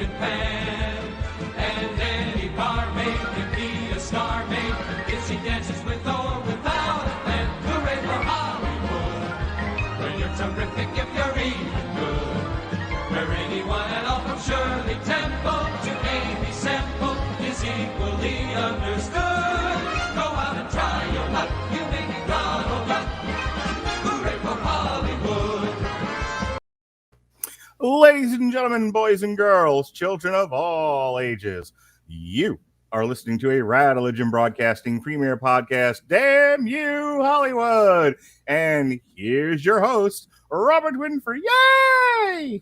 frying pan. And any barmaid can be a star maid if she dances with or without a plan. Hooray for Hollywood! When you're terrific, if you're even good. Where anyone at all from Shirley Temple to Amy Semple is equally understood. Go out and try your luck, you may be Donald Duck. Hooray for Hollywood! Ladies and gentlemen, boys and girls, children of all ages, you are listening to a Radulich Broadcasting premiere podcast, Damn You Hollywood! And here's your host, Robert Winfree. Yay!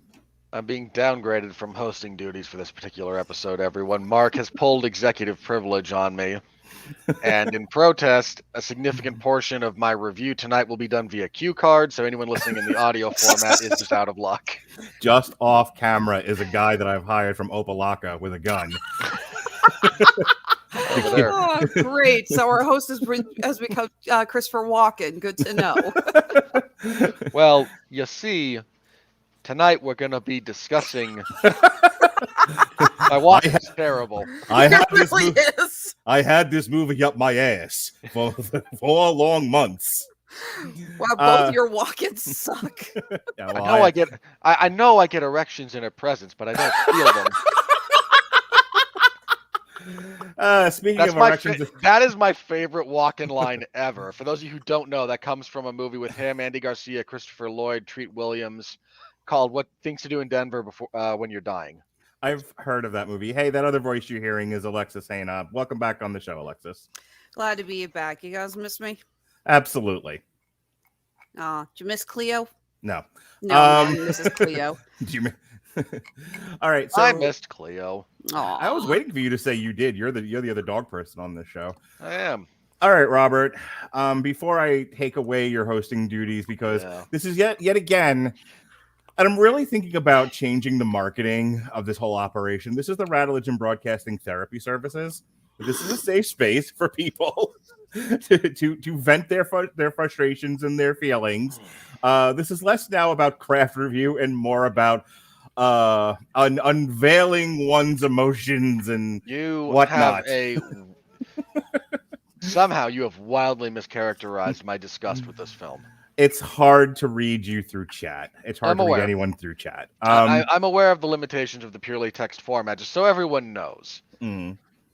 I'm being downgraded from hosting duties for this particular episode, everyone. Mark has pulled executive privilege on me. And in protest, a significant portion of my review tonight will be done via cue card, so anyone listening in the audio format is just out of luck. Just off camera is a guy that I've hired from Opalaka with a gun. Over there. Oh, great. So our host has become Christopher Walken. Good to know. Well, you see, tonight we're going to be discussing... My walk is terrible. I had this movie up my ass for 4 long months. Wow, both your walk-ins suck. Yeah, well, I know I get erections in her presence, but I don't feel them. Speaking of erections, that is my favorite walk-in line ever. For those of you who don't know, that comes from a movie with him, Andy Garcia, Christopher Lloyd, Treat Williams, called "What Things to Do in Denver Before When You're Dying." I've heard of that movie. Hey, that other voice you're hearing is Alexis Hejna. Welcome back on the show, Alexis. Glad to be back. You guys miss me? Absolutely. Did you miss Cleo? No. No, this is Cleo. Do you? All right. So I missed Cleo. Aw. I was waiting for you to say you did. You're the other dog person on this show. I am. All right, Robert. Before I take away your hosting duties, because this is yet again. And I'm really thinking about changing the marketing of this whole operation. This is the Radulich Broadcasting Therapy Services. This is a safe space for people to vent their frustrations and their feelings. This is less now about craft review and more about unveiling one's emotions and whatnot. Somehow you have wildly mischaracterized my disgust with this film. It's hard to read you through chat. It's hard to read anyone through chat. I'm aware of the limitations of the purely text format, just so everyone knows.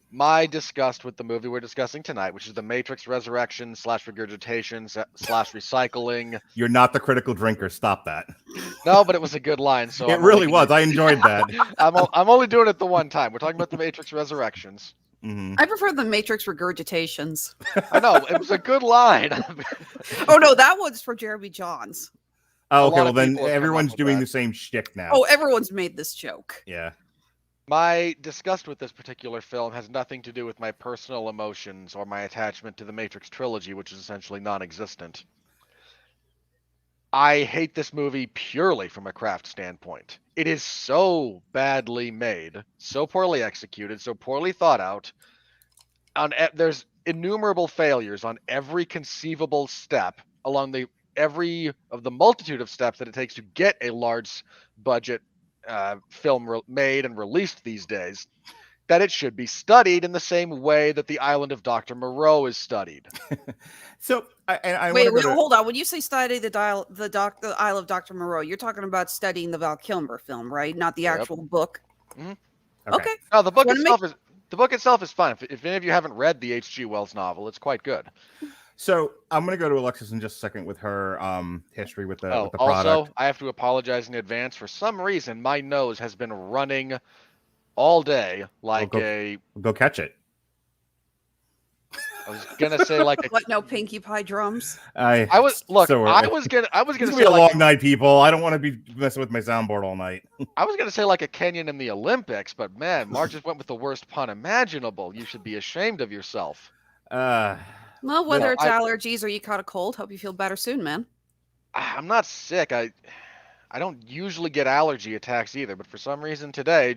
My disgust with the movie we're discussing tonight, which is The Matrix Resurrection / regurgitation / recycling. You're not the critical drinker. Stop that. No, but it was a good line. So it really was. I enjoyed that. I'm only doing it the one time. We're talking about The Matrix Resurrections. I prefer the Matrix regurgitations. I know, it was a good line. Oh no, that one's for Jeremy Johns. Oh, okay, well then everyone's doing the same shtick now. Oh, everyone's made this joke. Yeah. My disgust with this particular film has nothing to do with my personal emotions or my attachment to the Matrix trilogy, which is essentially non-existent. I hate this movie purely from a craft standpoint. It is so badly made, so poorly executed, so poorly thought out. There's innumerable failures on every conceivable step along every of the multitude of steps that it takes to get a large budget film made and released these days, that it should be studied in the same way that the island of Dr. Moreau is studied. So, wait, hold on. When you say study the Isle of Dr. Moreau, you're talking about studying the Val Kilmer film, right? Not the actual book. Mm-hmm. Okay. No, the book itself is fine. If any of you haven't read the H.G. Wells novel, it's quite good. So I'm going to go to Alexis in just a second with her history with the product. Also, I have to apologize in advance. For some reason, my nose has been running all day like Go catch it. I was gonna say like a, what? No Pinkie Pie drums. I was gonna say a long night, people. I don't want to be messing with my soundboard all night. I was gonna say like a Kenyan in the Olympics, but man, Mark just went with the worst pun imaginable. You should be ashamed of yourself. Well, whether it's allergies or you caught a cold, hope you feel better soon, man. I'm not sick. I don't usually get allergy attacks either, but for some reason today,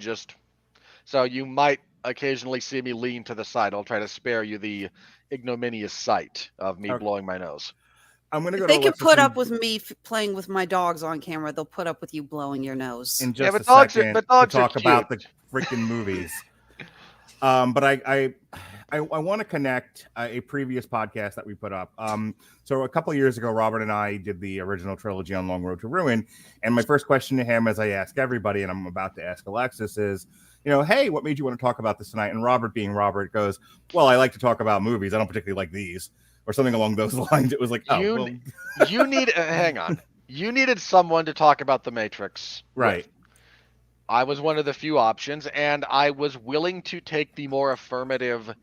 so you might occasionally see me lean to the side. I'll try to spare you the ignominious sight of me blowing my nose. I'm going to go. If they can put up with me playing with my dogs on camera, they'll put up with you blowing your nose. In just a second to talk about the freaking movies. But I want to connect a previous podcast that we put up. So a couple of years ago, Robert and I did the original trilogy on Long Road to Ruin. And my first question to him, as I ask everybody, and I'm about to ask Alexis, is, hey, what made you want to talk about this tonight? And Robert, being Robert, goes, well, I like to talk about movies. I don't particularly like these, or something along those lines. It was like, you need, hang on. You needed someone to talk about The Matrix. Right. I was one of the few options, and I was willing to take the more affirmative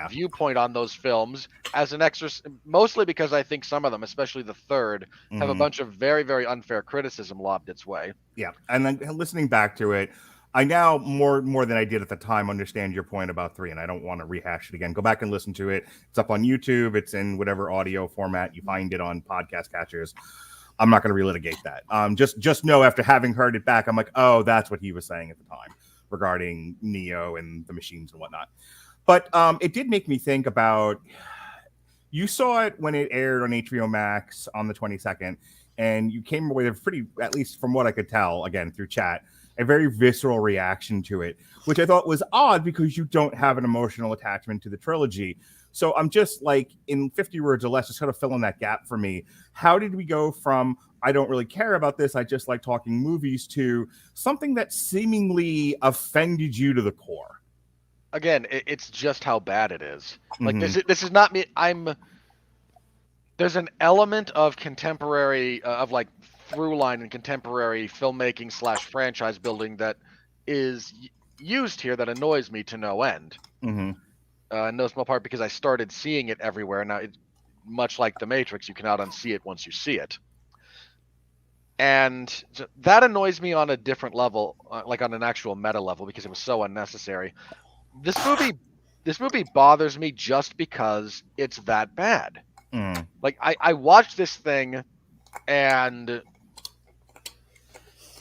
viewpoint on those films as an exercise, mostly because I think some of them, especially the third, have a bunch of very, very unfair criticism lobbed its way. Yeah, and then listening back to it, I now more than I did at the time understand your point about 3, and I don't want to rehash it again. Go back and listen to it. It's up on YouTube. It's in whatever audio format you find it on podcast catchers. I'm not going to relitigate that. Just know, after having heard it back, I'm like, oh, that's what he was saying at the time regarding Neo and the machines and whatnot. But it did make me think about, you saw it when it aired on HBO Max on the 22nd, and you came away with a pretty, at least from what I could tell, again, through chat, a very visceral reaction to it, which I thought was odd because you don't have an emotional attachment to the trilogy. So I'm just like, in 50 words or less, just kind of fill in that gap for me. How did we go from, I don't really care about this, I just like talking movies, to something that seemingly offended you to the core? Again, it's just how bad it is. Like, this is not me. There's an element of contemporary, of like through line in contemporary filmmaking / franchise building that is used here that annoys me to no end. In no small part because I started seeing it everywhere. Now, much like The Matrix, you cannot unsee it once you see it. And that annoys me on a different level, like on an actual meta level, because it was so unnecessary. This movie bothers me just because it's that bad. Like, I watched this thing, and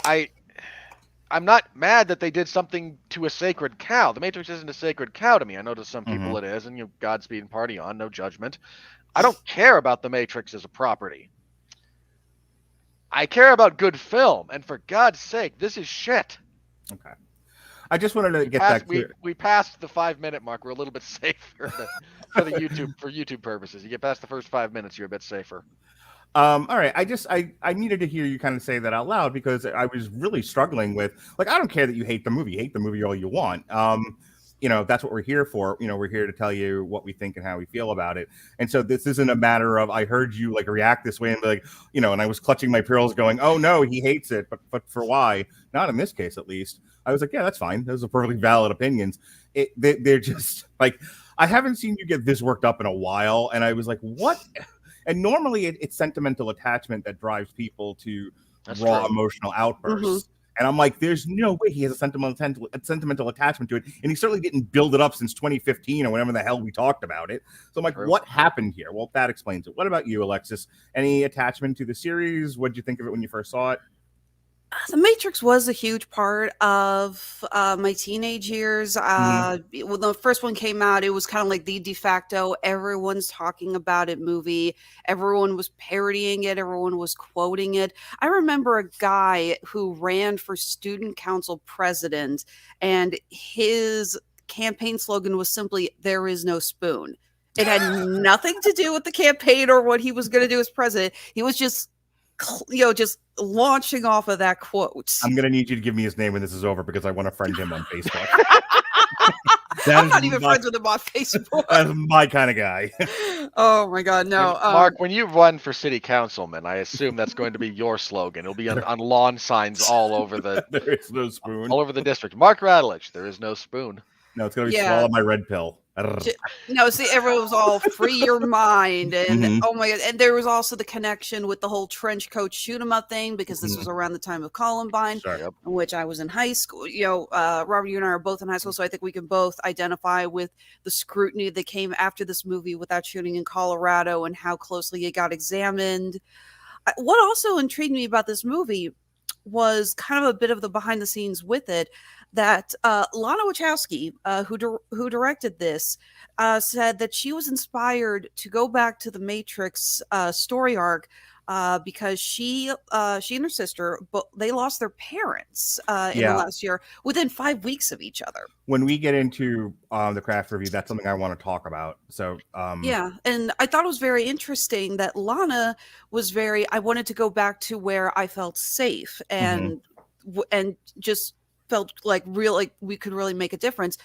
I'm not mad that they did something to a sacred cow. The Matrix isn't a sacred cow to me. I know to some people it is, and Godspeed and party on, no judgment. I don't care about The Matrix as a property. I care about good film, and for God's sake, this is shit. Okay. I just wanted to get that clear. We passed the 5-minute mark. We're a little bit safer for YouTube purposes. You get past the first 5 minutes, you're a bit safer. All right. I needed to hear you kind of say that out loud, because I was really struggling with, like, I don't care that you hate the movie. Hate the movie all you want. That's what we're here for. We're here to tell you what we think and how we feel about it. And so this isn't a matter of, I heard you like react this way and be like, and I was clutching my pearls going, oh no, he hates it. But for why? Not in this case, at least. I was like, yeah, that's fine. Those are perfectly valid opinions. They're just like, I haven't seen you get this worked up in a while. And I was like, what? And normally it's sentimental attachment that drives people to raw emotional outbursts. And I'm like, there's no way he has a sentimental attachment to it. And he certainly didn't build it up since 2015 or whenever the hell we talked about it. So I'm like, what happened here? Well, that explains it. What about you, Alexis? Any attachment to the series? What did you think of it when you first saw it? The Matrix was a huge part of my teenage years. When the first one came out, it was kind of like the de facto everyone's talking about it movie. Everyone was parodying it. Everyone was quoting it. I remember a guy who ran for student council president, and his campaign slogan was simply, "There is no spoon." It had nothing to do with the campaign or what he was going to do as president. He was just launching off of that quote. I'm going to need you to give me his name when this is over, because I want to friend him on Facebook. I'm not even friends with him on Facebook. That's my kind of guy. Oh my God, no. Mark, when you run for city councilman, I assume that's going to be your slogan. It'll be on lawn signs all over the there is no spoon. All over the district. Mark Radulich, there is no spoon. No, it's going to be swallow my red pill. No, see, everyone was all free your mind, and oh my God, and there was also the connection with the whole trench coat shoot 'em up thing, because this was around the time of Columbine, in which I was in high school. Robert, you and I are both in high school, so I think we can both identify with the scrutiny that came after this movie with that shooting in Colorado and how closely it got examined. What also intrigued me about this movie was kind of a bit of the behind the scenes with it, that Lana Wachowski, who directed this, said that she was inspired to go back to the Matrix story arc because she and her sister, they lost their parents in the last year within 5 weeks of each other. When we get into the craft review, that's something I want to talk about. So yeah, and I thought it was very interesting that Lana was I wanted to go back to where I felt safe and just felt like we could really make a difference.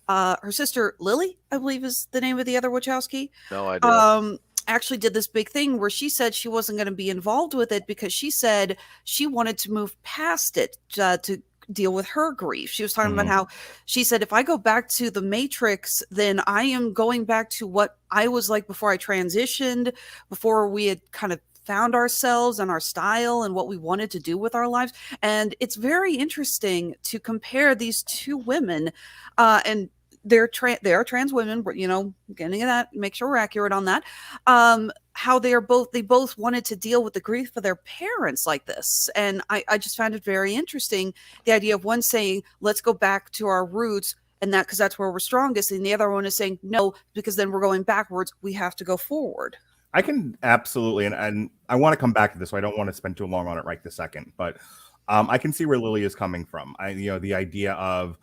Her sister Lily, I believe is the name of the other Wachowski. No idea. Actually did this big thing where she said she wasn't going to be involved with it because she said she wanted to move past it to deal with her grief. She was talking about how she said, if I go back to the Matrix, then I am going back to what I was like before I transitioned, before we had kind of found ourselves and our style and what we wanted to do with our lives. And it's very interesting to compare these two women and they are trans women, you know, getting at that, make sure we're accurate on that. How they both wanted to deal with the grief of their parents like this. And I just found it very interesting. The idea of one saying, let's go back to our roots and that, because that's where we're strongest. And the other one is saying, no, because then we're going backwards. We have to go forward. I can absolutely, and I want to come back to this, so I don't want to spend too long on it right this second, but I can see where Lily is coming from. The idea of,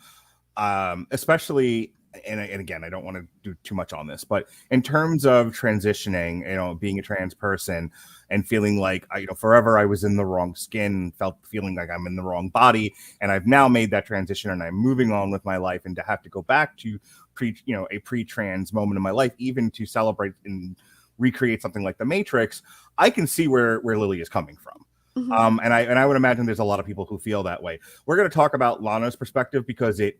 especially, and again, I don't want to do too much on this, but in terms of transitioning, being a trans person and feeling like, forever I was in the wrong skin, feeling like I'm in the wrong body, and I've now made that transition and I'm moving on with my life, and to have to go back to a pre-trans moment in my life, even to celebrate and recreate something like the Matrix, I can see where Lily is coming from. And I would imagine there's a lot of people who feel that way. We're going to talk about Lana's perspective because it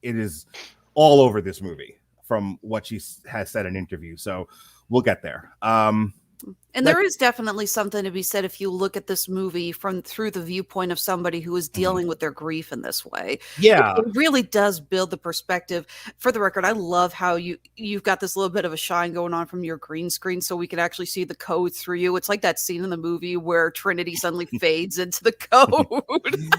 is all over this movie from what she has said in interviews. So we'll get there. And there is definitely something to be said if you look at this movie through the viewpoint of somebody who is dealing with their grief in this way. Yeah, it really does build the perspective. For the record, I love how you've got this little bit of a shine going on from your green screen, so we can actually see the code through you. It's like that scene in the movie where Trinity suddenly fades into the code.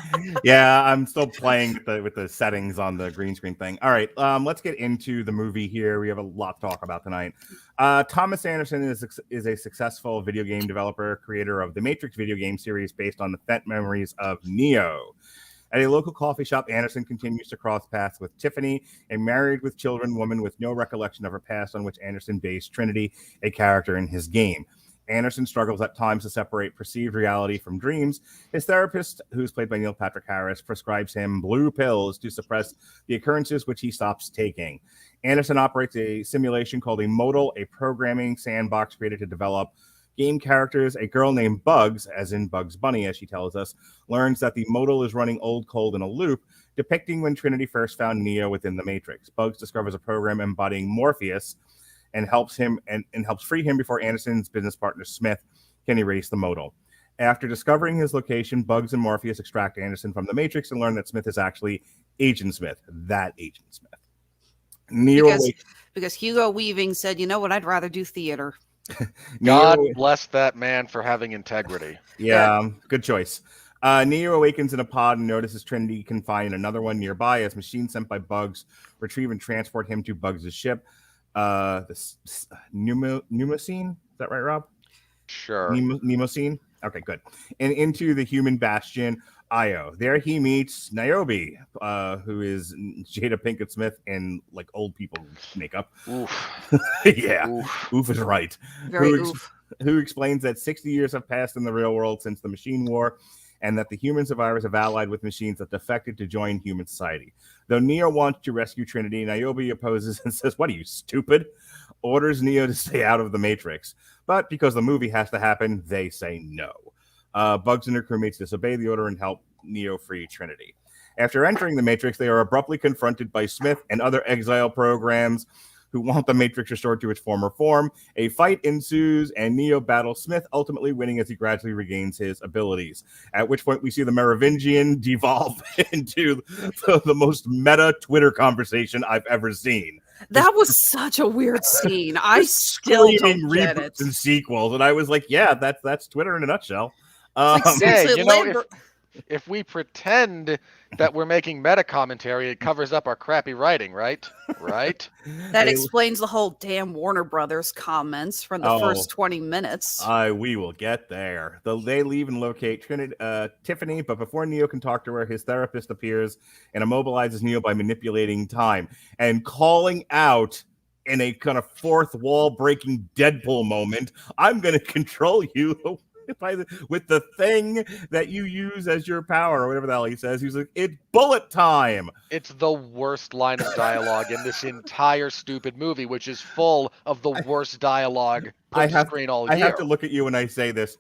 Yeah, I'm still playing with the settings on the green screen thing. All right, let's get into the movie here. We have a lot to talk about tonight. Thomas Anderson is a successful video game developer, creator of the Matrix video game series based on the felt memories of Neo. At a local coffee shop, Anderson continues to cross paths with Tiffany, a married with children woman with no recollection of her past, on which Anderson based Trinity, a character in his game. Anderson struggles at times to separate perceived reality from dreams. His therapist, who's played by Neil Patrick Harris, prescribes him blue pills to suppress the occurrences which he stops taking. Anderson operates a simulation called a modal, a programming sandbox created to develop game characters. A girl named Bugs, as in Bugs Bunny, as she tells us, learns that the modal is running old cold in a loop, depicting when Trinity first found Neo within the Matrix. Bugs discovers a program embodying Morpheus and helps free him before Anderson's business partner Smith can erase the modal. After discovering his location, Bugs and Morpheus extract Anderson from the Matrix and learn that Smith is actually Agent Smith, that Agent Smith. Because Hugo Weaving said, you know what, I'd rather do theater. God bless that man for having integrity. Yeah, good choice. Neo awakens in a pod and notices Trinity confined in another one nearby as machines sent by Bugs retrieve and transport him to Bugs' ship. The Pneumocene, is that right, Rob? Sure. Pneumocene? Okay, good. And into the human bastion, Io. There he meets Niobe, who is Jada Pinkett Smith in like old people makeup. Oof. Yeah, oof is right. Who explains that 60 years have passed in the real world since the machine war, and that the human survivors have allied with machines that defected to join human society. Though Neo wants to rescue Trinity, Niobe opposes and says, "What are you, stupid?" Orders Neo to stay out of the Matrix. But because the movie has to happen, they say no. Bugs and her crewmates disobey the order and help Neo free Trinity. After entering the Matrix, they are abruptly confronted by Smith and other exile programs who want the Matrix restored to its former form. A fight ensues, and Neo battles Smith, ultimately winning as he gradually regains his abilities. At which point, we see the Merovingian devolve into the most meta Twitter conversation I've ever seen. That was such a weird scene. I still don't get it. And sequels, and I was like, "Yeah, that's Twitter in a nutshell." Hey, if we pretend that we're making meta commentary, it covers up our crappy writing, right? Right? That explains the whole damn Warner Brothers comments from the first 20 minutes. We will get there. They leave and locate Tiffany, but before Neo can talk to her, his therapist appears and immobilizes Neo by manipulating time and calling out in a kind of fourth wall breaking Deadpool moment, "I'm going to control you with the thing that you use as your power," or whatever the hell he says. He's like, "It's bullet time." It's the worst line of dialogue in this entire stupid movie, which is full of the worst dialogue put to screen all year. I have to look at you when I say this.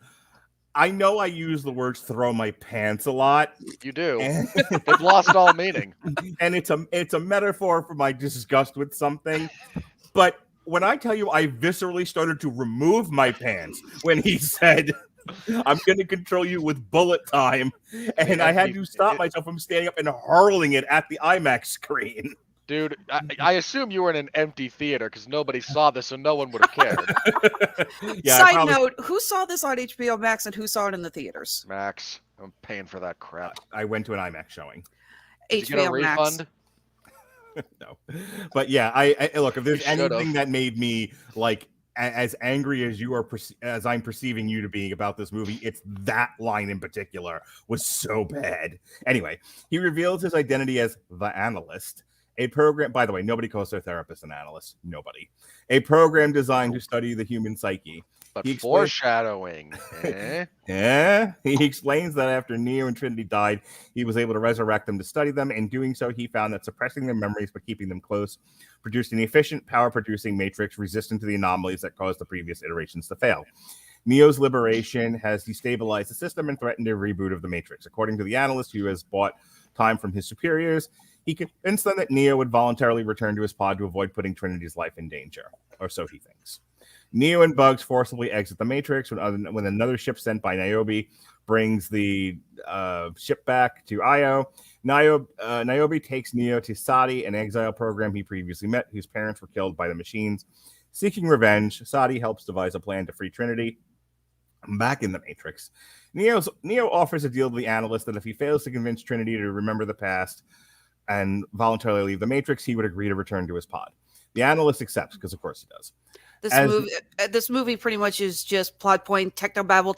I know I use the words "throw my pants" a lot. You do. They've lost all meaning. And it's a metaphor for my disgust with something. But when I tell you I viscerally started to remove my pants when he said, "I'm going to control you with bullet time," and I had to stop myself from standing up and hurling it at the IMAX screen. Dude, I assume you were in an empty theater because nobody saw this, so no one would have cared. Side note, who saw this on HBO Max and who saw it in the theaters? Max. I'm paying for that crap. I went to an IMAX showing. Did you get a refund? No. But yeah, I look, if there's anything that made me like as angry as you are as I'm perceiving you to be about this movie, it's that line in particular was so bad. Anyway, he reveals his identity as the Analyst, a program, by the way, nobody calls their therapist an analyst. Nobody. A program designed to study the human psyche. But foreshadowing. Yeah. He explains that after Neo and Trinity died, he was able to resurrect them to study them. In doing so, he found that suppressing their memories but keeping them close produced an efficient, power-producing matrix resistant to the anomalies that caused the previous iterations to fail. Neo's liberation has destabilized the system and threatened a reboot of the Matrix. According to the Analyst, who has bought time from his superiors, he convinced them that Neo would voluntarily return to his pod to avoid putting Trinity's life in danger, or so he thinks. Neo and Bugs forcibly exit the Matrix when another ship sent by Niobe brings the ship back to Io. Niobe takes Neo to Sadi, an exile program he previously met, whose parents were killed by the machines. Seeking revenge, Sadi helps devise a plan to free Trinity. Back in the Matrix, Neo offers a deal to the Analyst that if he fails to convince Trinity to remember the past and voluntarily leave the Matrix, he would agree to return to his pod. The Analyst accepts, because of course he does. This movie pretty much is just plot point, technobabble.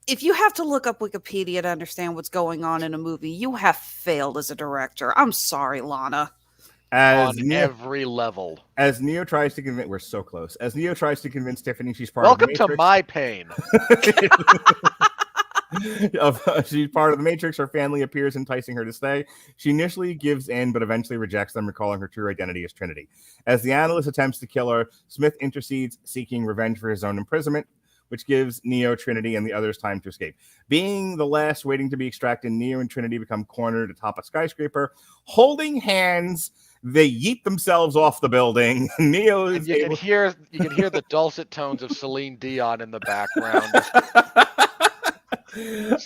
If you have to look up Wikipedia to understand what's going on in a movie, you have failed as a director. I'm sorry, Lana. On every level. As Neo tries to convince, we're so close. As Neo tries to convince Tiffany she's part of the Matrix. Welcome to my pain. She's part of the Matrix. Her family appears, enticing her to stay. She initially gives in, but eventually rejects them, recalling her true identity as Trinity. As the Analyst attempts to kill her, Smith intercedes, seeking revenge for his own imprisonment, which gives Neo, Trinity, and the others time to escape. Being the last waiting to be extracted, Neo and Trinity become cornered atop a skyscraper. Holding hands, they yeet themselves off the building. Neo is you can hear the dulcet tones of Celine Dion in the background.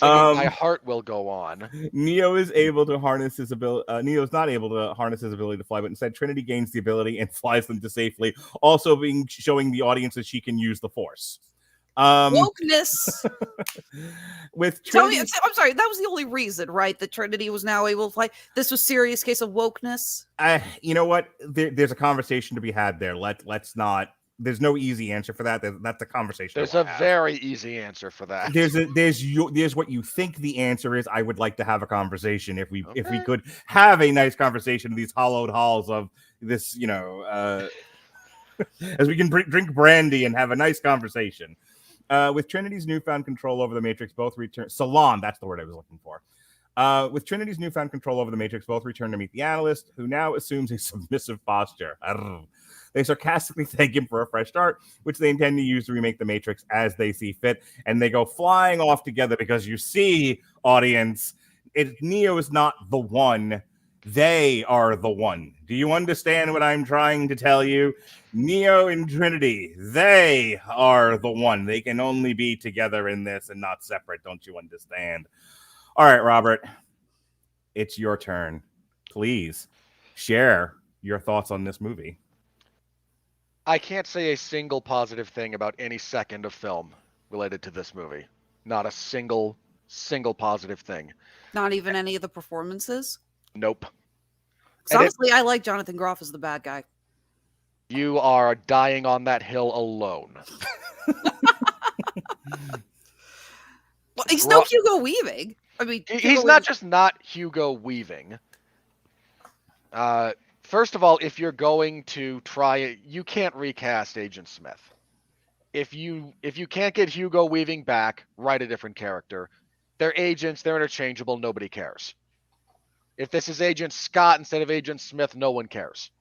My heart will go on. Neo is able to harness his ability. Neo is not able to harness his ability to fly, but instead Trinity gains the ability and flies them to safely. Also, showing the audience that she can use the Force. Wokeness. With Trinity, I'm sorry. That was the only reason, right? That Trinity was now able to fly. This was serious case of wokeness. You know what? There's a conversation to be had there. Let's not. There's no easy answer for that. That's a conversation. There's a very easy answer for that. There's what you think the answer is. I would like to have a conversation if we could have a nice conversation in these hollowed halls of this, as we can drink brandy and have a nice conversation. With Trinity's newfound control over the Matrix, both return. Salon, that's the word I was looking for. With Trinity's newfound control over the Matrix, both return to meet the Analyst, who now assumes a submissive posture. They sarcastically thank him for a fresh start, which they intend to use to remake the Matrix as they see fit. And they go flying off together because you see, audience, Neo is not the one. They are the one. Do you understand what I'm trying to tell you? Neo and Trinity, they are the one. They can only be together in this and not separate. Don't you understand? All right, Robert, it's your turn. Please share your thoughts on this movie. I can't say a single positive thing about any second of film related to this movie. Not a single positive thing. Not even any of the performances? Nope. Honestly, I like Jonathan Groff as the bad guy. You are dying on that hill alone. Well, he's no Hugo Weaving. I mean, he's not just not Hugo Weaving. First of all, if you're going to try it, you can't recast Agent Smith. If you can't get Hugo Weaving back, write a different character. They're agents, they're interchangeable, nobody cares. If this is Agent Scott instead of Agent Smith, no one cares.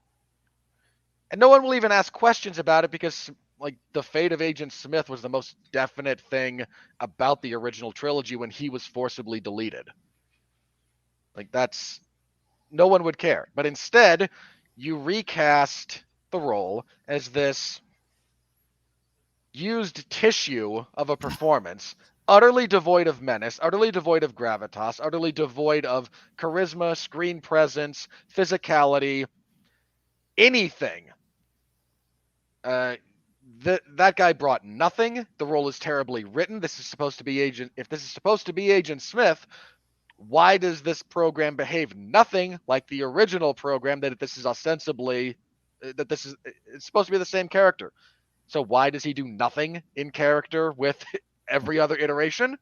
And no one will even ask questions about it because like the fate of Agent Smith was the most definite thing about the original trilogy when he was forcibly deleted. Like that's no one would care. But instead, you recast the role as this used tissue of a performance, utterly devoid of menace, utterly devoid of gravitas, utterly devoid of charisma, screen presence, physicality, anything. That guy brought nothing. The role is terribly written. If this is supposed to be Agent Smith, why does this program behave nothing like the original program that this is ostensibly it's supposed to be the same character? So why does he do nothing in character with every other iteration?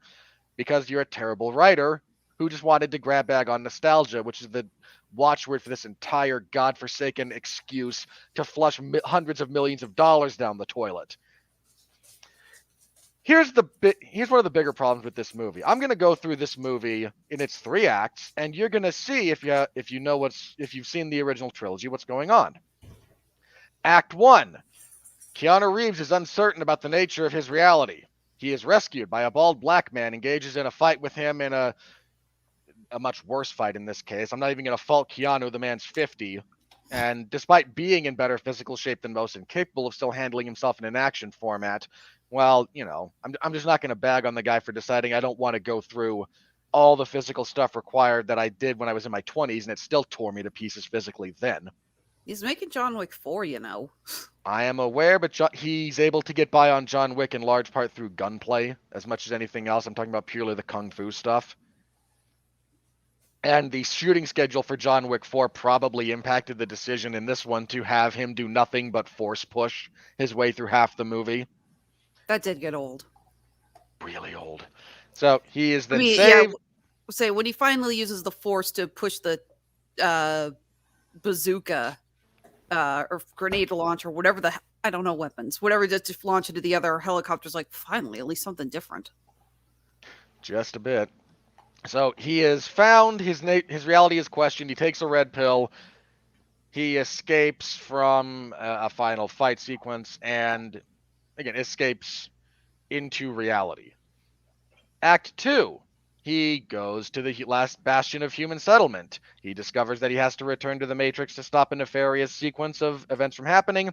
Because you're a terrible writer who just wanted to grab bag on nostalgia, which is the watchword for this entire godforsaken excuse to flush hundreds of millions of dollars down the toilet. Here's one of the bigger problems with this movie. I'm going to go through this movie in its 3 acts, and you're going to see if you've seen the original trilogy, what's going on. Act 1. Keanu Reeves is uncertain about the nature of his reality. He is rescued by a bald black man, engages in a fight with him in a much worse fight in this case. I'm not even going to fault Keanu. The man's 50. And despite being in better physical shape than most and capable of still handling himself in an action format, well, I'm just not going to bag on the guy for deciding I don't want to go through all the physical stuff required that I did when I was in my 20s, and it still tore me to pieces physically then. He's making John Wick 4, I am aware, but he's able to get by on John Wick in large part through gunplay as much as anything else. I'm talking about purely the kung fu stuff. And the shooting schedule for John Wick 4 probably impacted the decision in this one to have him do nothing but force push his way through half the movie. That did get old. Really old. So he is then saved. Yeah, say when he finally uses the force to push the bazooka or grenade launcher, whatever I don't know, weapons, whatever, just to launch into the other helicopters, like finally, at least something different. Just a bit. So he is found, his reality is questioned, he takes a red pill, he escapes from a final fight sequence, and again, escapes into reality. Act 2, he goes to the last bastion of human settlement. He discovers that he has to return to the Matrix to stop a nefarious sequence of events from happening.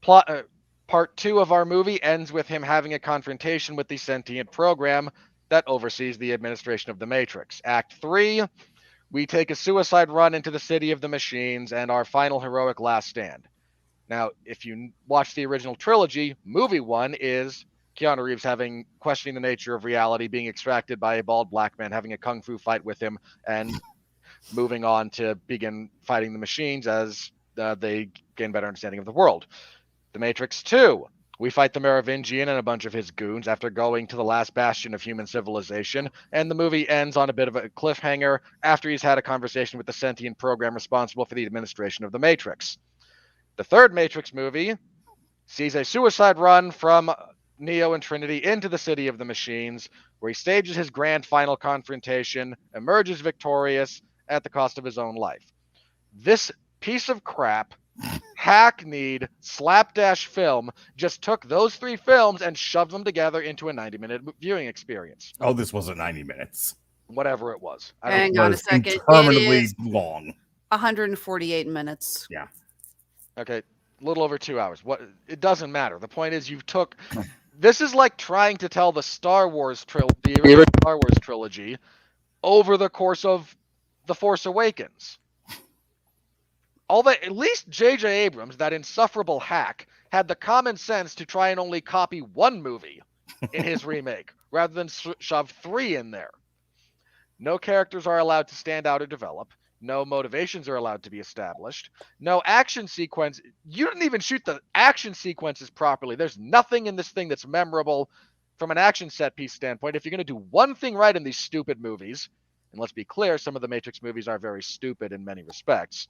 Part 2 of our movie ends with him having a confrontation with the sentient program that oversees the administration of the Matrix. Act 3, we take a suicide run into the city of the machines and our final heroic last stand. Now, if you watch the original trilogy, movie 1 is Keanu Reeves questioning the nature of reality, being extracted by a bald black man, having a kung fu fight with him, and moving on to begin fighting the machines as they gain better understanding of the world. The Matrix 2, we fight the Merovingian and a bunch of his goons after going to the last bastion of human civilization, and the movie ends on a bit of a cliffhanger after he's had a conversation with the sentient program responsible for the administration of the Matrix. The third Matrix movie sees a suicide run from Neo and Trinity into the city of the machines, where he stages his grand final confrontation, emerges victorious at the cost of his own life. This piece of crap, hackneyed, slapdash film just took those 3 films and shoved them together into a 90-minute viewing experience. Oh, this wasn't 90 minutes. Whatever it was. Hang on a second. Interminably long. 148 minutes. Yeah. Okay, a little over 2 hours. It doesn't matter. The point is this is like trying to tell the Star Wars trilogy over the course of The Force Awakens. At least J.J. Abrams, that insufferable hack, had the common sense to try and only copy one movie in his remake, rather than shove 3 in there. No characters are allowed to stand out or develop. No motivations are allowed to be established. No action sequence. You didn't even shoot the action sequences properly. There's nothing in this thing that's memorable from an action set piece standpoint. If you're going to do one thing right in these stupid movies, and let's be clear, some of the Matrix movies are very stupid in many respects,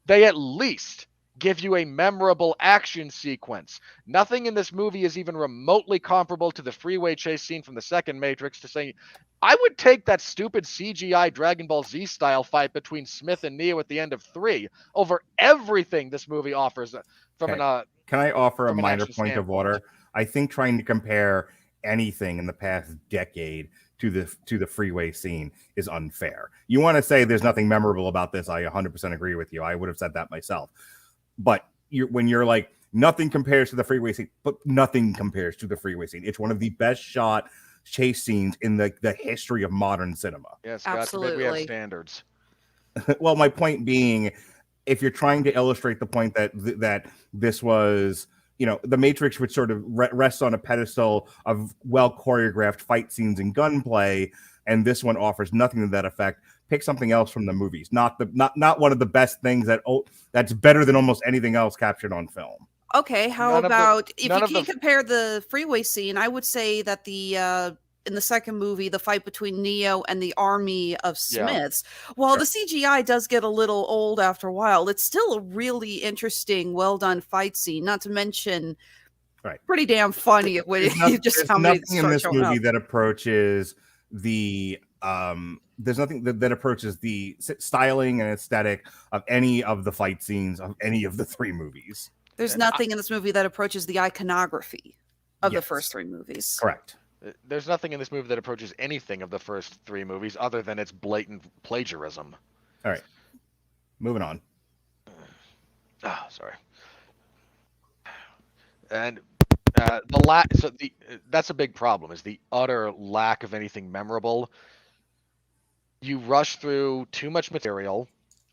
they at least give you a memorable action sequence. Nothing in this movie is even remotely comparable to the freeway chase scene from the second Matrix to say, I would take that stupid CGI Dragon Ball Z style fight between Smith and Neo at the end of 3 over everything this movie offers from an Can I offer a minor point standpoint of order? I think trying to compare anything in the past decade to the freeway scene is unfair. You want to say there's nothing memorable about this, I 100% agree with you. I would have said that myself. But when you're like, nothing compares to the freeway scene, but nothing compares to the freeway scene. It's one of the best shot chase scenes in the history of modern cinema. Yes, absolutely. We have standards. Well, my point being, if you're trying to illustrate the point that this was, the Matrix would sort of rest on a pedestal of well choreographed fight scenes and gunplay, and this one offers nothing to that effect. Pick something else from the movies. Not one of the best things that's better than almost anything else captured on film. Okay, if you can't compare the freeway scene, I would say that in the second movie, the fight between Neo and the army of Smiths, while the CGI does get a little old after a while, it's still a really interesting, well done fight scene. Not to mention, pretty damn funny when there's nothing in this movie that approaches the there's nothing that approaches the styling and aesthetic of any of the fight scenes of any of the 3 movies. There's nothing in this movie that approaches the iconography of the first 3 movies. Correct. There's nothing in this movie that approaches anything of the first 3 movies other than its blatant plagiarism. All right. Moving on. Oh, sorry. And that's a big problem, is the utter lack of anything memorable. You rush through too much material.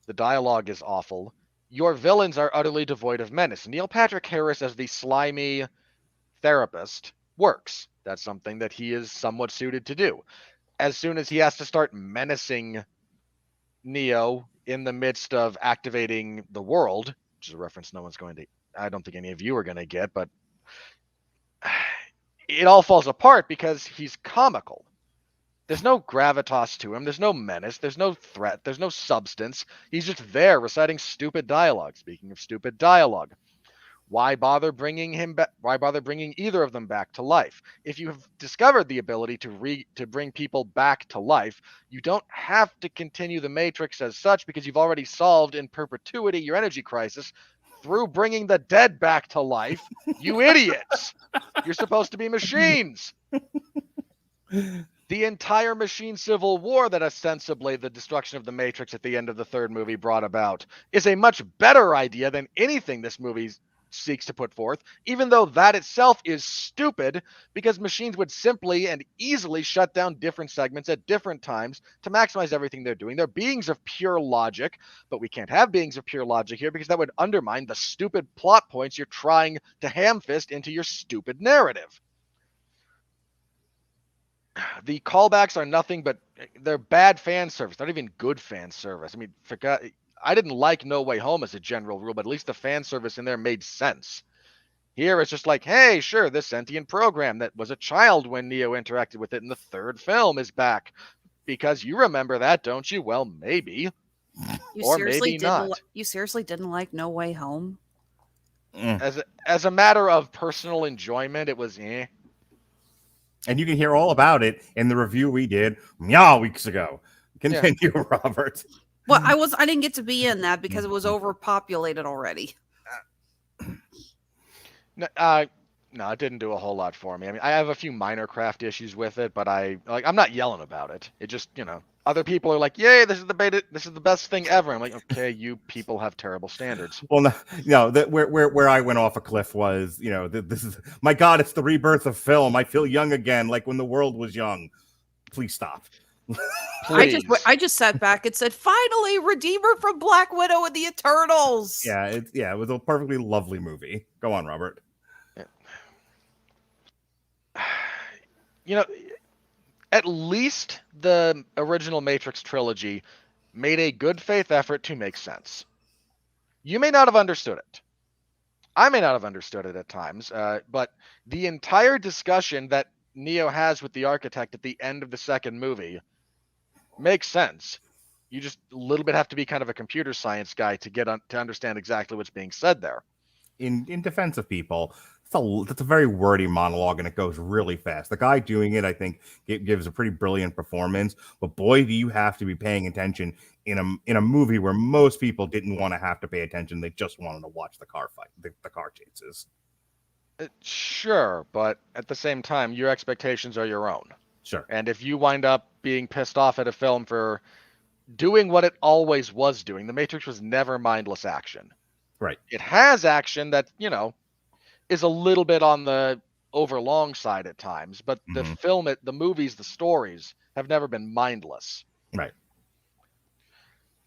The dialogue is awful. Your villains are utterly devoid of menace. Neil Patrick Harris as the slimy therapist works. That's something that he is somewhat suited to do. As soon as he has to start menacing Neo in the midst of activating the world, which is a reference I don't think any of you are going to get, but it all falls apart because he's comical. There's no gravitas to him. There's no menace. There's no threat. There's no substance. He's just there reciting stupid dialogue. Speaking of stupid dialogue, why bother bringing him back? Why bother bringing either of them back to life? If you have discovered the ability to bring people back to life, you don't have to continue the Matrix as such, because you've already solved in perpetuity your energy crisis through bringing the dead back to life. You idiots! You're supposed to be machines. The entire machine civil war that ostensibly the destruction of the Matrix at the end of the 3rd movie brought about is a much better idea than anything this movie seeks to put forth, even though that itself is stupid, because machines would simply and easily shut down different segments at different times to maximize everything they're doing. They're beings of pure logic, but we can't have beings of pure logic here because that would undermine the stupid plot points you're trying to ham-fist into your stupid narrative. The callbacks are nothing but they're bad fan service, not even good fan service. I mean, I didn't like No Way Home as a general rule, but at least the fan service in there made sense. Here it's just like, hey, sure, this sentient program that was a child when Neo interacted with it in the 3rd film is back. Because you remember that, don't you? Well, maybe. Or maybe not. You seriously didn't like No Way Home? As a matter of personal enjoyment, it was eh. And you can hear all about it in the review we did weeks ago. Continue, Robert. Well, I didn't get to be in that because it was overpopulated already. No, it didn't do a whole lot for me. I mean, I have a few minor craft issues with it, but I'm not yelling about it. It just, other people are like, "Yay, this is the best thing ever." I'm like, "Okay, you people have terrible standards." Well, no, where I went off a cliff was, this is, my God, it's the rebirth of film. I feel young again, like when the world was young. Please stop. I just sat back and said, "Finally, Redeemer from Black Widow and the Eternals." Yeah, it was a perfectly lovely movie. Go on, Robert. at least the original Matrix trilogy made a good faith effort to make sense. You may not have understood it. I may not have understood it at times, but the entire discussion that Neo has with the architect at the end of the second movie makes sense. You just a little bit have to be kind of a computer science guy to to understand exactly what's being said there. In defense of people, that's a very wordy monologue, and it goes really fast. The guy doing it, I think, gives a pretty brilliant performance. But boy, do you have to be paying attention in a movie where most people didn't want to have to pay attention; they just wanted to watch the car fight, the car chases. Sure, but at the same time, your expectations are your own. Sure. And if you wind up being pissed off at a film for doing what it always was doing, The Matrix was never mindless action. Right. It has action that, is a little bit on the overlong side at times, but the the movies, the stories have never been mindless. Right.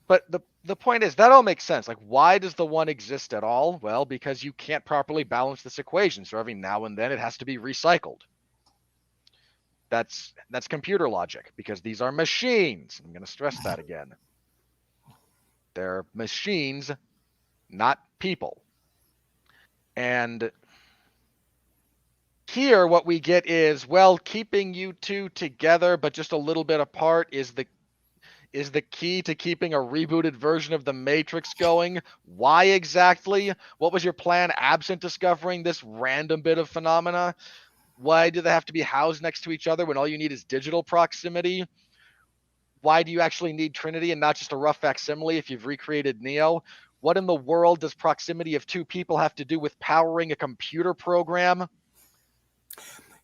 But the point is, that all makes sense. Like, why does the one exist at all? Well, because you can't properly balance this equation, so every now and then it has to be recycled. That's computer logic, because these are machines. I'm going to stress that again. They're machines, not people. And here what we get is, well, keeping you two together but just a little bit apart is the key to keeping a rebooted version of The Matrix going. Why exactly? What was your plan absent discovering this random bit of phenomena? Why do they have to be housed next to each other when all you need is digital proximity? Why do you actually need Trinity and not just a rough facsimile if you've recreated Neo? What in the world does proximity of two people have to do with powering a computer program?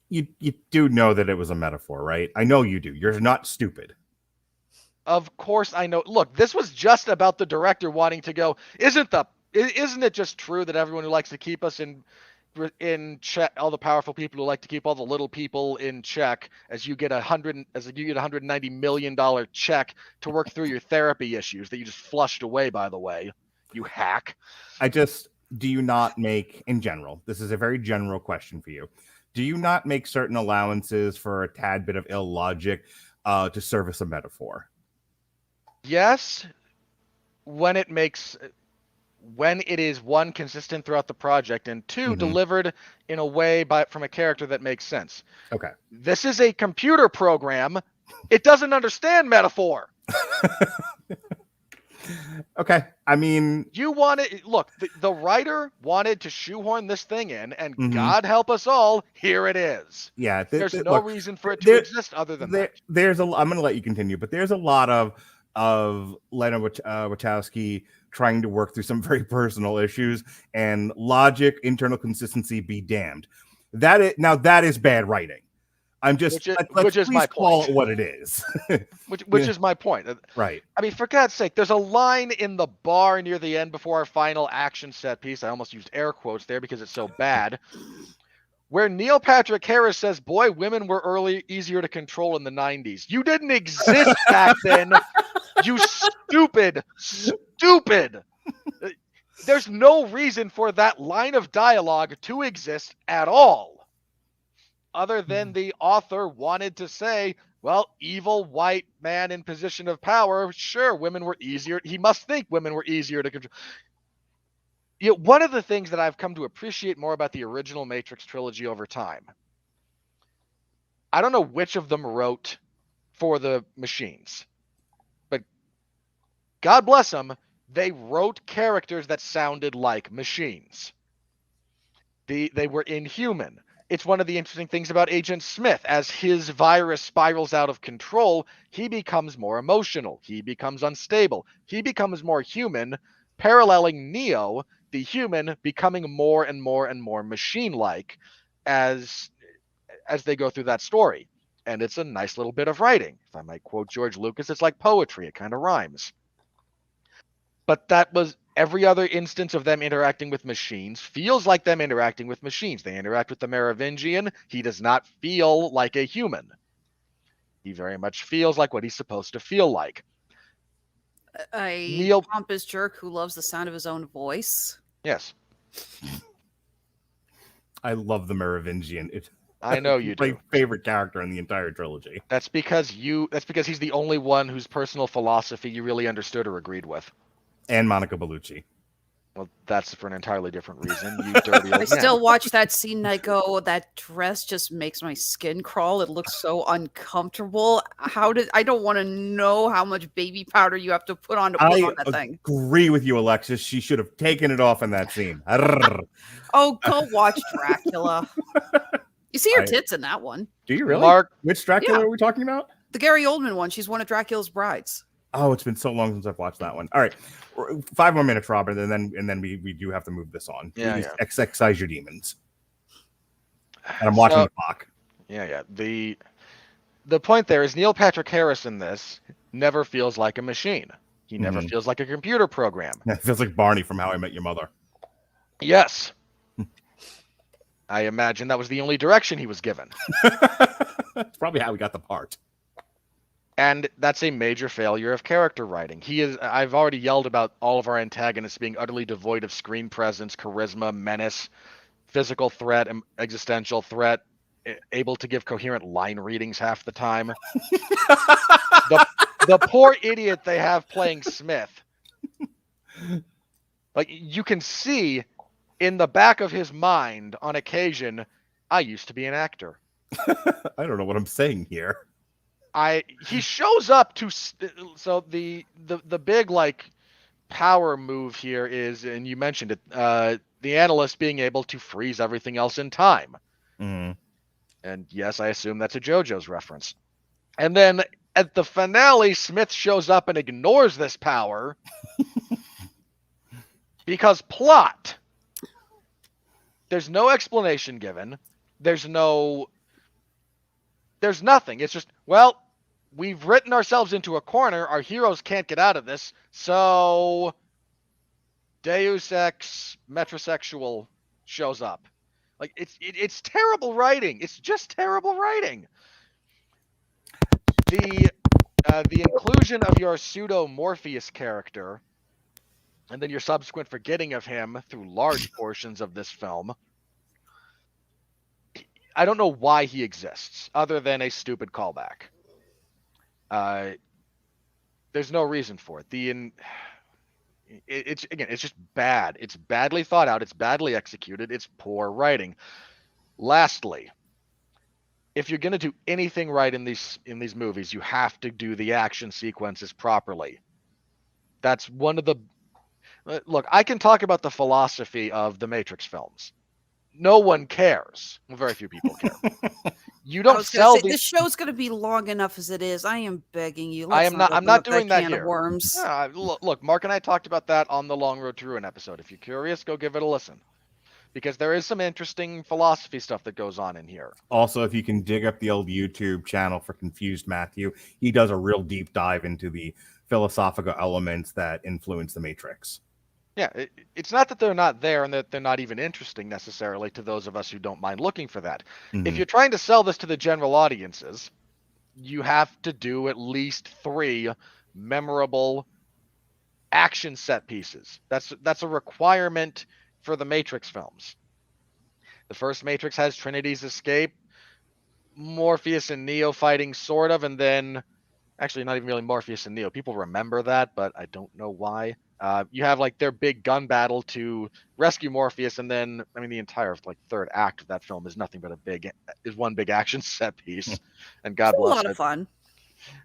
You do know that it was a metaphor, right? I know you do. You're not stupid. Of course I know. Look, this was just about the director wanting to go, isn't it just true that everyone who likes to keep us in check, all the powerful people who like to keep all the little people in check, as you get $190 million check to work through your therapy issues that you just flushed away, by the way, you hack. Do you not make, in general, this is a very general question for you, do you not make certain allowances for a tad bit of illogic to service a metaphor? Yes, when it is, one, consistent throughout the project, and two, delivered in a way from a character that makes sense. Okay. This is a computer program. It doesn't understand metaphor. Okay. I mean, the writer wanted to shoehorn this thing in, and God help us all, here it is. Yeah. There's no reason for it to exist other than that. I'm going to let you continue, but there's a lot of Lana Wachowski trying to work through some very personal issues, and logic, internal consistency be damned. That is bad writing. I'm just which is my call it what it is. which is my point. Right. I mean, for God's sake, there's a line in the bar near the end before our final action set piece. I almost used air quotes there because it's so bad. Where Neil Patrick Harris says, "Boy, women were easier to control in the 90s." You didn't exist back then. You stupid. There's no reason for that line of dialogue to exist at all. Other than the author wanted to say, well, evil white man in position of power, sure, women were easier. He must think women were easier to control. One of the things that I've come to appreciate more about the original Matrix trilogy over time, I don't know which of them wrote for the machines, but God bless them, they wrote characters that sounded like machines. They were inhuman. It's one of the interesting things about Agent Smith. As his virus spirals out of control, he becomes more emotional. He becomes unstable. He becomes more human, paralleling Neo, the human, becoming more and more and more machine-like as they go through that story. And it's a nice little bit of writing. If I might quote George Lucas, it's like poetry. It kind of rhymes. But that was every other instance of them interacting with machines feels like them interacting with machines. They interact with the Merovingian. He does not feel like a human. He very much feels like what he's supposed to feel like. A pompous jerk who loves the sound of his own voice. Yes. I love the Merovingian. I know you do. My favorite character in the entire trilogy. That's because he's the only one whose personal philosophy you really understood or agreed with. And Monica Bellucci. Well, that's for an entirely different reason. You dirty old I man. still watch that scene and I go, that dress just makes my skin crawl. It looks so uncomfortable. I don't want to know how much baby powder you have to put on to put on that thing. I agree with you, Alexis. She should have taken it off in that scene. Oh, go watch Dracula. You see her tits in that one. Do you really? Mark, which Dracula are we talking about? The Gary Oldman one. She's one of Dracula's brides. Oh, it's been so long since I've watched that one. All right, 5 more minutes, Robert, and then we do have to move this on. Yeah. Exercise your demons. And I'm watching the clock. Yeah. The point there is Neil Patrick Harris in this never feels like a machine. He never feels like a computer program. It feels like Barney from How I Met Your Mother. Yes. I imagine that was the only direction he was given. That's probably how he got the part. And that's a major failure of character writing. I've already yelled about all of our antagonists being utterly devoid of screen presence, charisma, menace, physical threat, existential threat, able to give coherent line readings half the time. The poor idiot they have playing Smith. Like, you can see in the back of his mind on occasion, I used to be an actor. I don't know what I'm saying here. He shows up to, so the big like power move here is, and you mentioned it, the analyst being able to freeze everything else in time. Mm. And yes, I assume that's a JoJo's reference. And then at the finale, Smith shows up and ignores this power because plot. There's no explanation given. There's nothing. It's just, well, we've written ourselves into a corner. Our heroes can't get out of this. So Deus Ex metrosexual shows up. Like, it's terrible writing. It's just terrible writing. The inclusion of your pseudo Morpheus character and then your subsequent forgetting of him through large portions of this film. I don't know why he exists other than a stupid callback. There's no reason for it. It's just bad. It's badly thought out. It's badly executed. It's poor writing. Lastly, if you're going to do anything right in these movies, you have to do the action sequences properly. That's one of the... Look, I can talk about the philosophy of the Matrix films. No one cares. Well, very few people care. You don't sell these... This show's going to be long enough as it is. I am begging you. I'm not doing that here. Worms. Yeah, look, Mark and I talked about that on the Long Road to Ruin episode. If you're curious, go give it a listen. Because there is some interesting philosophy stuff that goes on in here. Also, if you can dig up the old YouTube channel for Confused Matthew, he does a real deep dive into the philosophical elements that influence the Matrix. Yeah, it's not that they're not there and that they're not even interesting necessarily to those of us who don't mind looking for that. Mm-hmm. If you're trying to sell this to the general audiences, you have to do at least 3 memorable action set pieces. That's a requirement for the Matrix films. The first Matrix has Trinity's escape, Morpheus and Neo fighting sort of, and then actually not even really Morpheus and Neo. People remember that, but I don't know why. You have like their big gun battle to rescue Morpheus, and then the entire like third act of that film is nothing but one big action set piece. And God bless it. A lot of fun.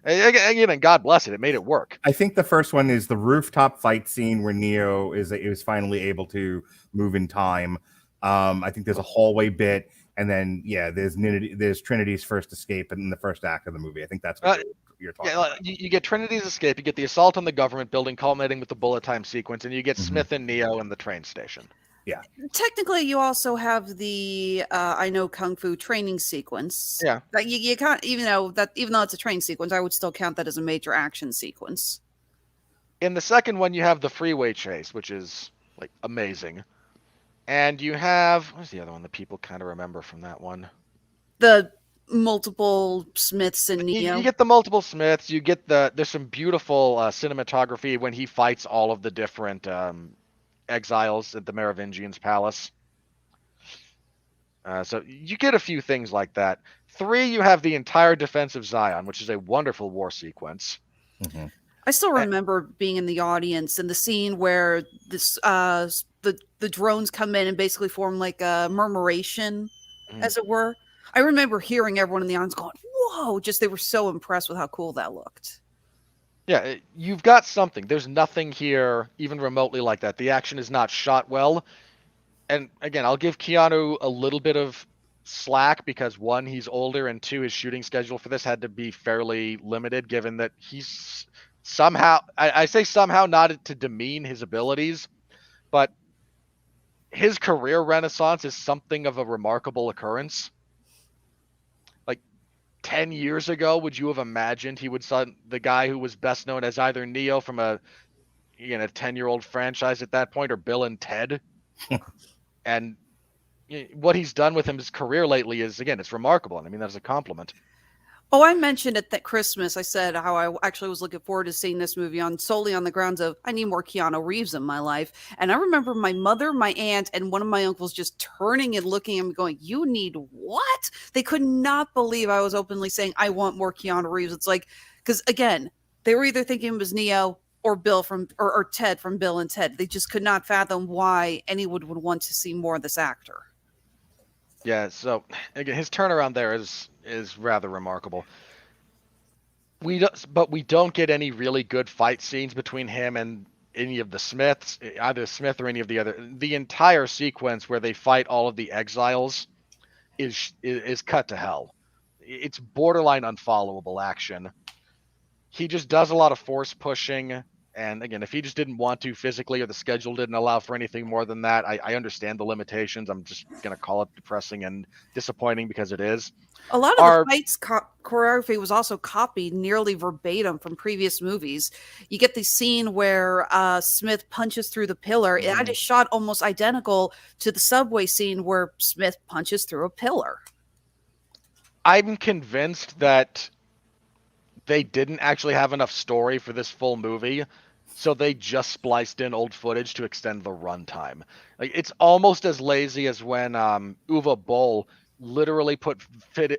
Again, and God bless it. It made it work. I think the first one is the rooftop fight scene where Neo is finally able to move in time. I think there's a hallway bit, and then there's Trinity's first escape in the first act of the movie. I think that's what you're talking about. You get Trinity's escape, you get the assault on the government building culminating with the bullet time sequence, and you get Smith and Neo in the train station. Yeah. Technically, you also have the I know Kung Fu training sequence. Yeah. That you can't, even though it's a train sequence, I would still count that as a major action sequence. In the second one, you have the freeway chase, which is like amazing. And you have, what's the other one that people kind of remember from that one? The multiple Smiths and Neo. You get the multiple Smiths. You get there's some beautiful cinematography when he fights all of the different exiles at the Merovingian's palace. So you get a few things like that. 3, you have the entire defense of Zion, which is a wonderful war sequence. Mm-hmm. I still remember being in the audience and the scene where this the drones come in and basically form like a murmuration, as it were. I remember hearing everyone in the audience going, "Whoa!" Just they were so impressed with how cool that looked. Yeah, you've got something. There's nothing here even remotely like that. The action is not shot well. And again, I'll give Keanu a little bit of slack because 1, he's older, and 2, his shooting schedule for this had to be fairly limited given that he's somehow, I say somehow not to demean his abilities, but his career renaissance is something of a remarkable occurrence. Like 10 years ago, would you have imagined he would sign the guy who was best known as either Neo from a 10-year-old franchise at that point, or Bill and Ted? And what he's done with his career lately is, again, it's remarkable. And I mean, that's a compliment. Oh, I mentioned at that Christmas, I said how I actually was looking forward to seeing this movie solely on the grounds of I need more Keanu Reeves in my life. And I remember my mother, my aunt, and one of my uncles just turning and looking at me going, "You need what?" They could not believe I was openly saying, "I want more Keanu Reeves." It's like, because again, they were either thinking it was Neo or Bill or Ted from Bill and Ted. They just could not fathom why anyone would want to see more of this actor. Yeah, so again, his turnaround there is rather remarkable. But we don't get any really good fight scenes between him and any of the Smiths, either Smith or any of the other. The entire sequence where they fight all of the exiles is cut to hell. It's borderline unfollowable action. He just does a lot of force pushing. And again, if he just didn't want to physically, or the schedule didn't allow for anything more than that, I understand the limitations. I'm just going to call it depressing and disappointing because it is. A lot of the fights choreography was also copied nearly verbatim from previous movies. You get the scene where Smith punches through the pillar. That is shot almost identical to the subway scene where Smith punches through a pillar. I'm convinced that they didn't actually have enough story for this full movie, so they just spliced in old footage to extend the runtime. Like, it's almost as lazy as when Uwe Boll literally put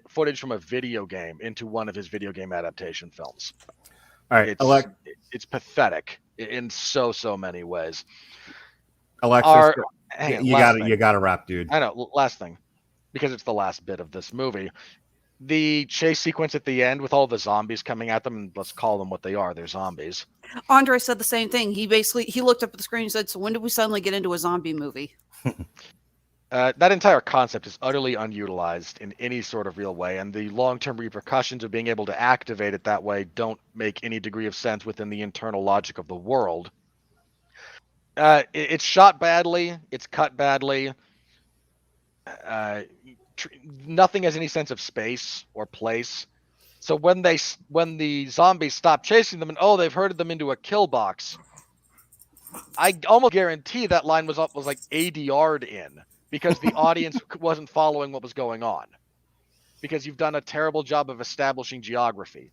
footage from a video game into one of his video game adaptation films. All right, it's pathetic in so many ways. Alexis, you got to wrap, dude. I know. Last thing, because it's the last bit of this movie. The chase sequence at the end with all the zombies coming at them, and let's call them what they are, they're zombies. Andre said the same thing. He looked up at the screen and said, "So when did we suddenly get into a zombie movie?" That entire concept is utterly unutilized in any sort of real way, and the long-term repercussions of being able to activate it that way don't make any degree of sense within the internal logic of the world. It's shot badly. It's cut badly. Nothing has any sense of space or place. So when the zombies stop chasing them and they've herded them into a kill box, I almost guarantee that line was like ADR'd in because the audience wasn't following what was going on, because you've done a terrible job of establishing geography.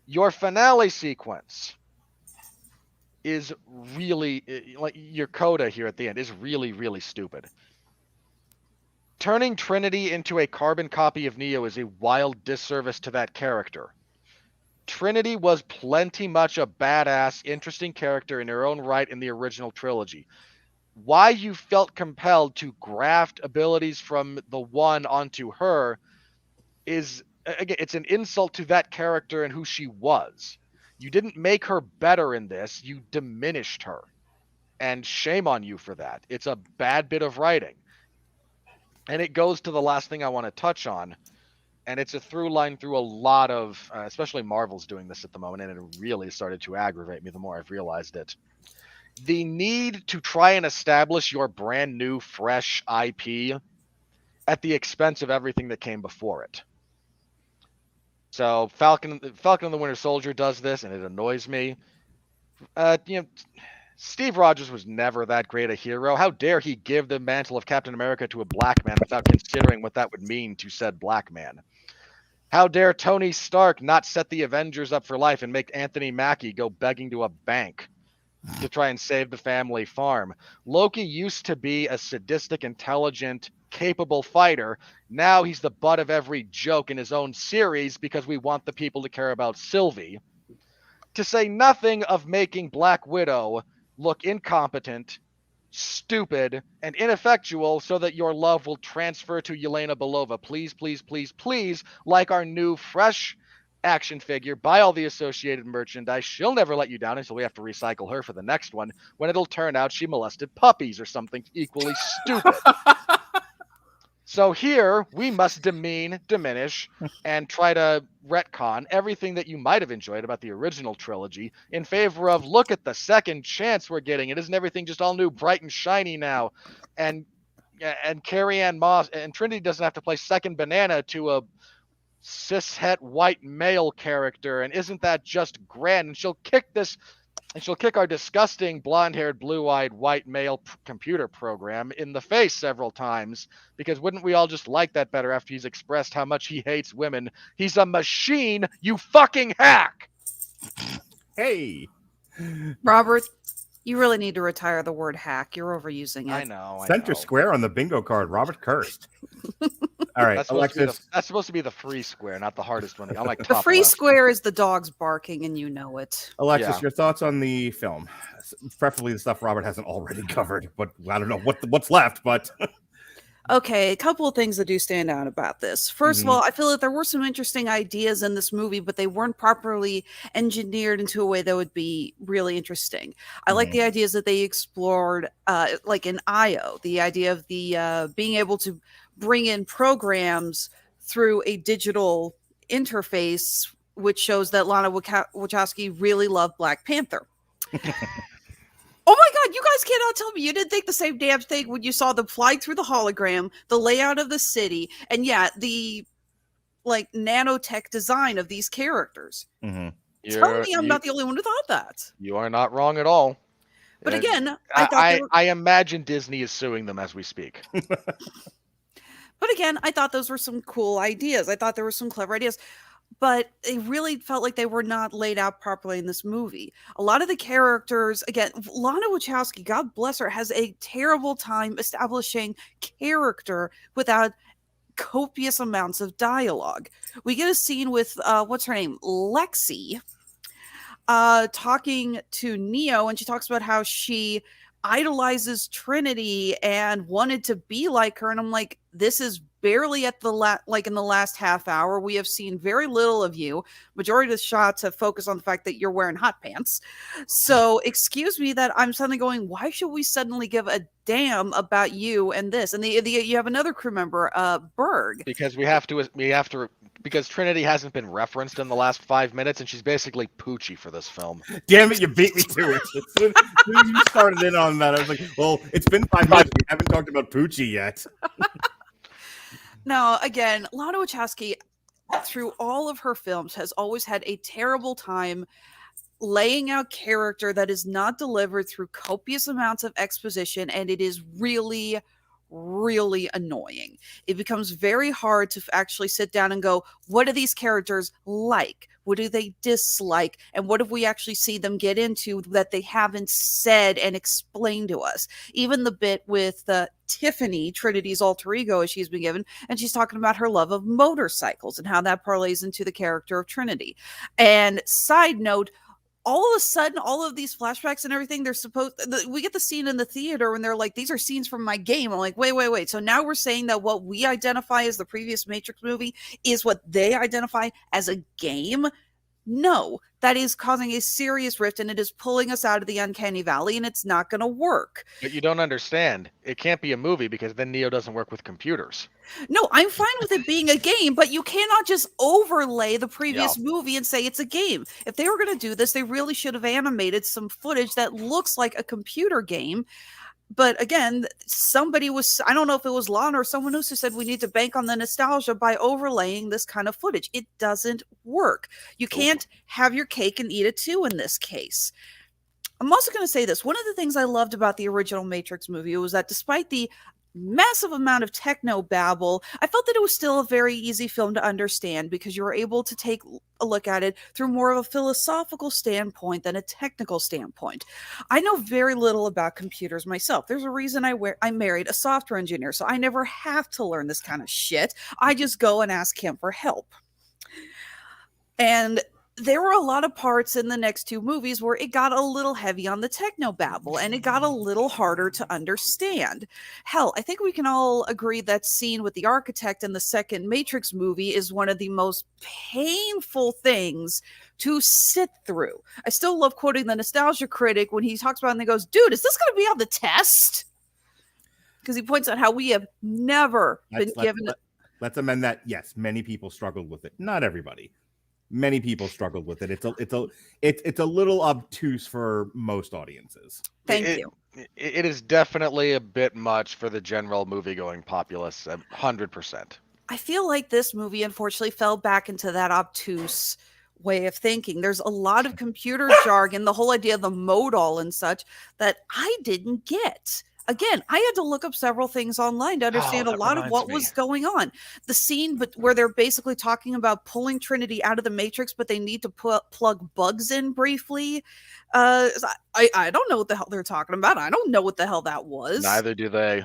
Your finale sequence is really, like, your coda here at the end is really, really stupid. Turning Trinity into a carbon copy of Neo is a wild disservice to that character. Trinity was plenty much a badass, interesting character in her own right in the original trilogy. Why you felt compelled to graft abilities from the one onto her is, again, it's an insult to that character and who she was. You didn't make her better in this, you diminished her. And shame on you for that. It's a bad bit of writing. And it goes to the last thing I want to touch on, and it's a through line through a lot of, especially Marvel's doing this at the moment, and it really started to aggravate me the more I've realized it. The need to try and establish your brand new, fresh IP at the expense of everything that came before it. So Falcon and the Winter Soldier does this, and it annoys me. Steve Rogers was never that great a hero. How dare he give the mantle of Captain America to a black man without considering what that would mean to said black man? How dare Tony Stark not set the Avengers up for life and make Anthony Mackie go begging to a bank to try and save the family farm? Loki used to be a sadistic, intelligent, capable fighter. Now he's the butt of every joke in his own series because we want the people to care about Sylvie. To say nothing of making Black Widow look incompetent, stupid, and ineffectual so that your love will transfer to Yelena Belova. Please, please, please, please, like our new fresh action figure, buy all the associated merchandise. She'll never let you down until we have to recycle her for the next one, when it'll turn out she molested puppies or something equally stupid. So here, we must demean, diminish, and try to retcon everything that you might have enjoyed about the original trilogy in favor of, look at the second chance we're getting. It isn't everything just all new, bright and shiny now. And Carrie-Anne Moss, and Trinity doesn't have to play second banana to a cishet white male character. And isn't that just grand? And she'll kick our disgusting blonde-haired, blue-eyed, white male computer program in the face several times, because wouldn't we all just like that better after he's expressed how much he hates women? He's a machine, you fucking hack! Hey! Robert, you really need to retire the word hack. You're overusing it. I know. Center square on the bingo card. Robert cursed. All right, Alexis. That's supposed to be the free square, not the hardest one. I like the top free left. square is the dogs barking, and you know it. Alexis, Yeah. your thoughts on the film? Preferably the stuff Robert hasn't already covered, but I don't know what's left. But Okay, a couple of things that do stand out about this. First of all, I feel that there were some interesting ideas in this movie, but they weren't properly engineered into a way that would be really interesting. I like the ideas that they explored, like in IO, the idea of the being able to bring in programs through a digital interface, which shows that Lana Wachowski really loved Black Panther. Oh my God, you guys cannot tell me you didn't think the same damn thing when you saw them flying through the hologram, the layout of the city, and the like nanotech design of these characters. Tell me I'm not the only one who thought that. You are not wrong at all. But And again, I imagine Disney is suing them as we speak. But again, I thought those were some cool ideas. I thought there were some clever ideas. But they really felt like they were not laid out properly in this movie. A lot of the characters, again, Lana Wachowski, God bless her, has a terrible time establishing character without copious amounts of dialogue. We get a scene with, what's her name? Lexi, talking to Neo, and she talks about how she idolizes Trinity and wanted to be like her. And I'm like, this is barely at the in the last half hour. We have seen very little of you. Majority of the shots have focused on the fact that you're wearing hot pants. So excuse me that I'm suddenly going, why should we suddenly give a damn about you and this? And you have another crew member, Berg. Because we have to because Trinity hasn't been referenced in the last 5 minutes, and she's basically Poochie for this film. Damn it, you beat me to it. As soon as you started in on that, I was like, well, it's been 5 minutes. We haven't talked about Poochie yet. No, again, Lana Wachowski, through all of her films, has always had a terrible time laying out character that is not delivered through copious amounts of exposition, and it is really, really annoying. It becomes very hard to actually sit down and go, what do these characters like? What do they dislike? And what have we actually see them get into that they haven't said and explained to us? Even the bit with Tiffany, Trinity's alter ego, as she's been given, and she's talking about her love of motorcycles and how that parlays into the character of Trinity. And side note, all of a sudden, all of these flashbacks and everything, we get the scene in the theater when they're like, these are scenes from my game. I'm like, wait. So now we're saying that what we identify as the previous Matrix movie is what they identify as a game? No, that is causing a serious rift, and it is pulling us out of the uncanny valley, and it's not going to work. But you don't understand. It can't be a movie because then Neo doesn't work with computers. No, I'm fine with it being a game, but you cannot just overlay the previous movie and say it's a game. If they were going to do this, they really should have animated some footage that looks like a computer game. But again, I don't know if it was Lana or someone else who said we need to bank on the nostalgia by overlaying this kind of footage. It doesn't work. You can't have your cake and eat it too in this case. I'm also going to say this. One of the things I loved about the original Matrix movie was that despite the massive amount of techno babble, I felt that it was still a very easy film to understand because you were able to take a look at it through more of a philosophical standpoint than a technical standpoint. I know very little about computers myself. There's a reason I married a software engineer, so I never have to learn this kind of shit. I just go and ask him for help. And there were a lot of parts in the next two movies where it got a little heavy on the technobabble and it got a little harder to understand. Hell, I think we can all agree that scene with the architect in the second Matrix movie is one of the most painful things to sit through. I still love quoting the Nostalgia Critic when he talks about it and he goes, dude, is this going to be on the test? Because he points out how we have never been given... Let's amend that. Yes, many people struggled with it. Not everybody. Many people struggled with it. It's a little obtuse for most audiences. Thank you. It is definitely a bit much for the general movie-going populace. 100%. I feel like this movie unfortunately fell back into that obtuse way of thinking. There's a lot of computer jargon, the whole idea of the modal and such that I didn't get. Again, I had to look up several things online to understand a lot of what was going on. The scene where they're basically talking about pulling Trinity out of the Matrix, but they need to plug bugs in briefly. I don't know what the hell they're talking about. I don't know what the hell that was. Neither do they.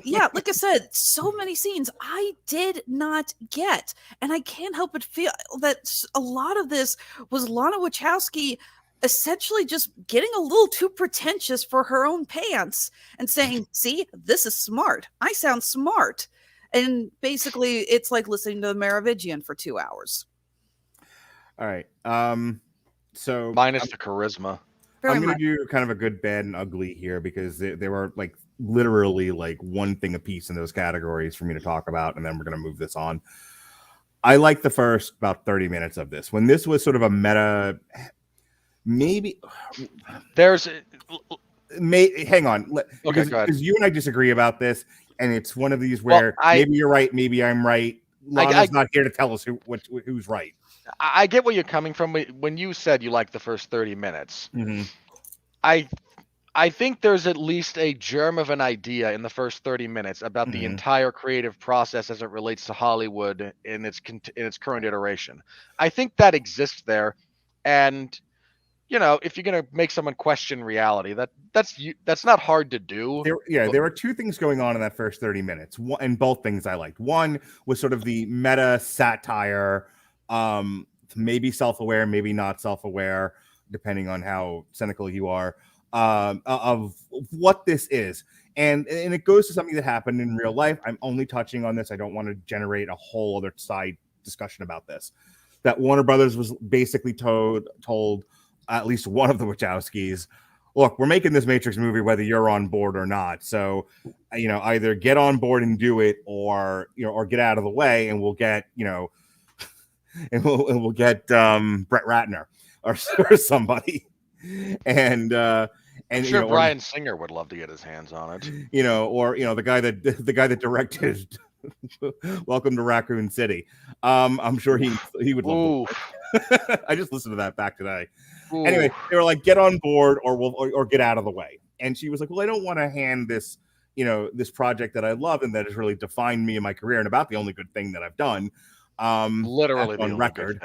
Yeah, like I said, so many scenes I did not get. And I can't help but feel that a lot of this was Lana Wachowski essentially just getting a little too pretentious for her own pants and saying, see, this is smart. I sound smart. And basically it's like listening to the Merovingian for 2 hours. All right. So minus the charisma. I'm going to do kind of a good, bad, and ugly here because there were like literally like one thing a piece in those categories for me to talk about. And then we're going to move this on. I like the first about 30 minutes of this when this was sort of a meta. Maybe there's hang on because you and I disagree about this, and it's one of these where maybe you're right, maybe I'm right. Lana's not here to tell us who's right. I get where you're coming from when you said you like the first 30 minutes. Mm-hmm. I think there's at least a germ of an idea in the first 30 minutes about the entire creative process as it relates to Hollywood in its current iteration. I think that exists there, and you know, if you're going to make someone question reality, that's not hard to do. There were two things going on in that first 30 minutes, and both things I liked. One was sort of the meta satire, maybe self-aware, maybe not self-aware, depending on how cynical you are, of what this is. And it goes to something that happened in real life. I'm only touching on this. I don't want to generate a whole other side discussion about this. That Warner Brothers was basically told at least one of the Wachowskis, look, we're making this Matrix movie whether you're on board or not. So, you know, either get on board and do it, or get out of the way, and we'll get, and we'll get Brett Ratner or somebody. And I'm sure Bryan Singer would love to get his hands on it. Or the guy that directed Welcome to Raccoon City. I'm sure he would love it. I just listened to that back today. Ooh. Anyway, they were like, get on board or get out of the way. And she was like, well, I don't want to hand this, this project that I love and that has really defined me in my career and about the only good thing that I've done. Literally on record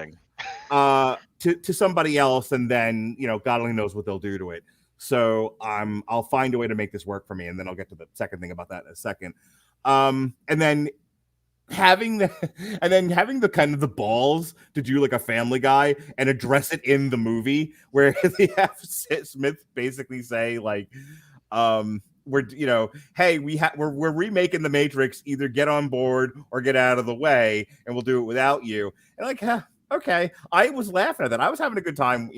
to somebody else. And then, God only knows what they'll do to it. So I'll find a way to make this work for me. And then I'll get to the second thing about that in a second. And then having the kind of the balls to do like a Family Guy and address it in the movie where they have Smith basically say like, we're remaking the Matrix, either get on board or get out of the way and we'll do it without you. And like, okay. I was laughing at that. I was having a good time,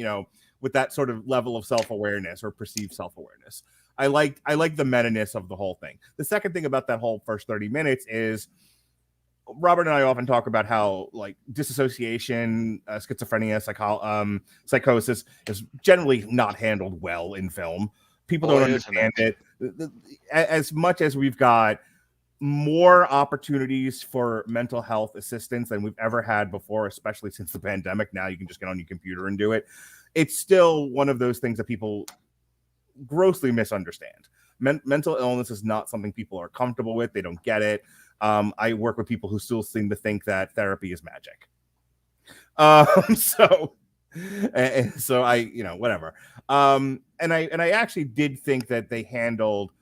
with that sort of level of self-awareness or perceived self-awareness. I like the meta-ness of the whole thing. The second thing about that whole first 30 minutes is Robert and I often talk about how like disassociation, schizophrenia, psychosis is generally not handled well in film. People don't understand it. As much as we've got more opportunities for mental health assistance than we've ever had before, especially since the pandemic. Now you can just get on your computer and do it. It's still one of those things that people grossly misunderstand. mental illness is not something people are comfortable with. They don't get it. I work with people who still seem to think that therapy is magic. So I, whatever. And I actually did think that they handled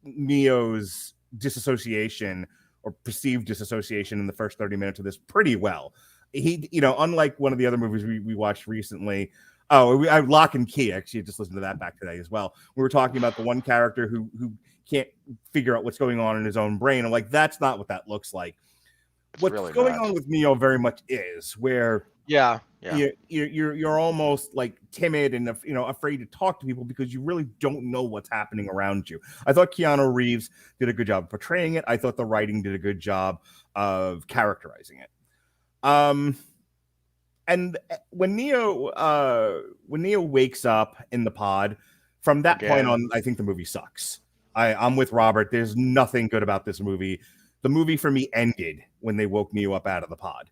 Neo's disassociation or perceived disassociation in the first 30 minutes of this pretty well. He, unlike one of the other movies we watched recently. I Lock and Key. Actually, just listened to that back today as well. We were talking about the one character who can't figure out what's going on in his own brain. I'm like, that's not what that looks like. What's really going on with Neo very much is where you're almost like timid and afraid to talk to people because you really don't know what's happening around you. I thought Keanu Reeves did a good job of portraying it. I thought the writing did a good job of characterizing it. And when Neo wakes up in the pod, from that point on, I think the movie sucks. I'm with Robert. There's nothing good about this movie. The movie for me ended when they woke Neo up out of the pod.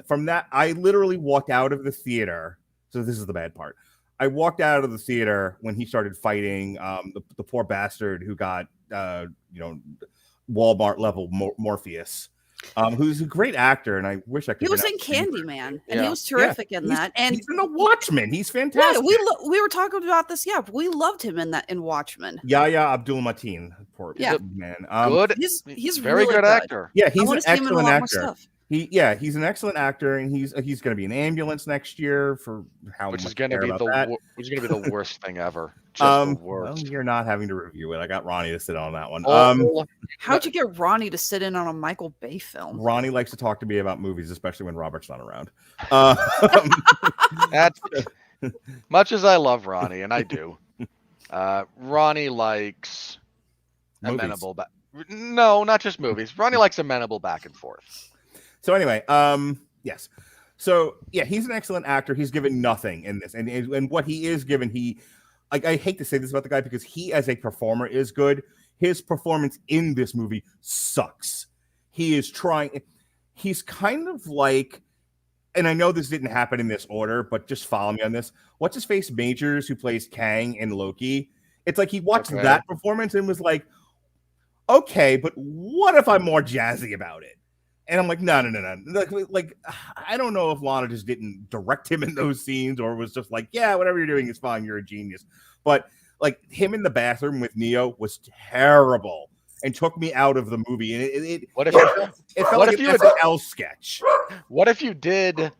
From that, I literally walked out of the theater. So this is the bad part. I walked out of the theater when he started fighting the poor bastard who got Walmart level Morpheus. Who's a great actor, and I wish I could. He was in Candyman, and he was terrific in that. And he's in The Watchmen. He's fantastic. Yeah, we were talking about this. Yeah, we loved him in Watchmen. Yahya Abdul-Mateen, poor man. Good. He's very really good actor. Yeah, he's an excellent actor. He's an excellent actor, and he's going to be in Ambulance next year for which is going to be the worst thing ever. Just the worst. Well, you're not having to review it. I got Ronnie to sit on that one. How'd you get Ronnie to sit in on a Michael Bay film? Ronnie likes to talk to me about movies, especially when Robert's not around. That's much as I love Ronnie, and I do. Ronnie likes amenable. No, not just movies. Ronnie likes amenable back and forth. So anyway, yes. So yeah, he's an excellent actor. He's given nothing in this, and what he is given, I hate to say this about the guy because he as a performer is good. His performance in this movie sucks. He is trying. He's kind of like, and I know this didn't happen in this order, but just follow me on this. What's his face? Majors, who plays Kang in Loki. It's like he watched that performance and was like, okay, but what if I'm more jazzy about it? And I'm like, no. Like, I don't know if Lana just didn't direct him in those scenes or was just like, yeah, whatever you're doing is fine. You're a genius. But like him in the bathroom with Neo was terrible and took me out of the movie. And it felt like an SNL sketch. What if you attempted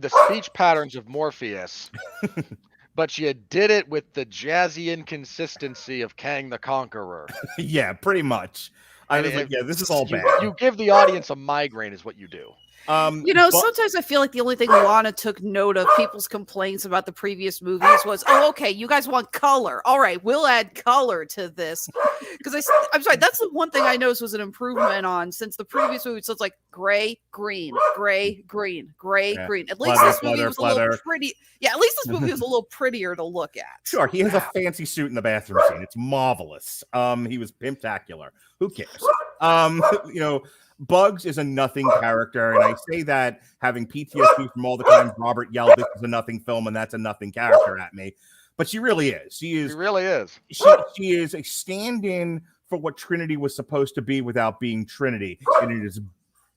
the speech patterns of Morpheus, but you did it with the jazzy inconsistency of Kang the Conqueror? Yeah, pretty much. I was like, yeah, this is all bad. You give the audience a migraine is what you do. Sometimes I feel like the only thing Lana took note of people's complaints about the previous movies was, okay, you guys want color. All right, we'll add color to this. Because I'm sorry, that's the one thing I noticed was an improvement on since the previous movie. So it's like gray, green, gray, green, gray, green. At least this movie was a little pretty. Yeah, at least this movie was a little prettier to look at. Sure, he has a fancy suit in the bathroom scene. It's marvelous. He was pimptacular. Who cares? Bugs is a nothing character, and I say that having PTSD from all the times Robert yelled, "This is a nothing film," and that's a nothing character at me. But she really is. She really is. She is a stand-in for what Trinity was supposed to be without being Trinity, and it is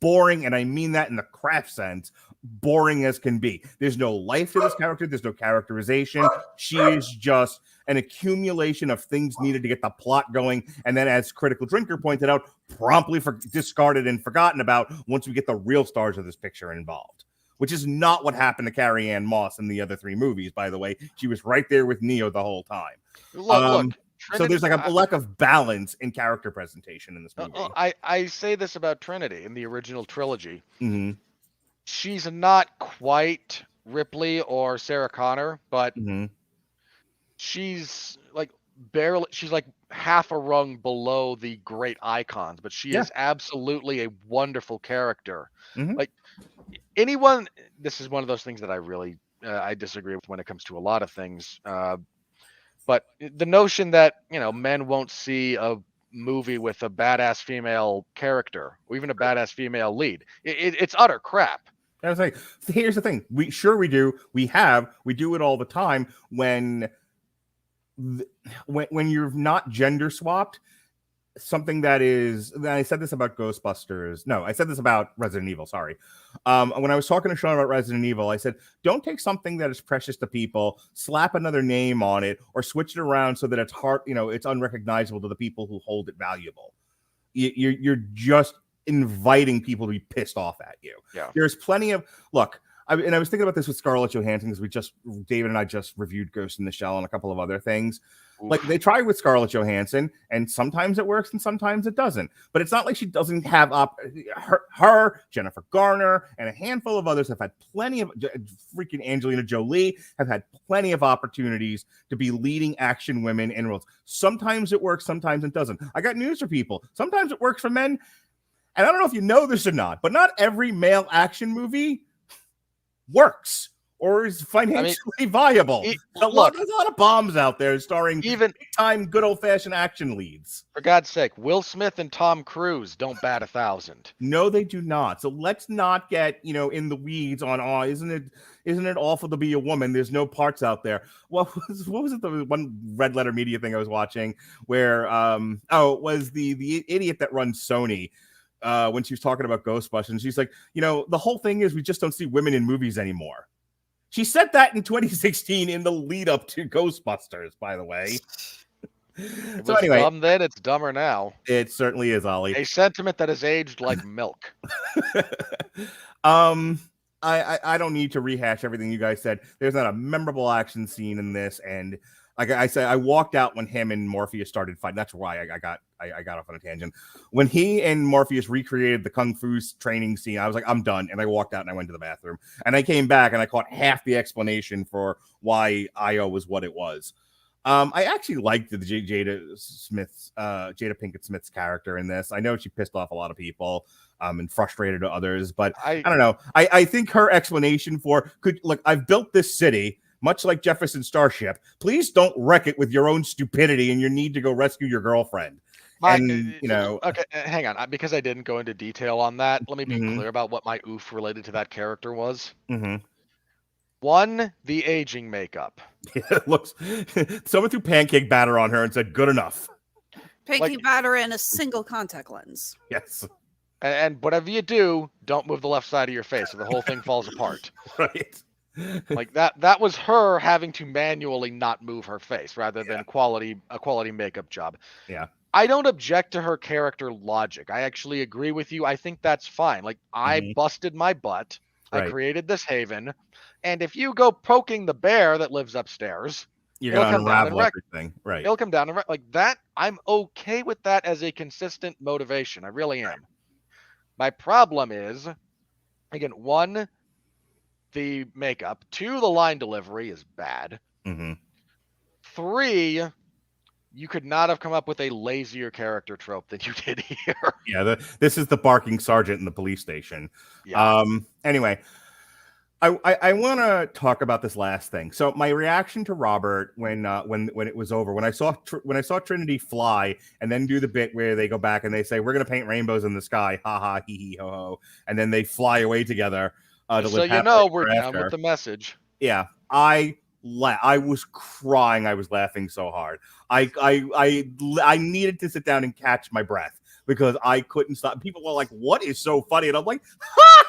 boring, and I mean that in the craft sense, boring as can be. There's no life to this character. There's no characterization. She is just an accumulation of things needed to get the plot going, and then, as Critical Drinker pointed out, promptly discarded and forgotten about once we get the real stars of this picture involved, which is not what happened to Carrie-Anne Moss in the other three movies, by the way. She was right there with Neo the whole time. Look, so there's like a lack of balance in character presentation in this movie. I say this about Trinity in the original trilogy. Mm-hmm. She's not quite Ripley or Sarah Connor, but she's like barely, she's like half a rung below the great icons, but she is absolutely a wonderful character. Like anyone, this is one of those things that I really I disagree with when it comes to a lot of things. But the notion that, men won't see a movie with a badass female character or even a badass female lead, it's utter crap. I was like, here's the thing. We do. We do it all the time when when you're not gender swapped, something that is, I said this about Ghostbusters. No, I said this about Resident Evil. Sorry. When I was talking to Sean about Resident Evil, I said, don't take something that is precious to people, slap another name on it, or switch it around so that it's hard, it's unrecognizable to the people who hold it valuable. You're just inviting people to be pissed off at you. Yeah. There's plenty of, look, I was thinking about this with Scarlett Johansson, because David and I just reviewed Ghost in the Shell and a couple of other things. Oof. Like, they try with Scarlett Johansson, and sometimes it works and sometimes it doesn't. But it's not like she doesn't have her, Jennifer Garner, and a handful of others have had plenty of, freaking Angelina Jolie have had plenty of opportunities to be leading action women in roles. Sometimes it works, sometimes it doesn't. I got news for people. Sometimes it works for men. And I don't know if you know this or not, but not every male action movie works or is financially viable. There's a lot of bombs out there starring even big-time good old-fashioned action leads. For God's sake, Will Smith and Tom Cruise don't bat 1,000. No, they do not. So let's not get in the weeds on isn't it awful to be a woman? There's no parts out there. What was it? The one Red Letter Media thing I was watching where it was the idiot that runs Sony. When she was talking about Ghostbusters, and she's like, the whole thing is we just don't see women in movies anymore. She said that in 2016 in the lead up to Ghostbusters, by the way. So anyway, dumb then, it's dumber now. It certainly is, Ollie. A sentiment that has aged like milk. I don't need to rehash everything you guys said. There's not a memorable action scene in this, and like I said, I walked out when him and Morpheus started fighting. That's why I got off on a tangent. When he and Morpheus recreated the Kung Fu training scene, I was like, I'm done. And I walked out and I went to the bathroom. And I came back and I caught half the explanation for why Io was what it was. I actually liked the Jada Pinkett Smith's character in this. I know she pissed off a lot of people and frustrated others, but I don't know. I think her explanation for I've built this city, much like Jefferson Starship. Please don't wreck it with your own stupidity and your need to go rescue your girlfriend. Okay, hang on. Because I didn't go into detail on that, let me be clear about what my oof related to that character was. Mm-hmm. One, the aging makeup. It looks. Someone threw pancake batter on her and said, "Good enough." Pancake batter and a single contact lens. Yes. And whatever you do, don't move the left side of your face, or the whole thing falls apart. Right. Like that was her having to manually not move her face rather than a quality makeup job. Yeah. I don't object to her character logic. I actually agree with you. I think that's fine. Like, I busted my butt. Right. I created this haven. And if you go poking the bear that lives upstairs, you're going to unravel everything. Right. It'll come down and like that. I'm okay with that as a consistent motivation. I really am. My problem is, again, one, the makeup. Two, the line delivery is bad. Mm-hmm. Three, you could not have come up with a lazier character trope than you did here. Yeah, this is the barking sergeant in the police station. Yeah. Anyway, I want to talk about this last thing. So my reaction to Robert when it was over, when I saw Trinity fly and then do the bit where they go back and they say, "We're going to paint rainbows in the sky, ha ha, hee hee ho ho," and then they fly away together. So we're down with the message. Yeah, I was crying. I was laughing so hard. I needed to sit down and catch my breath because I couldn't stop. People were like, "What is so funny?" And I'm like, "Ha!"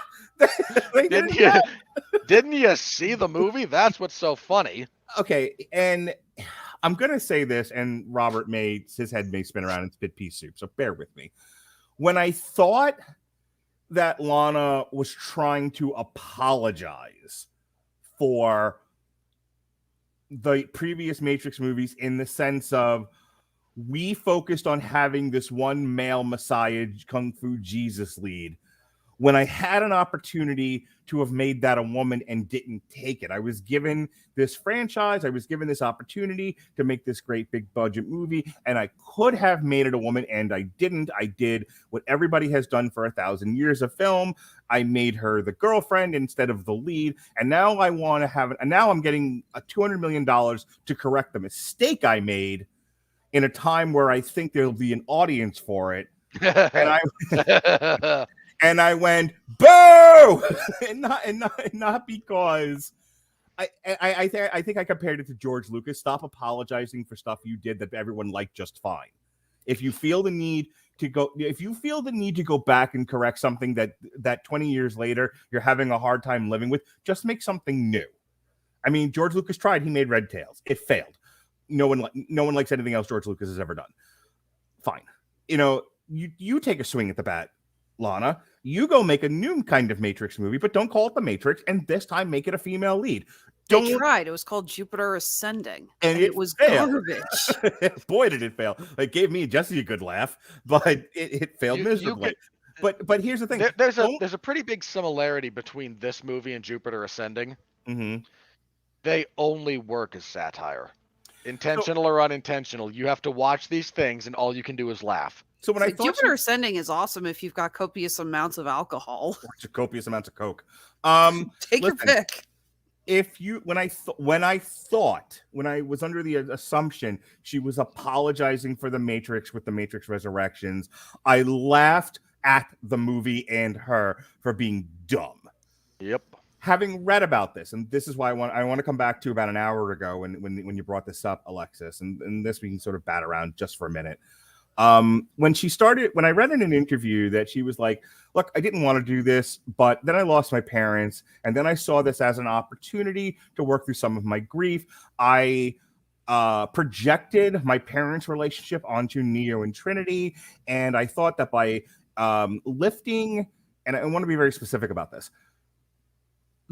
Didn't you see the movie? That's what's so funny. Okay, and I'm gonna say this, and Robert his head may spin around and spit pea soup. So bear with me. When I thought that Lana was trying to apologize for the previous Matrix movies in the sense of we focused on having this one male messiah Kung Fu Jesus lead, when I had an opportunity to have made that a woman and didn't take it. I was given this franchise, I was given this opportunity to make this great big budget movie, and I could have made it a woman, and I didn't. I did what everybody has done for 1,000 years of film. I made her the girlfriend instead of the lead, and now I want to have it. And now I'm getting a $200 million to correct the mistake I made in a time where I think there'll be an audience for it. And I went, boo! and not because I think I compared it to George Lucas. Stop apologizing for stuff you did that everyone liked just fine. If you feel the need to go back and correct something that 20 years later you're having a hard time living with, just make something new. I mean, George Lucas tried. He made Red Tails. It failed. No one likes anything else George Lucas has ever done. Fine. You take a swing at the bat, Lana. You go make a new kind of Matrix movie, but don't call it The Matrix, and this time make it a female lead. They tried. It was called Jupiter Ascending, and it was garbage. Boy, did it fail. It gave me and Jesse a good laugh, but it failed miserably. But here's the thing. There's a pretty big similarity between this movie and Jupiter Ascending. Mm-hmm. They only work as satire. Intentional or unintentional. You have to watch these things, and all you can do is laugh. So when Jupiter Ascending is awesome if you've got copious amounts of alcohol. Or copious amounts of coke. Take your pick. When I was under the assumption she was apologizing for The Matrix with The Matrix Resurrections, I laughed at the movie and her for being dumb. Yep. Having read about this, and this is why I want to come back to about an hour ago when you brought this up, Alexis, and this we can sort of bat around just for a minute. When I read in an interview that she was like, look, I didn't want to do this, but then I lost my parents, and then I saw this as an opportunity to work through some of my grief. I projected my parents' relationship onto Neo and Trinity, and I thought that by lifting, and I want to be very specific about this,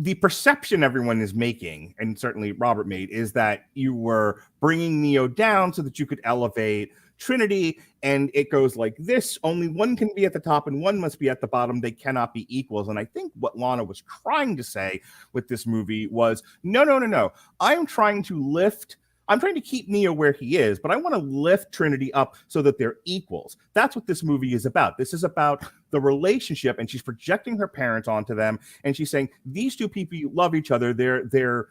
the perception everyone is making, and certainly Robert made, is that you were bringing Neo down so that you could elevate Trinity, and it goes like this: only one can be at the top and one must be at the bottom. They cannot be equals. And I think what Lana was trying to say with this movie was, no. I'm trying to keep Neo where he is, but I want to lift Trinity up so that they're equals. That's what this movie is about. This is about the relationship, and she's projecting her parents onto them, and she's saying these two people love each other. Their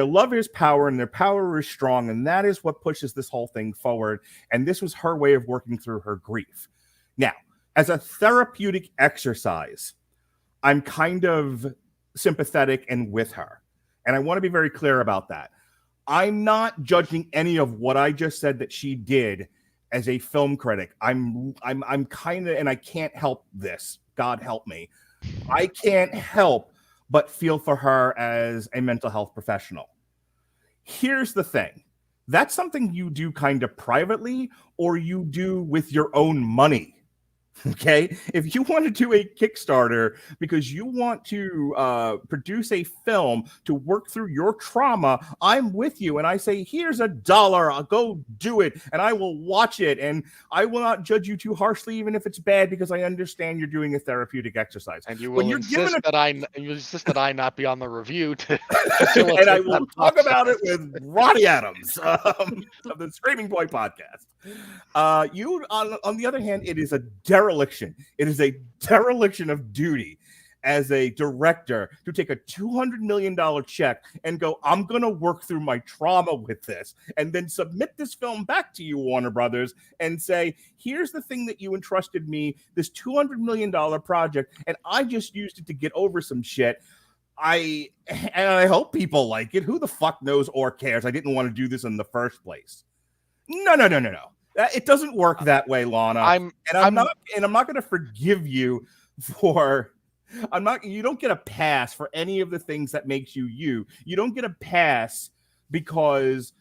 love is power, and their power is strong, and that is what pushes this whole thing forward. And this was her way of working through her grief. Now, as a therapeutic exercise, I'm kind of sympathetic and with her, and I want to be very clear about that. I'm not judging any of what I just said that she did as a film critic. I'm kind of, and I can't help this. God help me. I can't help but feel for her as a mental health professional. Here's the thing. That's something you do kind of privately, or you do with your own money. Okay, if you want to do a Kickstarter because you want to produce a film to work through your trauma, I'm with you, and I say, here's $1, I'll go do it, and I will watch it, and I will not judge you too harshly, even if it's bad, because I understand you're doing a therapeutic exercise. And you will insist that I not be on the review to and I will talk about it with Ronnie Adams of the Screaming Boy podcast. On the other hand, it is a dereliction. It is a dereliction of duty as a director to take a $200 million check and go, I'm going to work through my trauma with this, and then submit this film back to you, Warner Brothers, and say, here's the thing that you entrusted me, this $200 million project, and I just used it to get over some shit. I hope people like it. Who the fuck knows or cares? I didn't want to do this in the first place. No. It doesn't work that way, Lana. I'm not going to forgive you for. You don't get a pass for any of the things that makes you you. You don't get a pass because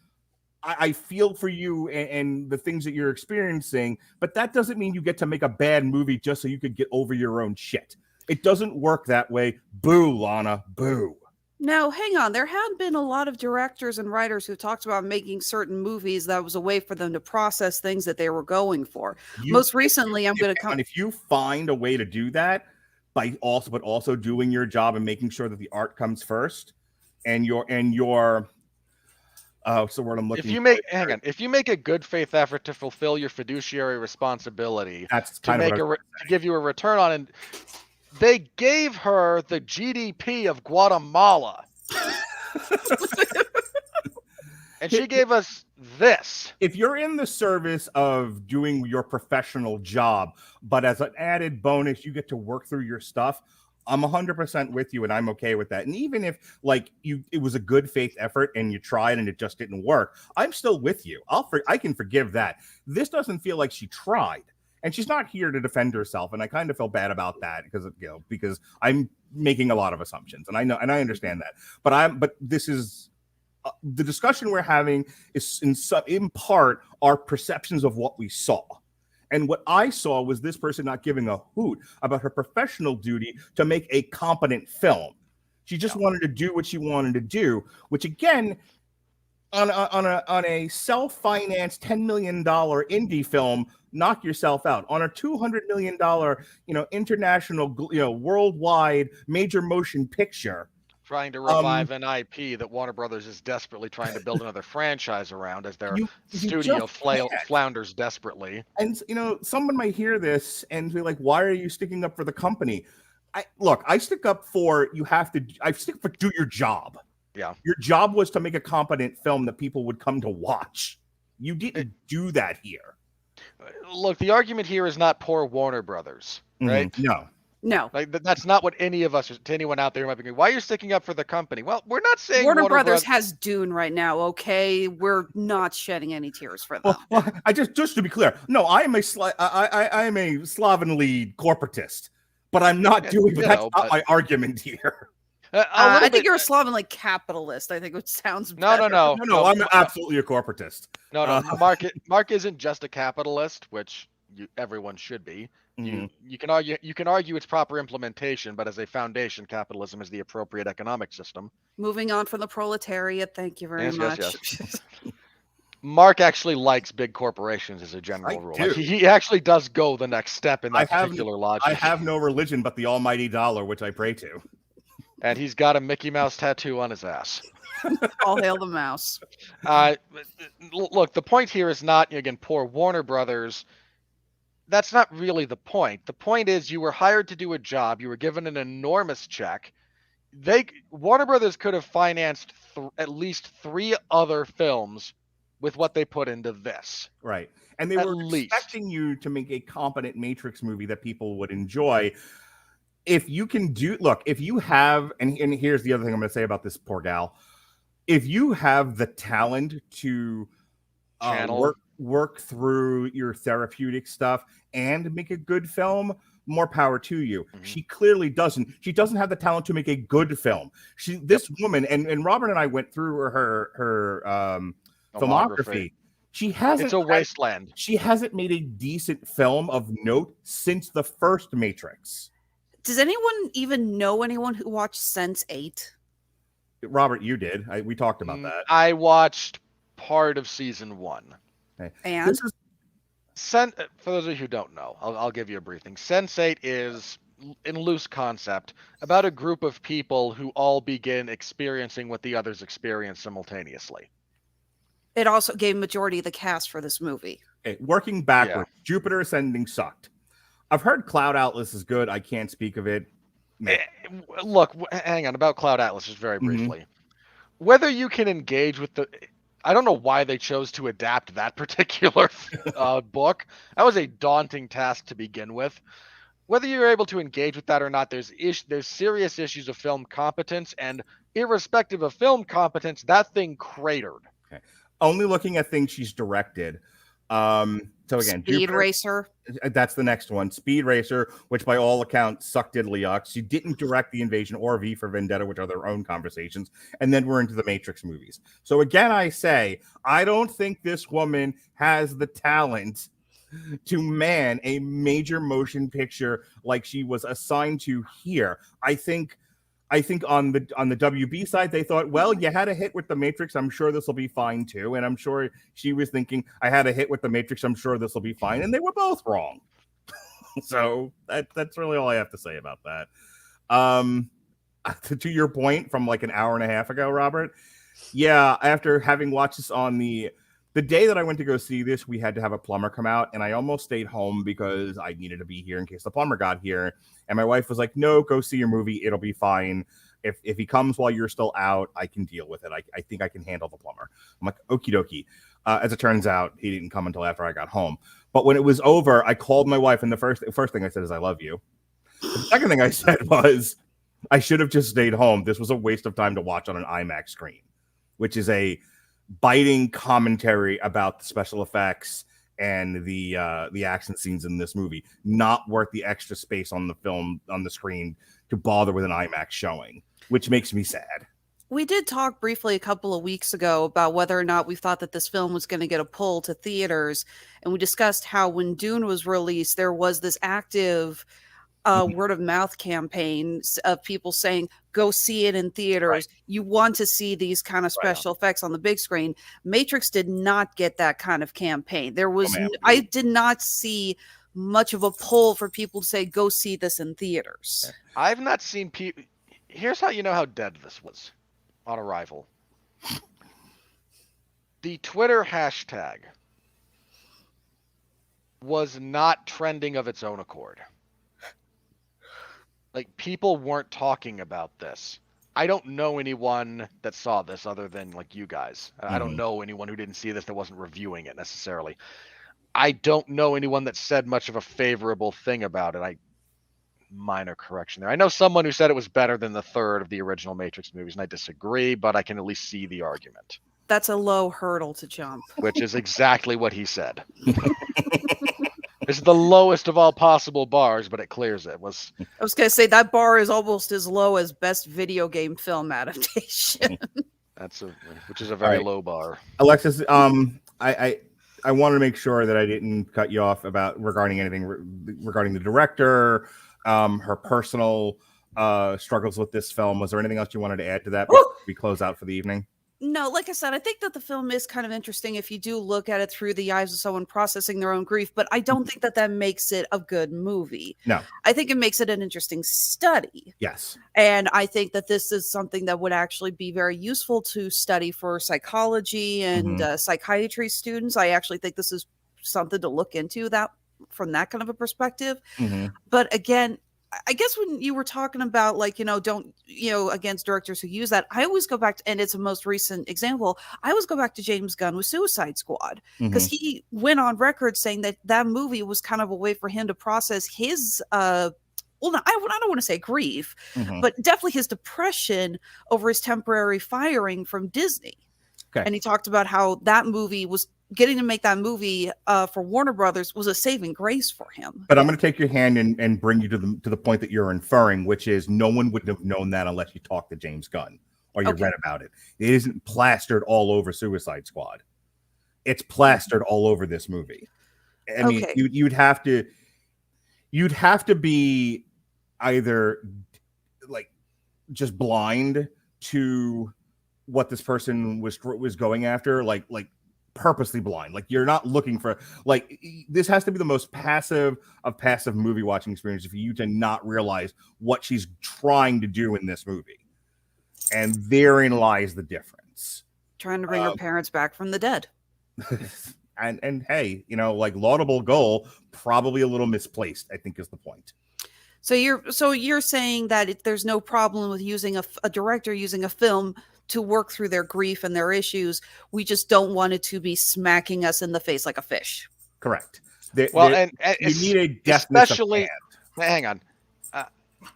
I feel for you and the things that you're experiencing, but that doesn't mean you get to make a bad movie just so you could get over your own shit. It doesn't work that way. Boo, Lana. Boo. Now, hang on. There have been a lot of directors and writers who talked about making certain movies that was a way for them to process things that they were going for. Most recently, I'm going to come. If you find a way to do that but also doing your job and making sure that the art comes first, and your what's the word I'm looking for? If you make a good faith effort to fulfill your fiduciary responsibility, that's to give you a return on it. They gave her the GDP of Guatemala. And she gave us this. If you're in the service of doing your professional job, but as an added bonus, you get to work through your stuff, I'm 100% with you, and I'm okay with that. And even if like it was a good faith effort and you tried and it just didn't work, I'm still with you. I can forgive that. This doesn't feel like she tried, and she's not here to defend herself. And I kind of feel bad about that because I'm making a lot of assumptions, and I know and I understand that. But this is the discussion we're having is in part our perceptions of what we saw. And what I saw was this person not giving a hoot about her professional duty to make a competent film. She just wanted to do what she wanted to do, which again, on a self-financed $10 million indie film, knock yourself out. On a $200 million, international, worldwide major motion picture, trying to revive an IP that Warner Brothers is desperately trying to build another franchise around as their studio flounders desperately. And someone might hear this and be like, "Why are you sticking up for the company?" I stick up for do your job. Yeah, your job was to make a competent film that people would come to watch. You didn't do that here. Look, the argument here is not poor Warner Brothers, right? No. Like that's not what any of us, to anyone out there might be going, why are you sticking up for the company? Well, we're not saying Warner Brothers has Dune right now, okay? We're not shedding any tears for them. Well, I just to be clear, no, I am a slovenly corporatist, but I'm not doing that's not my argument here. I think you're a slovenly capitalist. I think it sounds better. No, I'm absolutely a corporatist. No, Mark isn't just a capitalist, which everyone should be. You can argue its proper implementation, but as a foundation, capitalism is the appropriate economic system. Moving on from the proletariat, thank you very much. Yes. Mark actually likes big corporations as a general rule. Like, he actually does go the next step in that particular logic. I have no religion but the almighty dollar, which I pray to. And he's got a Mickey Mouse tattoo on his ass. All hail the mouse. Look, the point here is not, again, poor Warner Brothers. That's not really the point. The point is you were hired to do a job. You were given an enormous check. Warner Brothers could have financed at least 3 other films with what they put into this. Right. And they were expecting you to make a competent Matrix movie that people would enjoy. If you have, and here's the other thing I'm going to say about this poor gal. If you have the talent to work through your therapeutic stuff and make a good film, more power to you. Mm-hmm. She clearly doesn't. She doesn't have the talent to make a good film. This woman, and Robert and I went through her filmography. It's a wasteland. She hasn't made a decent film of note since the first Matrix. Does anyone even know anyone who watched Sense8? Robert, you did. We talked about that. I watched part of season 1. Okay. And for those of you who don't know, I'll give you a briefing. Sense8 is, in loose concept, about a group of people who all begin experiencing what the others experience simultaneously. It also gave majority of the cast for this movie. Okay, working backwards, Jupiter Ascending sucked. I've heard Cloud Atlas is good. I can't speak of it. Look, hang on, about Cloud Atlas just very briefly. Whether you can engage with I don't know why they chose to adapt that particular book. That was a daunting task to begin with. Whether you're able to engage with that or not, there's serious issues of film competence, and irrespective of film competence, that thing cratered. Okay. Only looking at things she's directed. So again, Speed Racer. That's the next one. Speed Racer, which by all accounts sucked diddly yucks. She didn't direct The Invasion or V for Vendetta, which are their own conversations. And then we're into the Matrix movies. So again, I say, I don't think this woman has the talent to man a major motion picture like she was assigned to here. I think on the WB side, they thought, well, you had a hit with the Matrix. I'm sure this will be fine too. And I'm sure she was thinking, I had a hit with the Matrix. I'm sure this will be fine. And they were both wrong. So that's really all I have to say about that. To your point from like an hour and a half ago, Robert. Yeah, after having watched this on the day that I went to go see this, we had to have a plumber come out, and I almost stayed home because I needed to be here in case the plumber got here. And my wife was like, no, go see your movie. It'll be fine. If he comes while you're still out, I can deal with it. I think I can handle the plumber. I'm like, okie dokie. As it turns out, he didn't come until after I got home. But when it was over, I called my wife, and the first thing I said is, I love you. The second thing I said was, I should have just stayed home. This was a waste of time to watch on an IMAX screen, which is a biting commentary about the special effects and the action scenes in this movie. Not worth the extra space on the screen to bother with an IMAX showing, which makes me sad. We did talk briefly a couple of weeks ago about whether or not we thought that this film was going to get a pull to theaters. And we discussed how when Dune was released, there was this active word of mouth campaign of people saying, go see it in theaters. Right. You want to see these kind of special effects on the big screen. Matrix did not get that kind of campaign. There was, I did not see much of a pull for people to say, go see this in theaters. I've not seen people. Here's how you know how dead this was on arrival. The Twitter hashtag was not trending of its own accord. Like, people weren't talking about this. I don't know anyone that saw this other than, like, you guys. I don't know anyone who didn't see this that wasn't reviewing it necessarily. I don't know anyone that said much of a favorable thing about it. Minor correction there. I know someone who said it was better than the third of the original Matrix movies, and I disagree, but I can at least see the argument. That's a low hurdle to jump. Which is exactly what he said. It's the lowest of all possible bars, but it clears it. I was going to say that bar is almost as low as best video game film adaptation. Which is a very low bar. Alexis, I wanted to make sure that I didn't cut you off regarding anything regarding the director, her personal struggles with this film. Was there anything else you wanted to add to that before we close out for the evening? No, like I said, I think that the film is kind of interesting if you do look at it through the eyes of someone processing their own grief, but I don't think that makes it a good movie. No. I think it makes it an interesting study. Yes. And I think that this is something that would actually be very useful to study for psychology and psychiatry students. I actually think this is something to look into that from that kind of a perspective. But again, I guess when you were talking about, like, don't, against directors who use that, I always go back to, and it's a most recent example, I always go back to James Gunn with Suicide Squad, because he went on record saying that movie was kind of a way for him to process his, I don't want to say grief, but definitely his depression over his temporary firing from Disney. Okay. And he talked about how that movie was getting to make that movie for Warner Brothers was a saving grace for him. But I'm going to take your hand and bring you to the point that you're inferring, which is no one would have known that unless you talked to James Gunn or you read about it. It isn't plastered all over Suicide Squad. It's plastered all over this movie. I mean, you'd have to be either like just blind to what this person was going after, like purposely blind. Like, you're not looking for, like, this has to be the most passive of passive movie watching experience for you to not realize what she's trying to do in this movie. And therein lies the difference. Trying to bring her parents back from the dead. and hey, like, laudable goal, probably a little misplaced, I think is the point. So you're saying that there's no problem with using a director using a film to work through their grief and their issues. We just don't want it to be smacking us in the face like a fish. Correct. You need a deafness especially. Hang on.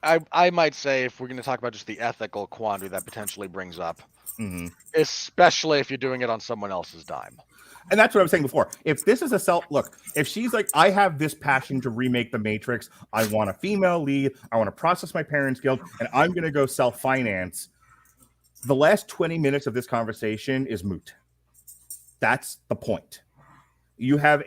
I might say, if we're going to talk about just the ethical quandary that potentially brings up, especially if you're doing it on someone else's dime. And that's what I was saying before. If this is if she's like, I have this passion to remake The Matrix, I want a female lead, I want to process my parents' guilt, and I'm going to go self-finance, the last 20 minutes of this conversation is moot. That's the point. You have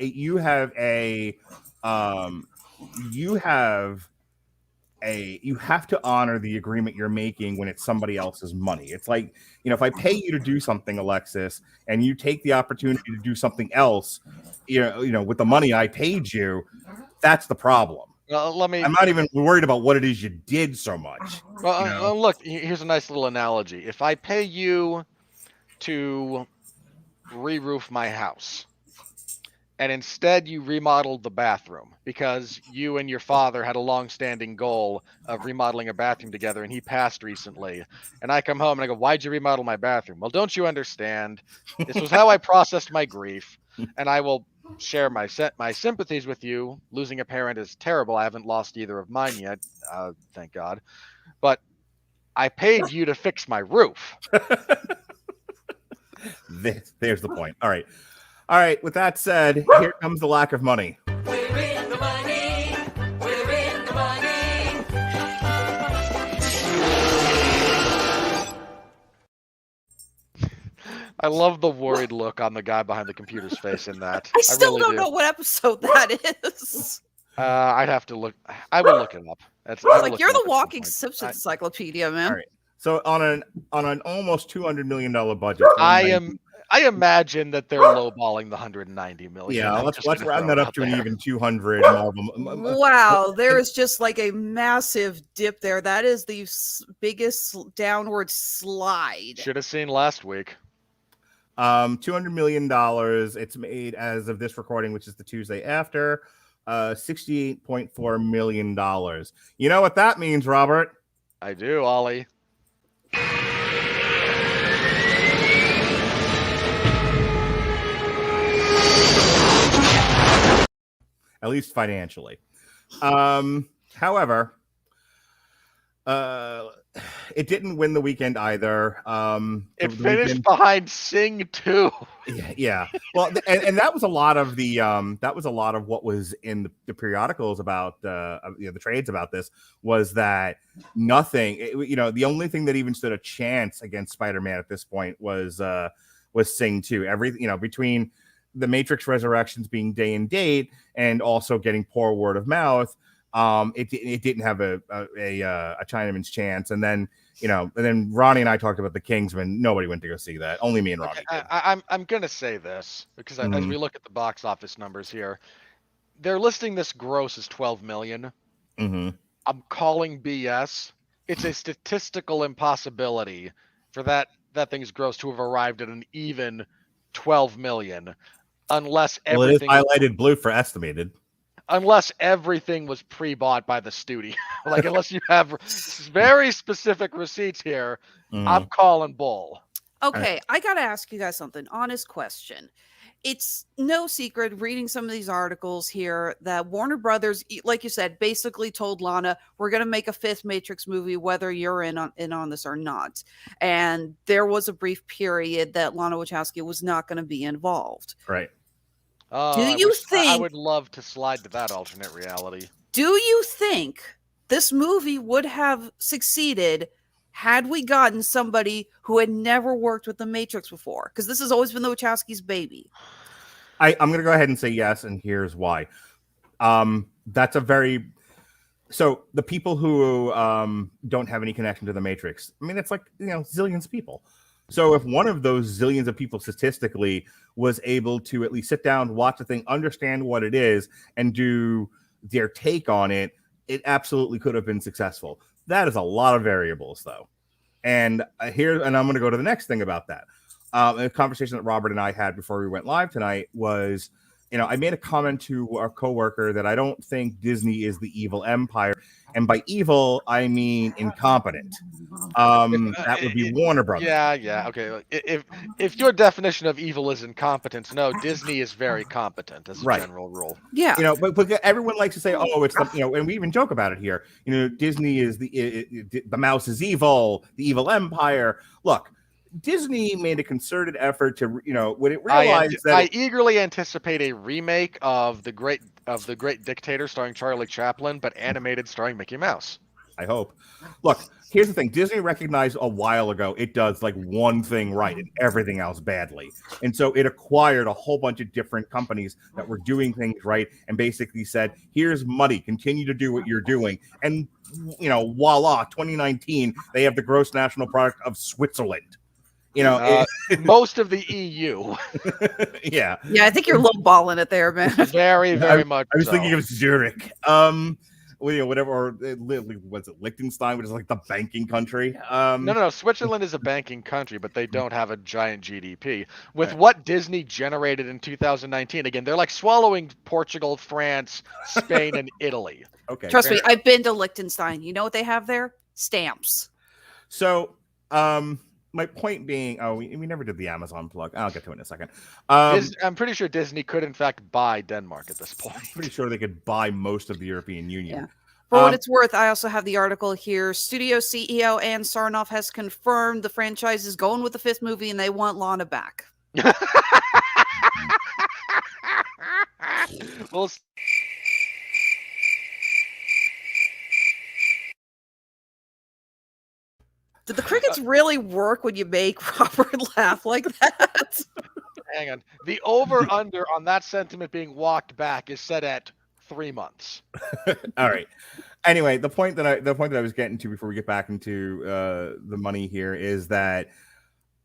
to honor the agreement you're making when it's somebody else's money. It's like, if I pay you to do something, Alexis, and you take the opportunity to do something else, with the money I paid you, that's the problem. I'm not even worried about what it is you did so much. Well, look, here's a nice little analogy. If I pay you to re-roof my house, and instead you remodeled the bathroom because you and your father had a long-standing goal of remodeling a bathroom together, and he passed recently, and I come home and I go, why'd you remodel my bathroom? Well, don't you understand? This was how I processed my grief, and I will share my sympathies with you. Losing a parent is terrible. I haven't lost either of mine yet, thank God. But I paid you to fix my roof. There's the point. All right. With that said, here comes the lack of money. We're in the money. We're in the money. I love the worried look on the guy behind the computer's face in that. I still really don't do. know what episode that is. I'd have to look. I would look it up. It's like you're the walking Simpsons encyclopedia, man. All right. So on an almost $200 million budget, I imagine that they're lowballing the 190 million. Yeah, let's round that up to an even 200. Wow, there is just like a massive dip there. That is the biggest downward slide. Should have seen last week. $200 million. It's made as of this recording, which is the Tuesday after. $68.4 million. You know what that means, Robert? I do, Ollie. At least financially. However, it didn't win the weekend either. It finished behind Sing 2. Yeah. Well, and that was a lot of what was in the periodicals about the trades about this was that nothing. The only thing that even stood a chance against Spider-Man at this point was Sing 2. Everything between the Matrix Resurrections being day and date and also getting poor word of mouth. It didn't have a Chinaman's chance, and then Ronnie and I talked about the Kingsman. Nobody went to go see that. Only me and Ronnie. I'm gonna say this because as we look at the box office numbers here, they're listing this gross as 12 million. Mm-hmm. I'm calling BS. It's a statistical impossibility for that thing's gross to have arrived at an even 12 million, unless everything. Well, it is highlighted blue for estimated. Unless everything was pre-bought by the studio. Unless you have very specific receipts here, I'm calling bull. Okay, I got to ask you guys something. Honest question. It's no secret reading some of these articles here that Warner Brothers, like you said, basically told Lana, we're going to make a 5th Matrix movie, whether you're in on this or not. And there was a brief period that Lana Wachowski was not going to be involved. Right. I would love to slide to that alternate reality. Do you think this movie would have succeeded had we gotten somebody who had never worked with the Matrix before? Because this has always been the Wachowski's baby. I'm going to go ahead and say yes, and here's why. That's so the people who don't have any connection to the Matrix, I mean, it's like, zillions of people. So if one of those zillions of people statistically was able to at least sit down, watch the thing, understand what it is, and do their take on it, it absolutely could have been successful. That is a lot of variables, though. And I'm going to go to the next thing about that. A conversation that Robert and I had before we went live tonight was, I made a comment to our coworker that I don't think Disney is the evil empire. And by evil, I mean incompetent. That would be Warner Brothers. Yeah. Okay. If your definition of evil is incompetence, no, Disney is very competent as a general rule. Yeah. But everyone likes to say, oh, it's and we even joke about it here. Disney is the mouse is evil, the evil empire. Look. Disney made a concerted effort to, when it realized I eagerly anticipate a remake of the Great Dictator starring Charlie Chaplin, but animated starring Mickey Mouse. I hope. Look, here's the thing. Disney recognized a while ago it does like one thing right and everything else badly. And so it acquired a whole bunch of different companies that were doing things right and basically said, here's money, continue to do what you're doing. And, voila, 2019, they have the gross national product of Switzerland. Most of the EU. Yeah, I think you're lowballing it there, man. Very, very much. I was thinking of Zurich. Whatever, or was it Liechtenstein, which is like the banking country? No. Switzerland is a banking country, but they don't have a giant GDP. With what Disney generated in 2019, again, they're like swallowing Portugal, France, Spain, and Italy. Okay, trust me, I've been to Liechtenstein. You know what they have there? Stamps. So, my point being, we never did the Amazon plug. I'll get to it in a second. I'm pretty sure Disney could, in fact, buy Denmark at this point. I'm pretty sure they could buy most of the European Union. Yeah. For what it's worth, I also have the article here. Studio CEO Ann Sarnoff has confirmed the franchise is going with the 5th movie and they want Lana back. Well, did the crickets really work when you make Robert laugh like that? hang on. The over-under on that sentiment being walked back is set at 3 months. All right. Anyway, the point that I was getting to before we get back into the money here is that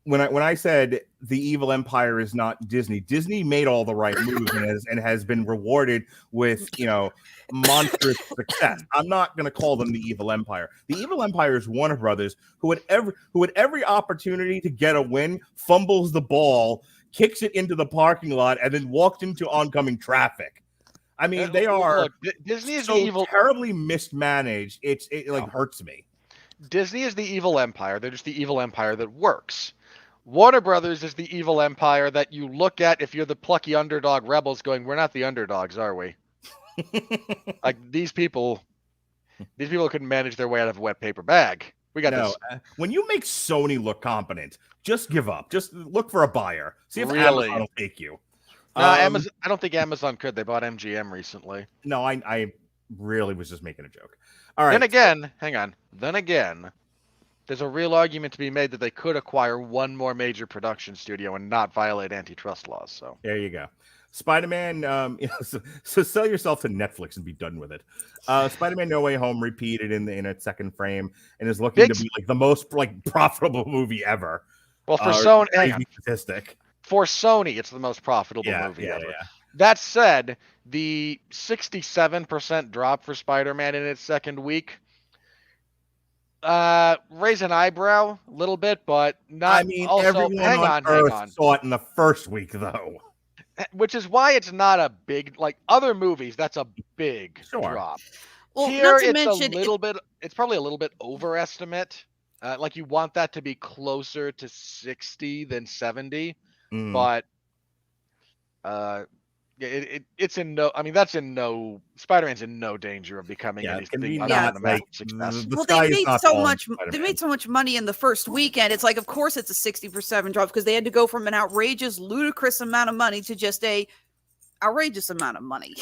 when I said the evil empire is not Disney, Disney made all the right moves and has been rewarded with, monstrous success. I'm not going to call them the evil empire. The evil empire is Warner Brothers, who had every opportunity to get a win, fumbles the ball, kicks it into the parking lot, and then walked into oncoming traffic. I mean, they are Disney is so the evil, terribly mismanaged. It hurts me. Disney is the evil empire. They're just the evil empire that works. Warner Brothers is the evil empire that you look at if you're the plucky underdog rebels going, we're not the underdogs, are we? Like these people couldn't manage their way out of a wet paper bag. We got this. When you make Sony look competent, just give up. Just look for a buyer. See if Really? Amazon will take you. No, Amazon. I don't think Amazon could. They bought MGM recently. No, I really was just making a joke. All right. Then again, hang on. Then again, there's a real argument to be made that they could acquire one more major production studio and not violate antitrust laws. So there you go. Spider-Man, so sell yourself to Netflix and be done with it. Spider-Man No Way Home repeated in its second frame and is looking to be like the most profitable movie ever. Well, for Sony, statistic. For Sony, it's the most profitable movie ever. Yeah. That said, the 67% drop for Spider-Man in its second week raise an eyebrow a little bit, but not. I mean, also, everyone on Earth saw it in the first week, though. Which is why it's not a big, like other movies. That's a big drop. Well, here it's probably a little bit overestimate. Like you want that to be closer to 60 than 70, but it's in no. I mean, Spider-Man's in no danger of becoming anything other than a success. Well, they made so much money in the first weekend. It's like, of course, it's a 60% drop because they had to go from an outrageous, ludicrous amount of money to just a outrageous amount of money.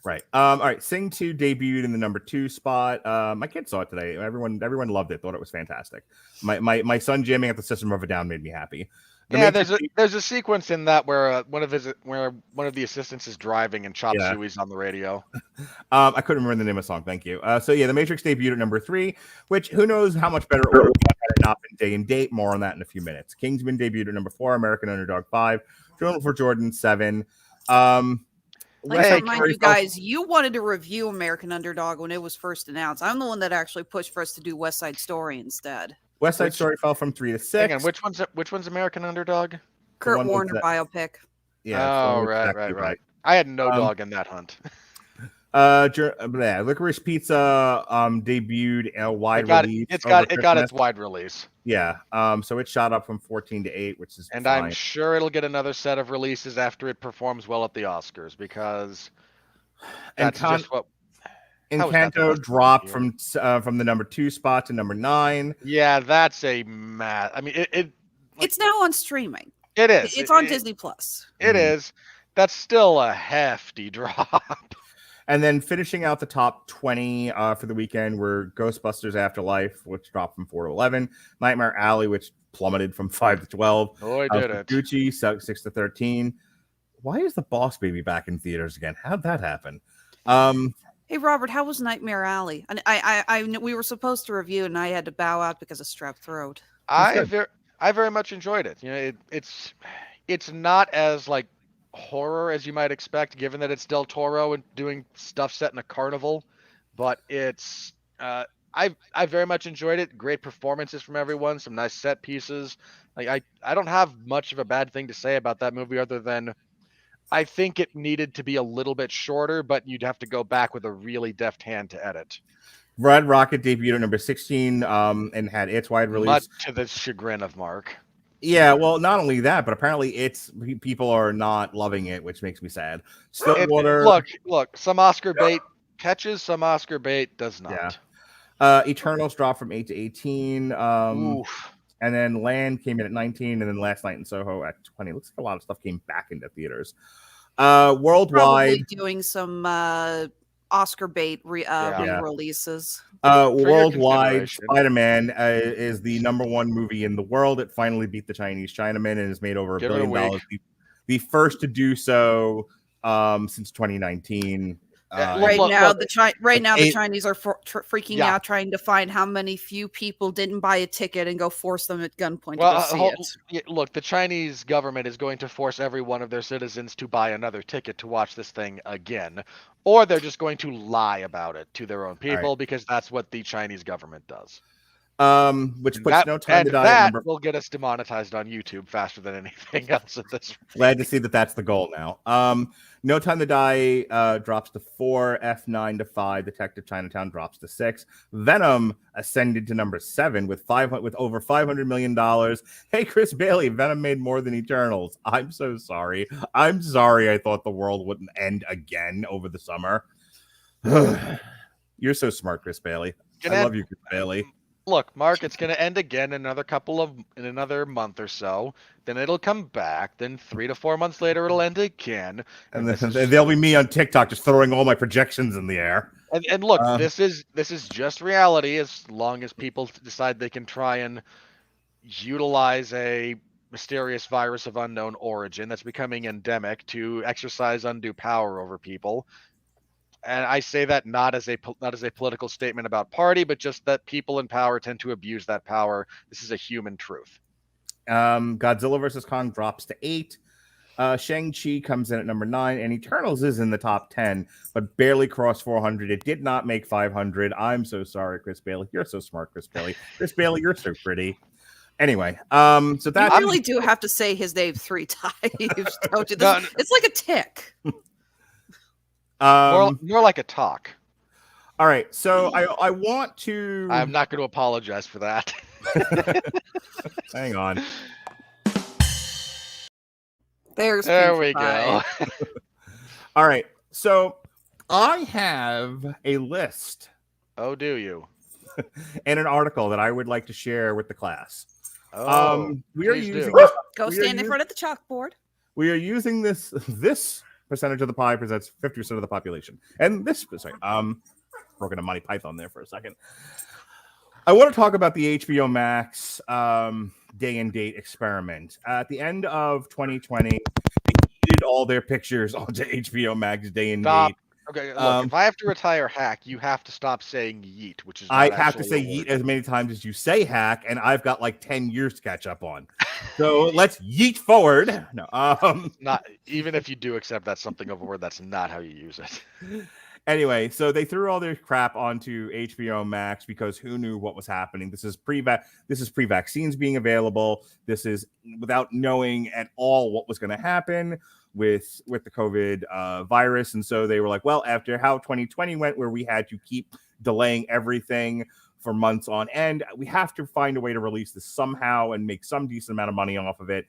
Right. All right. Sing 2 debuted in the number 2 spot. My kids saw it today. Everyone loved it. Thought it was fantastic. My son jamming at the System of a Down made me happy. There's a sequence in that where one of the assistants is driving and Chop Suey's on the radio. I couldn't remember the name of the song. Thank you. The Matrix debuted at number 3, which who knows how much better it would have been had it not been day and date. More on that in a few minutes. Kingsman debuted at number 4, American Underdog 5, Journal for Jordan 7. Mind you guys, you wanted to review American Underdog when it was first announced. I'm the one that actually pushed for us to do West Side Story instead. West Side Story fell from 3 to 6. Hang on, which one's American Underdog? Kurt Warner biopic. Yeah. Oh, right. I had no dog in that hunt. Licorice Pizza debuted wide release. It got its wide release. Yeah. So it shot up from 14 to 8, which is fine. I'm sure it'll get another set of releases after it performs well at the Oscars because that's just what. Encanto dropped from the number 2 spot to number 9. Yeah, that's a mad. I mean, it's now on streaming. It is. It's on Disney Plus. It is. That's still a hefty drop. And then finishing out the top 20 for the weekend were Ghostbusters Afterlife, which dropped from 4 to 11. Nightmare Alley, which plummeted from 5 to 12. Oh, I did it. Gucci 6 to 13. Why is The Boss Baby back in theaters again? How'd that happen? Hey, Robert, how was Nightmare Alley? And we were supposed to review, and I had to bow out because of strep throat. I very much enjoyed it. It's not as like horror as you might expect, given that it's Del Toro and doing stuff set in a carnival. But it's I very much enjoyed it. Great performances from everyone. Some nice set pieces. Like I don't have much of a bad thing to say about that movie other than I think it needed to be a little bit shorter, but you'd have to go back with a really deft hand to edit. Red Rocket debuted at number 16 and had its wide release. Much to the chagrin of Mark. Yeah, well, not only that, but apparently people are not loving it, which makes me sad. Stillwater. Look, some Oscar bait catches, some Oscar bait does not. Yeah. Eternals dropped from 8 to 18. Oof. And then Land came in at 19, and then Last Night in Soho at 20. Looks like a lot of stuff came back into theaters. Worldwide, probably doing some Oscar bait re-releases. Worldwide, Spider-Man is the #1 movie in the world. It finally beat The Chinese Chinaman and has made over $1 billion. The first to do so since 2019. Right now, the Chinese are freaking out, trying to find how many few people didn't buy a ticket and go force them at gunpoint to go see it. Look, the Chinese government is going to force every one of their citizens to buy another ticket to watch this thing again, or they're just going to lie about it to their own people because that's what the Chinese government does. Which puts No Time to Die. That will get us demonetized on YouTube faster than anything else at this rate. Glad to see that that's the goal now. No Time to Die drops to 4, F9 to 5, Detective Chinatown drops to 6, Venom ascended to number 7 with over $500 million. Hey, Chris Bailey, Venom made more than Eternals. I'm so sorry. I'm sorry. I thought the world wouldn't end again over the summer. You're so smart, Chris Bailey. I love you, Chris Bailey. Look, Mark, it's going to end again in another month or so. Then it'll come back. Then 3 to 4 months later, it'll end again. And then there'll be me on TikTok just throwing all my projections in the air. And look, this is just reality. As long as people decide they can try and utilize a mysterious virus of unknown origin that's becoming endemic to exercise undue power over people. And I say that not as a political statement about party, but just that people in power tend to abuse that power. This is a human truth. Godzilla vs. Kong drops to 8. Shang-Chi comes in at number 9, and Eternals is in the top 10, but barely crossed 400. It did not make 500. I'm so sorry, Chris Bailey. You're so smart, Chris Bailey. Chris Bailey, you're so pretty. Anyway, so that I really do have to say his name 3 times. Don't you? It's like a tick. More like a talk. All right, so I want to. I'm not going to apologize for that. Hang on. There we go. All right, so I have a list. Oh, do you? And an article that I would like to share with the class. We are using. Go stand in front of the chalkboard. We are using this percentage of the pie presents 50% of the population. And this, sorry, broken a Monty Python there for a second. I want to talk about the HBO Max day and date experiment. At the end of 2020, they yeeted all their pictures onto HBO Max day and date. Okay, look, if I have to retire hack, you have to stop saying yeet, which is I have to say yeet as many times as you say hack, and I've got like 10 years to catch up on. So let's yeet forward. No, not even if you do accept that's something of a word, that's not how you use it. Anyway, so they threw all their crap onto HBO Max because who knew what was happening? This is pre-vaccines being available. This is without knowing at all what was going to happen with the COVID virus. And so they were like, well, after how 2020 went, where we had to keep delaying everything for months on end, we have to find a way to release this somehow and make some decent amount of money off of it.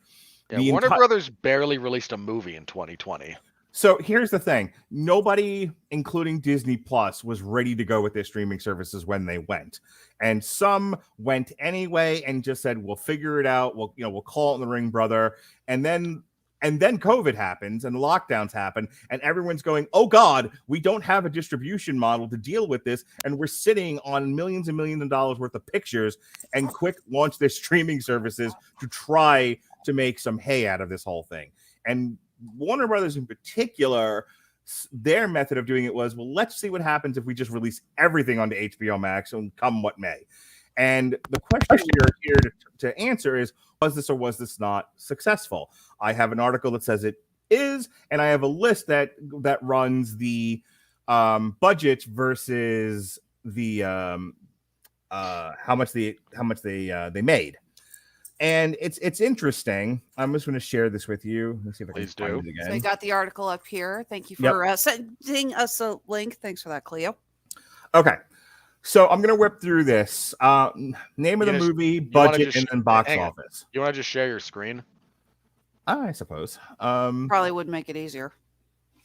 Yeah, Warner Brothers barely released a movie in 2020. So here's the thing. Nobody, including Disney Plus, was ready to go with their streaming services when they went. And some went anyway and just said, we'll figure it out. We'll call it in the ring, brother. And then COVID happens and lockdowns happen. And everyone's going, oh, God, we don't have a distribution model to deal with this. And we're sitting on millions and millions of dollars worth of pictures and quick launch their streaming services to try to make some hay out of this whole thing. And Warner Brothers in particular, their method of doing it was, well, let's see what happens if we just release everything onto HBO Max and come what may. And the question we are here to answer is, was this or was this not successful? I have an article that says it is, and I have a list that runs the budget versus the how much they made. And it's interesting. I'm just going to share this with you. Let's see if I can find it again. So I got the article up here. Thank you for sending us a link. Thanks for that, Cleo. Okay. So I'm gonna whip through this. Name of the movie, budget, and then box office. You want to just share your screen? I suppose. Probably would make it easier.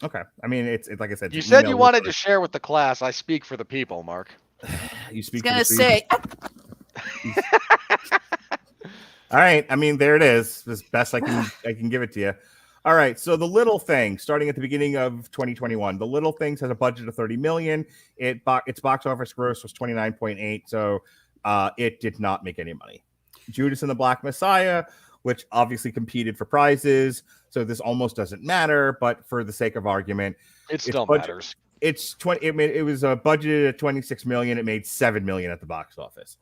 Okay. I mean, it's like I said. You said you wanted to share with the class. I speak for the people, Mark. You speak. I was gonna say. All right. I mean, there it is. As best I can give it to you. All right. So The Little Thing, starting at the beginning of 2021, The Little Things has a budget of $30 million. Its box office gross was 29.8. So it did not make any money. Judas and the Black Messiah, which obviously competed for prizes, so this almost doesn't matter. But for the sake of argument, it still matters. It's 20. It was budgeted at $26 million. It made $7 million at the box office.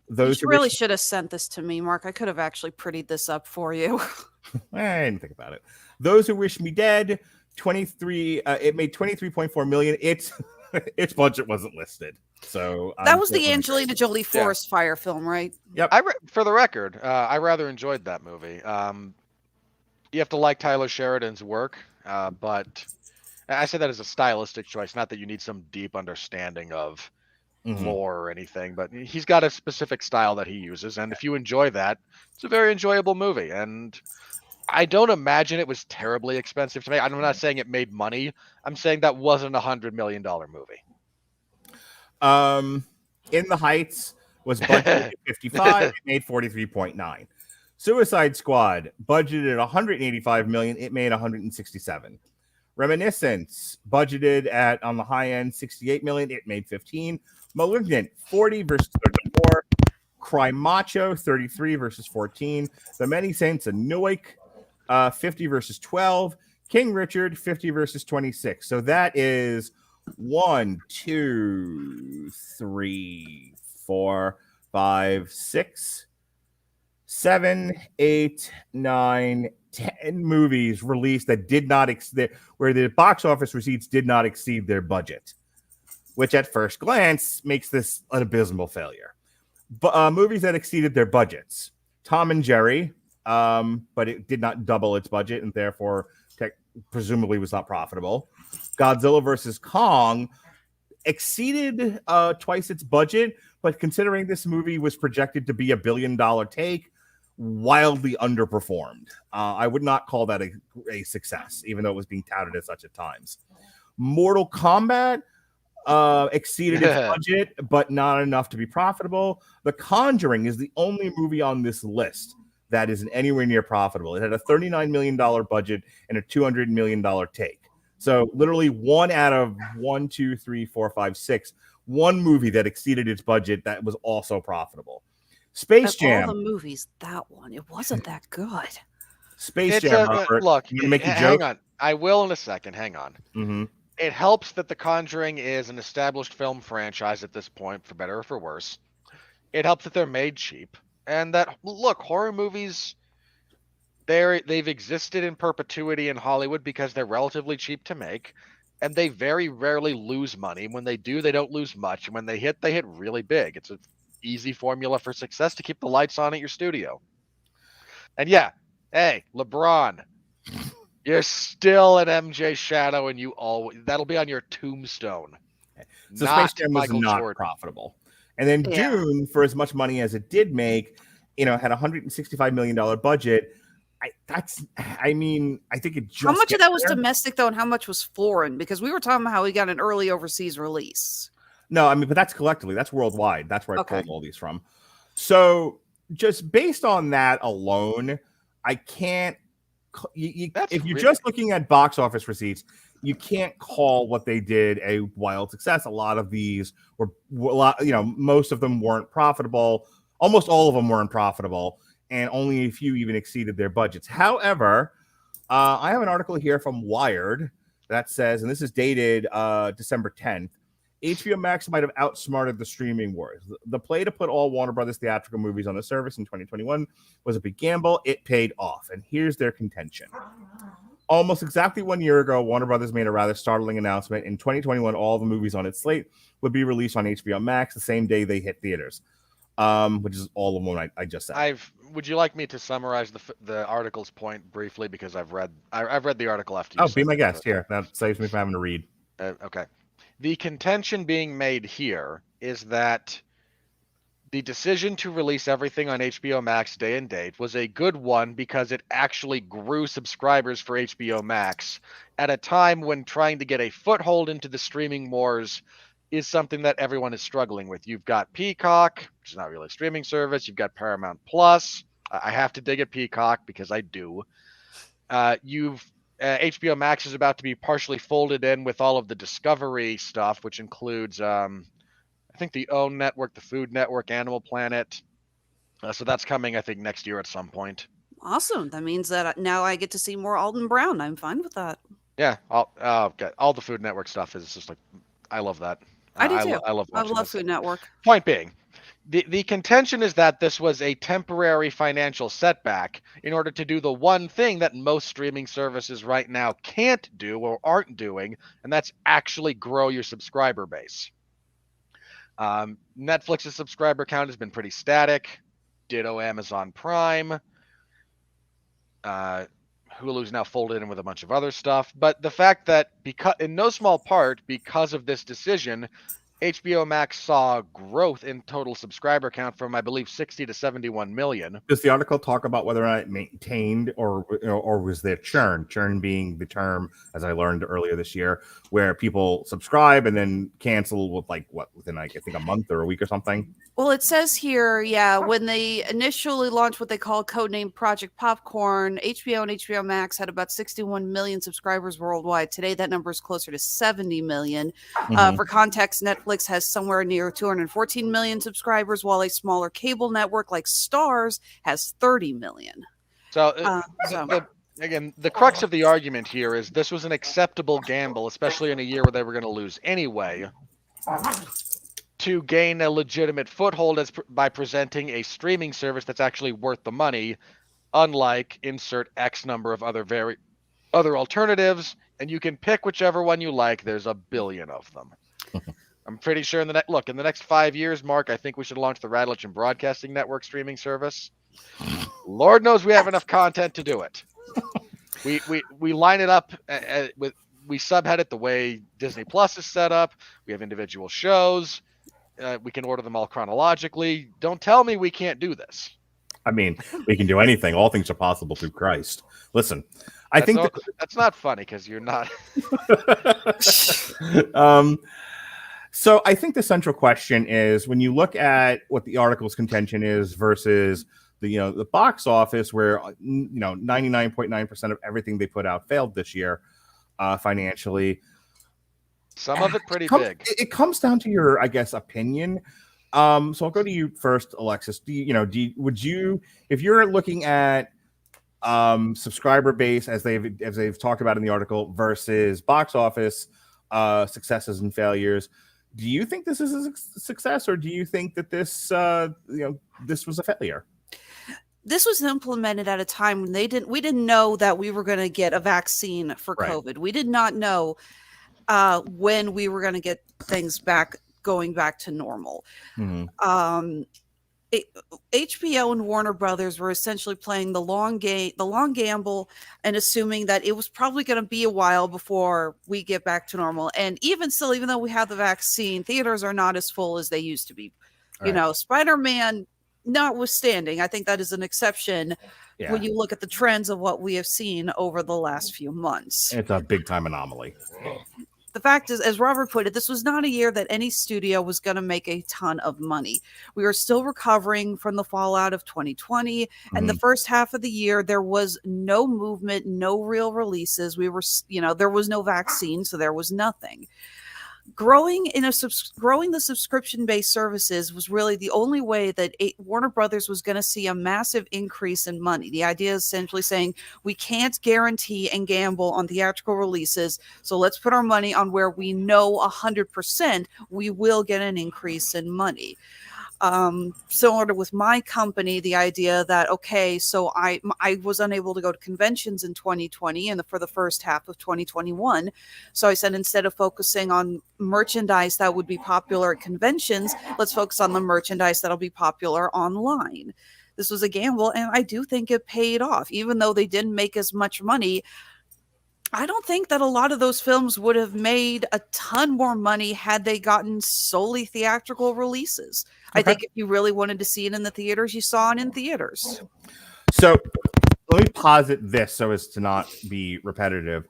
You really should have sent this to me, Mark. I could have actually prettied this up for you. I didn't think about it. Those Who Wish Me Dead, 23. It made $23.4 million. Its budget wasn't listed. So that was the Angelina Jolie forest fire film, right? Yep. For the record, I rather enjoyed that movie. You have to like Tyler Sheridan's work, but I say that as a stylistic choice, not that you need some deep understanding of lore or anything, but he's got a specific style that he uses, and if you enjoy that, it's a very enjoyable movie. And I don't imagine it was terribly expensive to make. I'm not saying it made money. I'm saying that wasn't $100 million movie. In the Heights was budgeted at 55. It made 43.9. Suicide Squad budgeted $185 million. It made 167. Reminiscence budgeted at on the high end $68 million. It made 15. Malignant 40 versus 34. Cry Macho 33 versus 14. The Many Saints of Newark 50 versus 12. King Richard 50 versus 26. So that is 1, 2, 3, 4, 5, 6, 7, 8, 9, 10 movies released that did not where the box office receipts did not exceed their budget, which at first glance makes this an abysmal failure. But movies that exceeded their budgets: Tom and Jerry, but it did not double its budget and therefore presumably was not profitable. Godzilla versus Kong exceeded twice its budget, but considering this movie was projected to be $1 billion take, wildly underperformed. I would not call that a success, even though it was being touted as such at times. Mortal Kombat exceeded its budget, but not enough to be profitable. The Conjuring is the only movie on this list that isn't anywhere near profitable. It had a $39 million budget and a $200 million take. So literally 1 out of 1, 2, 3, 4, 5, 6, one movie that exceeded its budget that was also profitable. Space Jam. All the movies, that one, it wasn't that good. Space Jam. Look, you make a joke? Hang on. I will in a second. Hang on. Mm-hmm. It helps that The Conjuring is an established film franchise at this point, for better or for worse. It helps that they're made cheap. And that, look, horror movies, they've existed in perpetuity in Hollywood because they're relatively cheap to make, and they very rarely lose money. When they do, they don't lose much. And when they hit really big. It's an easy formula for success to keep the lights on at your studio. And yeah, hey, LeBron, you're still an MJ shadow, and that'll be on your tombstone. So Space Jam was not profitable. And then Dune, for as much money as it did make, had a $165 million budget. I think it just. How much of that was domestic though, and how much was foreign? Because we were talking about how we got an early overseas release. No, but that's collectively. That's worldwide. That's where I pulled all these from. So just based on that alone, I can't. If you're just looking at box office receipts, you can't call what they did a wild success. A lot of these were, most of them weren't profitable. Almost all of them weren't profitable, and only a few even exceeded their budgets. However, I have an article here from Wired that says, and this is dated December 10th, HBO Max might have outsmarted the streaming wars. The play to put all Warner Brothers theatrical movies on the service in 2021 was a big gamble. It paid off, and here's their contention. Almost exactly 1 year ago, Warner Brothers made a rather startling announcement. In 2021, all the movies on its slate would be released on HBO Max the same day they hit theaters, which is all of them I just said. Would you like me to summarize the article's point briefly, because I've read the article after you. Oh, be my guest here. That saves me from having to read. Okay. The contention being made here is that the decision to release everything on HBO Max day and date was a good one because it actually grew subscribers for HBO Max at a time when trying to get a foothold into the streaming wars is something that everyone is struggling with. You've got Peacock, which is not really a streaming service. You've got Paramount Plus. I have to dig at Peacock because I do. HBO Max is about to be partially folded in with all of the Discovery stuff, which includes I think the OWN Network, the Food Network, Animal Planet. So that's coming, I think, next year at some point. Awesome. That means that now I get to see more Alden Brown. I'm fine with that. Yeah, all the Food Network stuff is just like, I love that. I do too. I love Food Network. Point being, the contention is that this was a temporary financial setback in order to do the one thing that most streaming services right now can't do or aren't doing, and that's actually grow your subscriber base. Netflix's subscriber count has been pretty static. Ditto Amazon Prime. Hulu's now folded in with a bunch of other stuff. But the fact that, in no small part, because of this decision, HBO Max saw growth in total subscriber count from, I believe, 60 to 71 million. Does the article talk about whether or not it maintained or was there churn? Churn being the term, as I learned earlier this year, where people subscribe and then cancel within I think a month or a week or something. Well, it says here, when they initially launched what they call codename Project Popcorn, HBO and HBO Max had about 61 million subscribers worldwide. Today, that number is closer to 70 million. For context, Netflix has somewhere near 214 million subscribers, while a smaller cable network like Starz has 30 million. Again, the crux of the argument here is this was an acceptable gamble, especially in a year where they were going to lose anyway, to gain a legitimate foothold by presenting a streaming service that's actually worth the money, unlike insert X number of other alternatives, and you can pick whichever one you like. There's a billion of them. I'm pretty sure in the next 5 years, Mark, I think we should launch the Radulich and Broadcasting Network streaming service. Lord knows we have enough content to do it. We line it up we subhead it the way Disney Plus is set up. We have individual shows. We can order them all chronologically. Don't tell me we can't do this. I mean, we can do anything. All things are possible through Christ. Listen, I think that's not funny because you're not. So I think the central question is when you look at what the article's contention is versus the box office, where 99.9% of everything they put out failed this year financially. Some of it pretty big. It comes down to your, I guess, opinion. So I'll go to you first, Alexis. Would you, if you're looking at subscriber base as they've talked about in the article versus box office successes and failures, do you think this is a success, or do you think that this this was a failure? This was implemented at a time when we didn't know that we were going to get a vaccine for COVID. We did not know when we were going to get things going back to normal. Mm-hmm. HBO and Warner Brothers were essentially playing the long gamble, and assuming that it was probably going to be a while before we get back to normal. And even still, even though we have the vaccine, theaters are not as full as they used to be. Right. Spider-Man notwithstanding, I think that is an exception when you look at the trends of what we have seen over the last few months. It's a big time anomaly. The fact is, as Robert put it, this was not a year that any studio was going to make a ton of money. We are still recovering from the fallout of 2020. Mm-hmm. And the first half of the year, there was no movement, no real releases. We were, there was no vaccine, so there was nothing. Growing the subscription-based services was really the only way that Warner Brothers was going to see a massive increase in money. The idea is essentially saying we can't guarantee and gamble on theatrical releases, so let's put our money on where we know 100% we will get an increase in money. Similar to with my company, the idea that, so I was unable to go to conventions in 2020 and for the first half of 2021. So I said, instead of focusing on merchandise that would be popular at conventions, let's focus on the merchandise that'll be popular online. This was a gamble, and I do think it paid off. Even though they didn't make as much money, I don't think that a lot of those films would have made a ton more money had they gotten solely theatrical releases. Okay. I think if you really wanted to see it in the theaters, you saw it in theaters. So let me posit this so as to not be repetitive.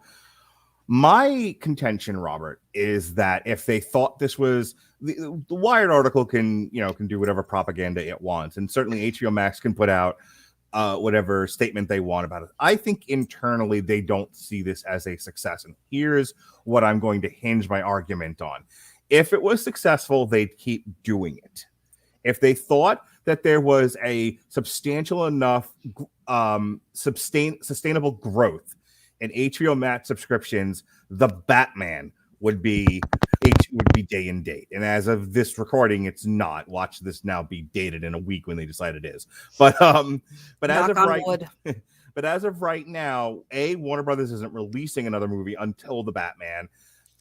My contention, Robert, is that if they thought this was the Wired article can do whatever propaganda it wants, and certainly HBO Max can put out whatever statement they want about it. I think internally they don't see this as a success, and here's what I'm going to hinge my argument on. If it was successful, they'd keep doing it. If they thought that there was a substantial enough sustainable growth in HBO Max subscriptions, the Batman would be day and date. And as of this recording, it's not. Watch this now be dated in a week when they decide it is. But as of right now, Warner Brothers isn't releasing another movie until the Batman.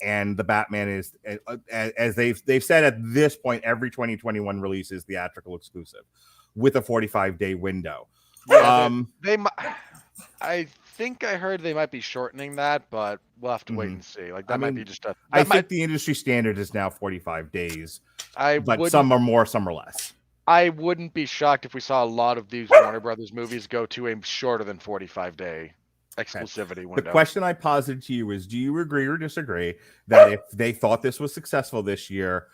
And the Batman is, as they've said at this point, every 2021 release is theatrical exclusive with a 45-day window. Yeah, I think I heard they might be shortening that, but we'll have to wait and see. Like might be just a. I think the industry standard is now 45 days. But some are more, some are less. I wouldn't be shocked if we saw a lot of these Warner Brothers movies go to a shorter than 45-day exclusivity window. The question I posited to you is: do you agree or disagree that if they thought this was successful this year,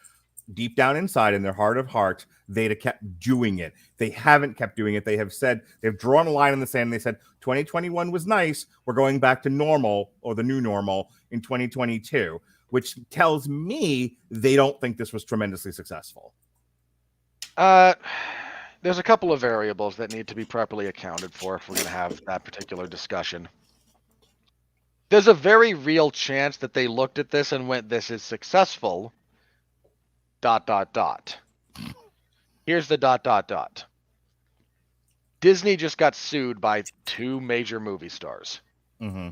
deep down inside in their heart of hearts, they'd have kept doing it? They haven't kept doing it. They have said, they've drawn a line in the sand. They said 2021 was nice. We're going back to normal, or the new normal, in 2022, which tells me they don't think this was tremendously successful. There's a couple of variables that need to be properly accounted for if we're going to have that particular discussion. There's a very real chance that they looked at this and went, this is successful, ... Here's the ... Disney just got sued by 2 major movie stars. Mm-hmm.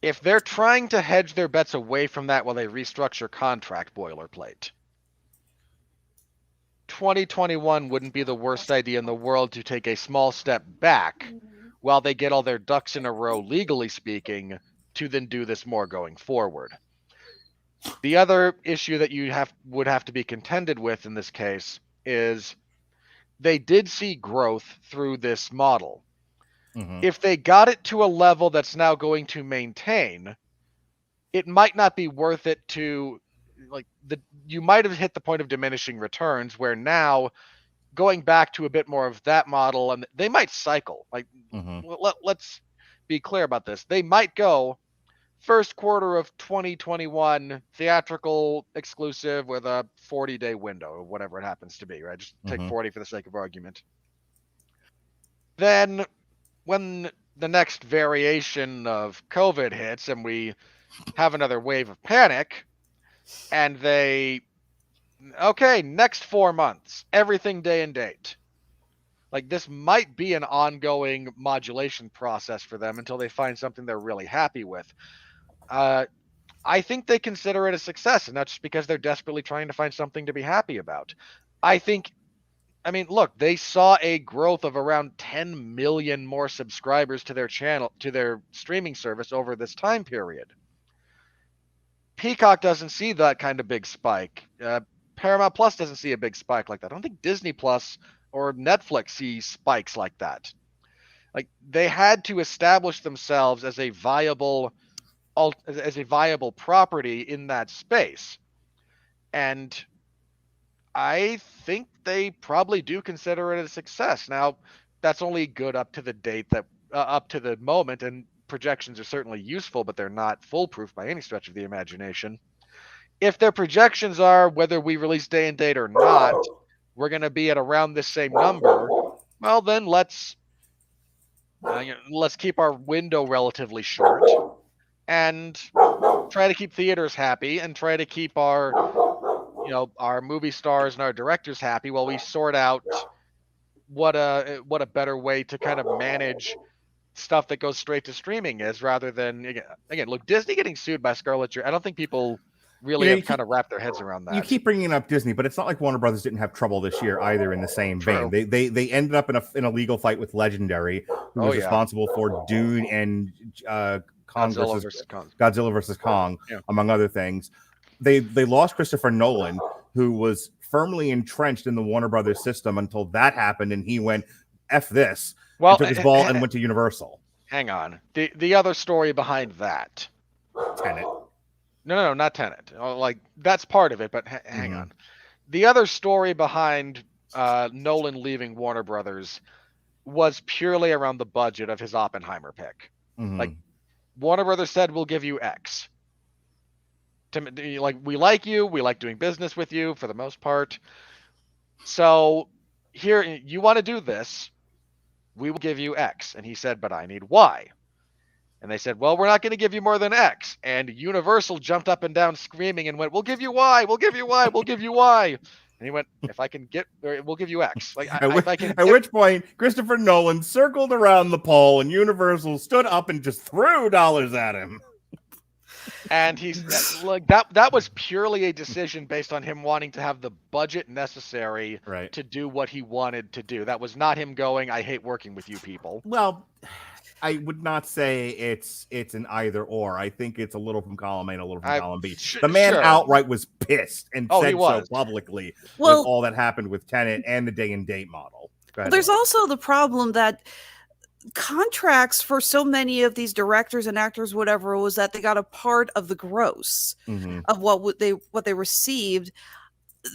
If they're trying to hedge their bets away from that while they restructure contract boilerplate, 2021 wouldn't be the worst idea in the world to take a small step back while they get all their ducks in a row, legally speaking, to then do this more going forward. The other issue that you would have to be contended with in this case is they did see growth through this model. Mm-hmm. If they got it to a level that's now going to maintain, it might not be worth it to, you might have hit the point of diminishing returns where now going back to a bit more of that model, and they might cycle. Let's be clear about this. They might go first quarter of 2021 theatrical exclusive with a 40-day window or whatever it happens to be, right? Just take 40 for the sake of argument. Then when the next variation of COVID hits and we have another wave of panic, and next 4 months, everything day and date. This might be an ongoing modulation process for them until they find something they're really happy with. I think they consider it a success, and not just because they're desperately trying to find something to be happy about. Look, they saw a growth of around 10 million more subscribers to their channel, to their streaming service over this time period. Peacock doesn't see that kind of big spike. Paramount Plus doesn't see a big spike like that. I don't think Disney Plus or Netflix see spikes like that. They had to establish themselves as a viable property in that space. And I think they probably do consider it a success. Now, that's only good up to the date up to the moment, and projections are certainly useful, but they're not foolproof by any stretch of the imagination. If their projections are, whether we release day and date or not, we're going to be at around this same number, well, then let's keep our window relatively short and try to keep theaters happy and try to keep our movie stars and our directors happy while we sort out what a better way to kind of manage stuff that goes straight to streaming is, rather than again look, Disney getting sued by Scarlett Johansson. I don't think people really have kind of wrapped their heads around that. You keep bringing up Disney, but it's not like Warner Brothers didn't have trouble this year either. In the same vein, they ended up in a legal fight with Legendary, who was responsible for Dune and Godzilla versus Kong, yeah. among other things. They lost Christopher Nolan, who was firmly entrenched in the Warner Brothers system until that happened, and he went, F this, and took his ball and went to Universal. Hang on. The other story behind that. Tenet. No, not Tenet. Like, that's part of it, but hang on. The other story behind Nolan leaving Warner Brothers was purely around the budget of his Oppenheimer pick. Like, Warner Brothers said, we'll give you X. Like, we like you. We like doing business with you for the most part. So here, you want to do this. We will give you X. And he said, but I need Y. And they said, well, we're not going to give you more than X. And Universal jumped up and down screaming and went, we'll give you Y. We'll give you Y. We'll give you Y. And he went, if I can get, we'll give you X. Like, at which point, Christopher Nolan circled around the pole and Universal stood up and just threw dollars at him. And he's like, that was purely a decision based on him wanting to have the budget necessary to do what he wanted to do. That was not him going, I hate working with you people. Well, I would not say it's an either or. I think it's a little from column A and a little from column B. The man outright was pissed and said so publicly with all that happened with Tenet and the day and date model. There's also the problem that contracts for so many of these directors and actors, whatever, was that they got a part of the gross of what they received.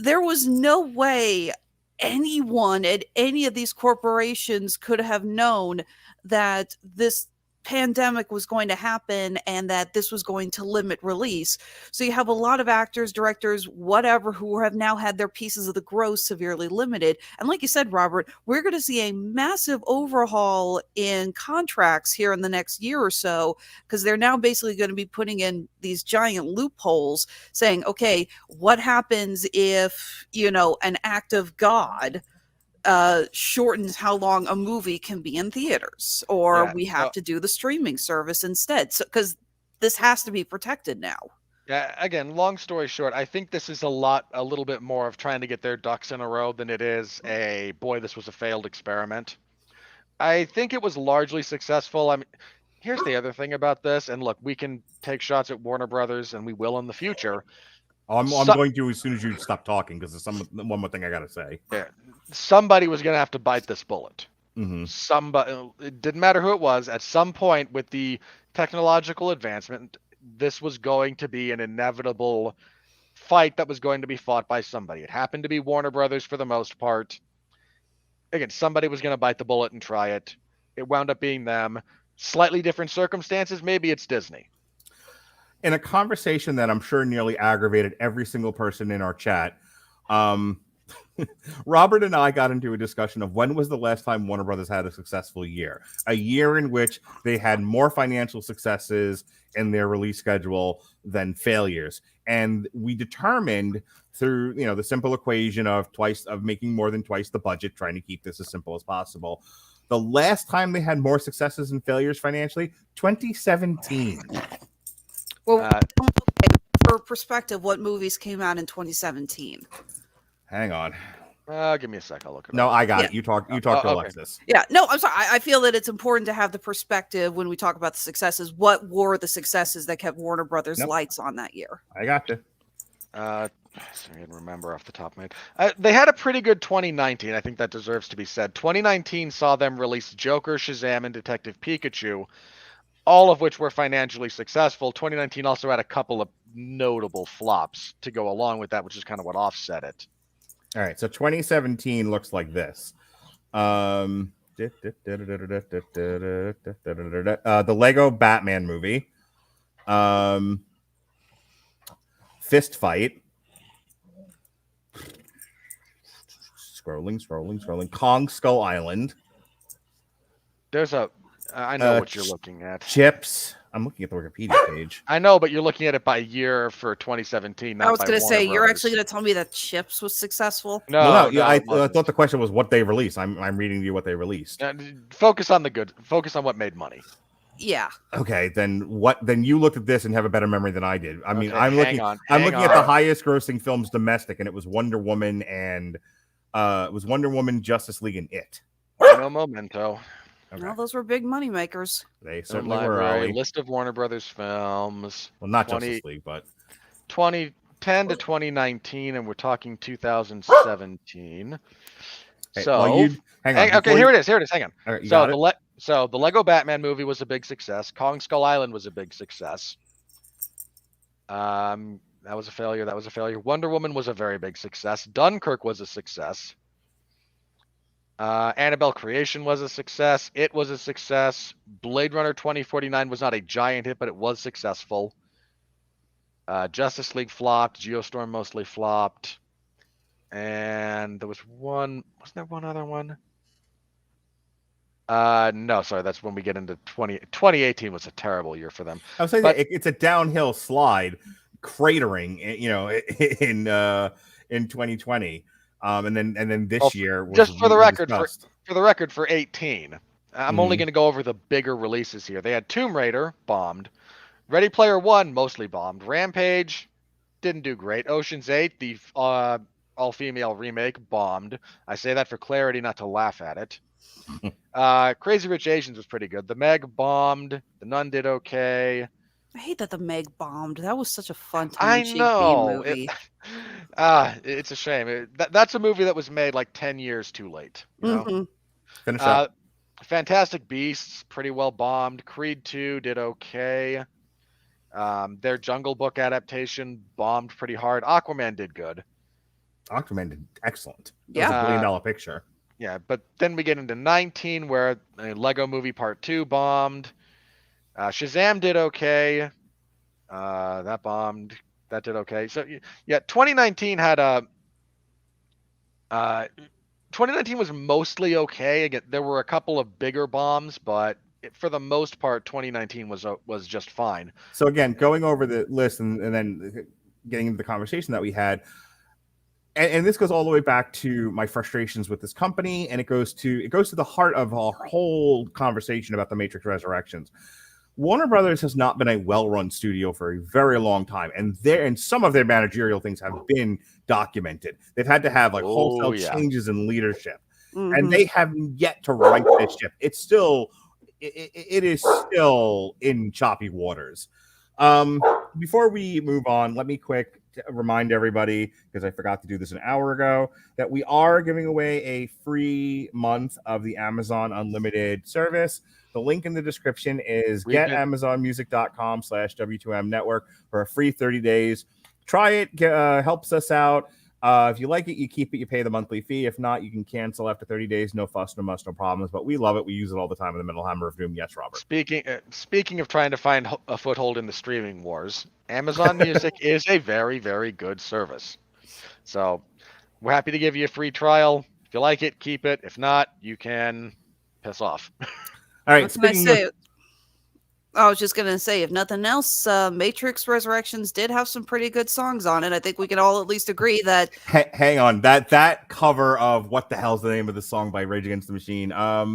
There was no way anyone at any of these corporations could have known that this pandemic was going to happen and that this was going to limit release. So you have a lot of actors, directors, whatever, who have now had their pieces of the gross severely limited. And like you said, Robert, we're going to see a massive overhaul in contracts here in the next year or so, because they're now basically going to be putting in these giant loopholes saying, okay, what happens if, an act of God shortens how long a movie can be in theaters, or we have to do the streaming service instead. So, because this has to be protected now. Yeah. Again, long story short, I think this is a little bit more of trying to get their ducks in a row than it is this was a failed experiment. I think it was largely successful. I mean, here's the other thing about this, and look, we can take shots at Warner Brothers, and we will in the future. I'm going to as soon as you stop talking, because there's one more thing I got to say. Yeah. Somebody was going to have to bite this bullet. Somebody, it didn't matter who it was. At some point with the technological advancement, this was going to be an inevitable fight that was going to be fought by somebody. It happened to be Warner Brothers for the most part. Again, somebody was going to bite the bullet and try it. It wound up being them. Slightly different circumstances. Maybe it's Disney. In a conversation that I'm sure nearly aggravated every single person in our chat, Robert and I got into a discussion of when was the last time Warner Brothers had a successful year, a year in which they had more financial successes in their release schedule than failures. And we determined through, the simple equation of making more than twice the budget, trying to keep this as simple as possible. The last time they had more successes and failures financially, 2017. Well, for perspective, what movies came out in 2017? Hang on. Give me a sec. I'll look it up. No, I got it. You talk to Alexis. Yeah, no, I'm sorry. I feel that it's important to have the perspective when we talk about the successes. What were the successes that kept Warner Brothers lights on that year? I got you. I didn't remember off the top of my head. They had a pretty good 2019. I think that deserves to be said. 2019 saw them release Joker, Shazam, and Detective Pikachu, all of which were financially successful. 2019 also had a couple of notable flops to go along with that, which is kind of what offset it. All right, so 2017 looks like this. The Lego Batman movie. Fist Fight. Scrolling. Kong Skull Island. There's I know what you're looking at. Chips. I'm looking at the Wikipedia page. I know, but you're looking at it by year for 2017. Not I was going to say, you're actually going to tell me that Chips was successful? No, I thought the question was what they released. I'm reading to you what they released. Focus on the good. Focus on what made money. Yeah. Okay, then you looked at this and have a better memory than I did. I mean, okay, I'm looking at the highest grossing films domestic, and it was Wonder Woman and Justice League and It. No Memento. Okay. Well, those were big money makers. They certainly were. Ollie. List of Warner Brothers films. Well, not Justice League, but 2010 to 2019, and we're talking 2017. Hey, so, well, hang on. Okay, here it is. Hang on. All right, So the Lego Batman movie was a big success. Kong Skull Island was a big success. That was a failure. Wonder Woman was a very big success. Dunkirk was a success. Annabelle Creation was a success. It was a success. Blade Runner 2049 was not a giant hit, but it was successful. Justice League flopped. Geostorm mostly flopped. And there was wasn't there one other one? No, sorry, that's when we get into 2018 was a terrible year for them. I was saying it's a downhill slide, cratering, in 2020. And then this year was just for the record, discussed. for the record, for 18, I'm only going to go over the bigger releases here. They had Tomb Raider, bombed. Ready Player One, mostly bombed. Rampage, didn't do great. Ocean's 8, the all-female remake, bombed. I say that for clarity, not to laugh at it. Crazy Rich Asians was pretty good. The Meg bombed. The Nun did okay. I hate that The Meg bombed. That was such a fun I know. movie. It's a shame. That's a movie that was made like 10 years too late. You know? Finish up. Fantastic Beasts, pretty well bombed. Creed 2 did okay. Their Jungle Book adaptation bombed pretty hard. Aquaman did good. Aquaman did excellent. Yeah. That was $1 billion picture. Yeah, but then we get into 19 where Lego Movie Part 2 bombed. Shazam did okay. That bombed. That did okay. So yeah, 2019 had 2019 was mostly okay. Again, there were a couple of bigger bombs, but for the most part, 2019 was just fine. So again, going over the list and then getting into the conversation that we had, and this goes all the way back to my frustrations with this company, and it goes to the heart of our whole conversation about the Matrix Resurrections. Warner Brothers has not been a well-run studio for a very long time, and some of their managerial things have been documented. They've had to have wholesale changes in leadership, and they have yet to right this ship. It is still in choppy waters. Before we move on, let me remind everybody, because I forgot to do this an hour ago, that we are giving away a free month of the Amazon Unlimited service. The link in the description is getamazonmusic.com/W2M network for a free 30 days. Try it. Helps us out. If you like it, you keep it. You pay the monthly fee. If not, you can cancel after 30 days. No fuss, no muss, no problems. But we love it. We use it all the time in the Metal Hammer of Doom. Yes, Robert. Speaking of trying to find a foothold in the streaming wars, Amazon Music is a very, very good service. So we're happy to give you a free trial. If you like it, keep it. If not, you can piss off. All right. I was just going to say, if nothing else, Matrix Resurrections did have some pretty good songs on it. I think we can all at least agree that. Hang on. That cover of What the Hell's the Name of the Song by Rage Against the Machine. I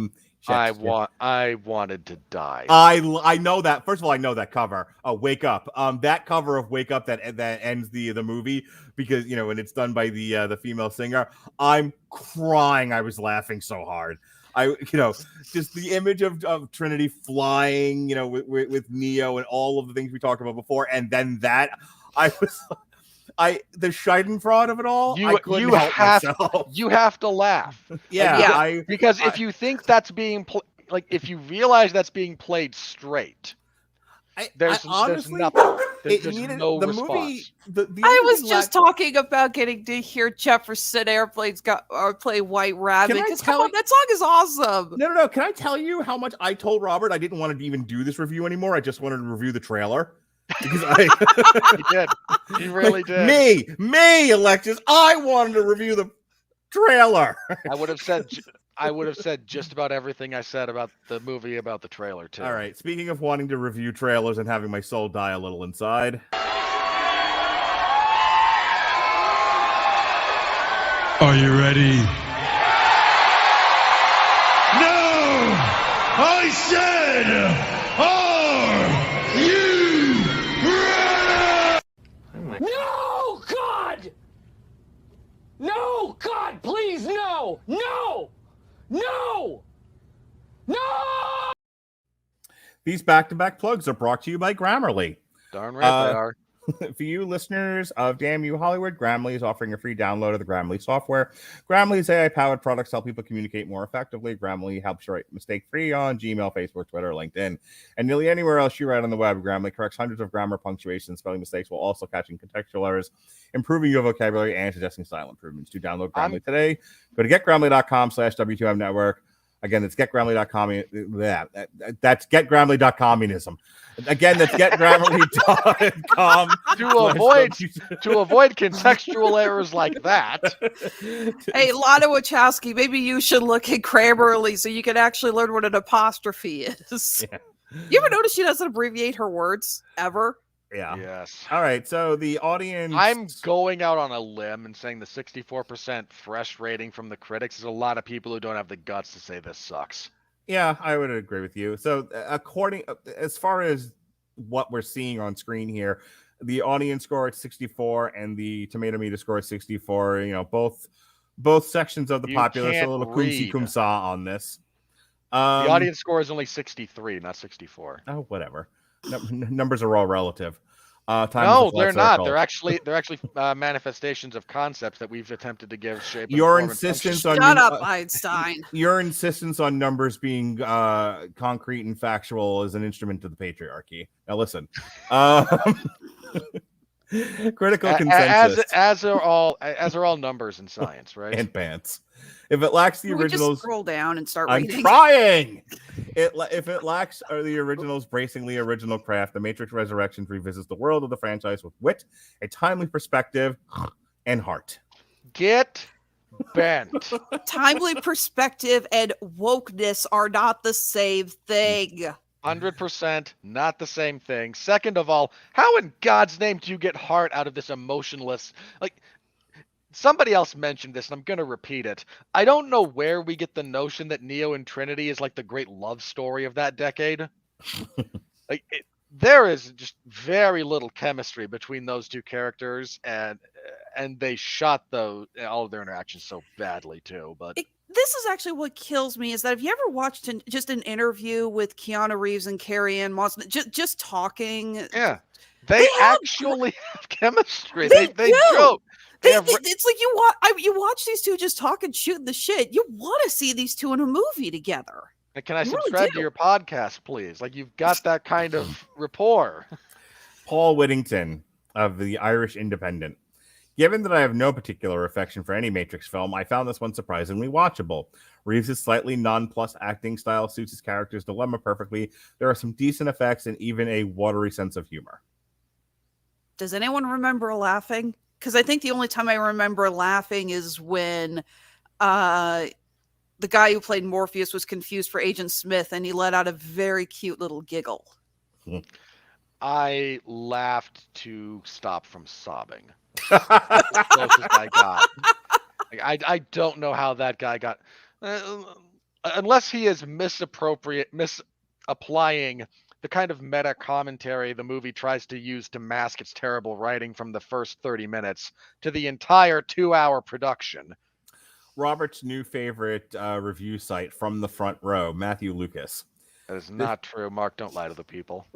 wanted to die. I know that. First of all, I know that cover. Oh, Wake Up. That cover of Wake Up that ends the movie, because when it's done by the female singer. I'm crying. I was laughing so hard. Just the image of Trinity flying, with Neo and all of the things we talked about before, and then the Schadenfreude of it all. I couldn't help myself. You have to laugh. Yeah. Because if you think that's being if you realize that's being played straight, there's nothing. There's no response. Movie, I was just talking about getting to hear Jefferson Airplanes play White Rabbit, because that song is awesome. No. Can I tell you how much I told Robert I didn't want to even do this review anymore? I just wanted to review the trailer. Because He did. He really did. Me, Alexis. I wanted to review the trailer. I would have said just about everything I said about the movie about the trailer too. All right. Speaking of wanting to review trailers and having my soul die a little inside. Are you ready? No! I said, are you ready? No, God! No, God, please, no! No! No! No! These back-to-back plugs are brought to you by Grammarly. Darn right they are. For you listeners of Damn You Hollywood, Grammarly is offering a free download of the Grammarly software. Grammarly's AI-powered products help people communicate more effectively. Grammarly helps you write mistake-free on Gmail, Facebook, Twitter, LinkedIn, and nearly anywhere else you write on the web. Grammarly corrects hundreds of grammar, punctuation, and spelling mistakes while also catching contextual errors, improving your vocabulary, and suggesting style improvements. To download Grammarly today, go to getgrammarly.com/W2M Network. Again, it's getgrammarly.com. That's getgrammarly.communism. Again, that's getgrammarly.com. To avoid contextual errors like that. Hey, Lana Wachowski, maybe you should look at Grammarly so you can actually learn what an apostrophe is. Yeah. You ever notice she doesn't abbreviate her words ever? Yeah. Yes. All right. So the audience. I'm going out on a limb and saying the 64% fresh rating from the critics is a lot of people who don't have the guts to say this sucks. Yeah, I would agree with you. So as far as what we're seeing on screen here, the audience score at 64 and the tomato meter score at 64, you know, both sections of the populace are a little kumsa on this. The audience score is only 63, not 64. Oh, whatever. Numbers are all relative. No, they're not. They're actually manifestations of concepts that we've attempted to give shape. Your insistence on shut up, Einstein. Your insistence on numbers being concrete and factual is an instrument of the patriarchy. Now listen, critical consensus, as are all numbers in science, right? And pants. If it lacks the originals, just scroll down and start I'm reading. trying. If it lacks the original's bracingly original craft, The Matrix Resurrections revisits the world of the franchise with wit, a timely perspective, and heart. Get bent. Timely perspective and wokeness are not the same thing. 100% not the same thing. Second of all, how in God's name do you get heart out of this emotionless, like, somebody else mentioned this, and I'm going to repeat it. I don't know where we get the notion that Neo and Trinity is like the great love story of that decade. There is just very little chemistry between those two characters, and they shot all of their interactions so badly too. But this is actually what kills me, is that if you ever watched just an interview with Keanu Reeves and Carrie-Anne Moss, just talking. Yeah, they actually have chemistry. They joke. It's like you watch these two just talking, shooting the shit. You want to see these two in a movie together. And can I subscribe to your podcast, please? Like, you've got that kind of rapport. Paul Whittington of the Irish Independent. Given that I have no particular affection for any Matrix film, I found this one surprisingly watchable. Reeves' slightly nonplussed acting style suits his character's dilemma perfectly. There are some decent effects and even a watery sense of humor. Does anyone remember laughing? Because I think the only time I remember laughing is when the guy who played Morpheus was confused for Agent Smith, and he let out a very cute little giggle. I laughed to stop from sobbing. That's the closest I got. I don't know how that guy got... unless he is misapplying the kind of meta commentary the movie tries to use to mask its terrible writing from the first 30 minutes to the entire 2-hour production. Robert's new favorite review site, From the Front Row, Matthew Lucas. That is not true. Mark, don't lie to the people.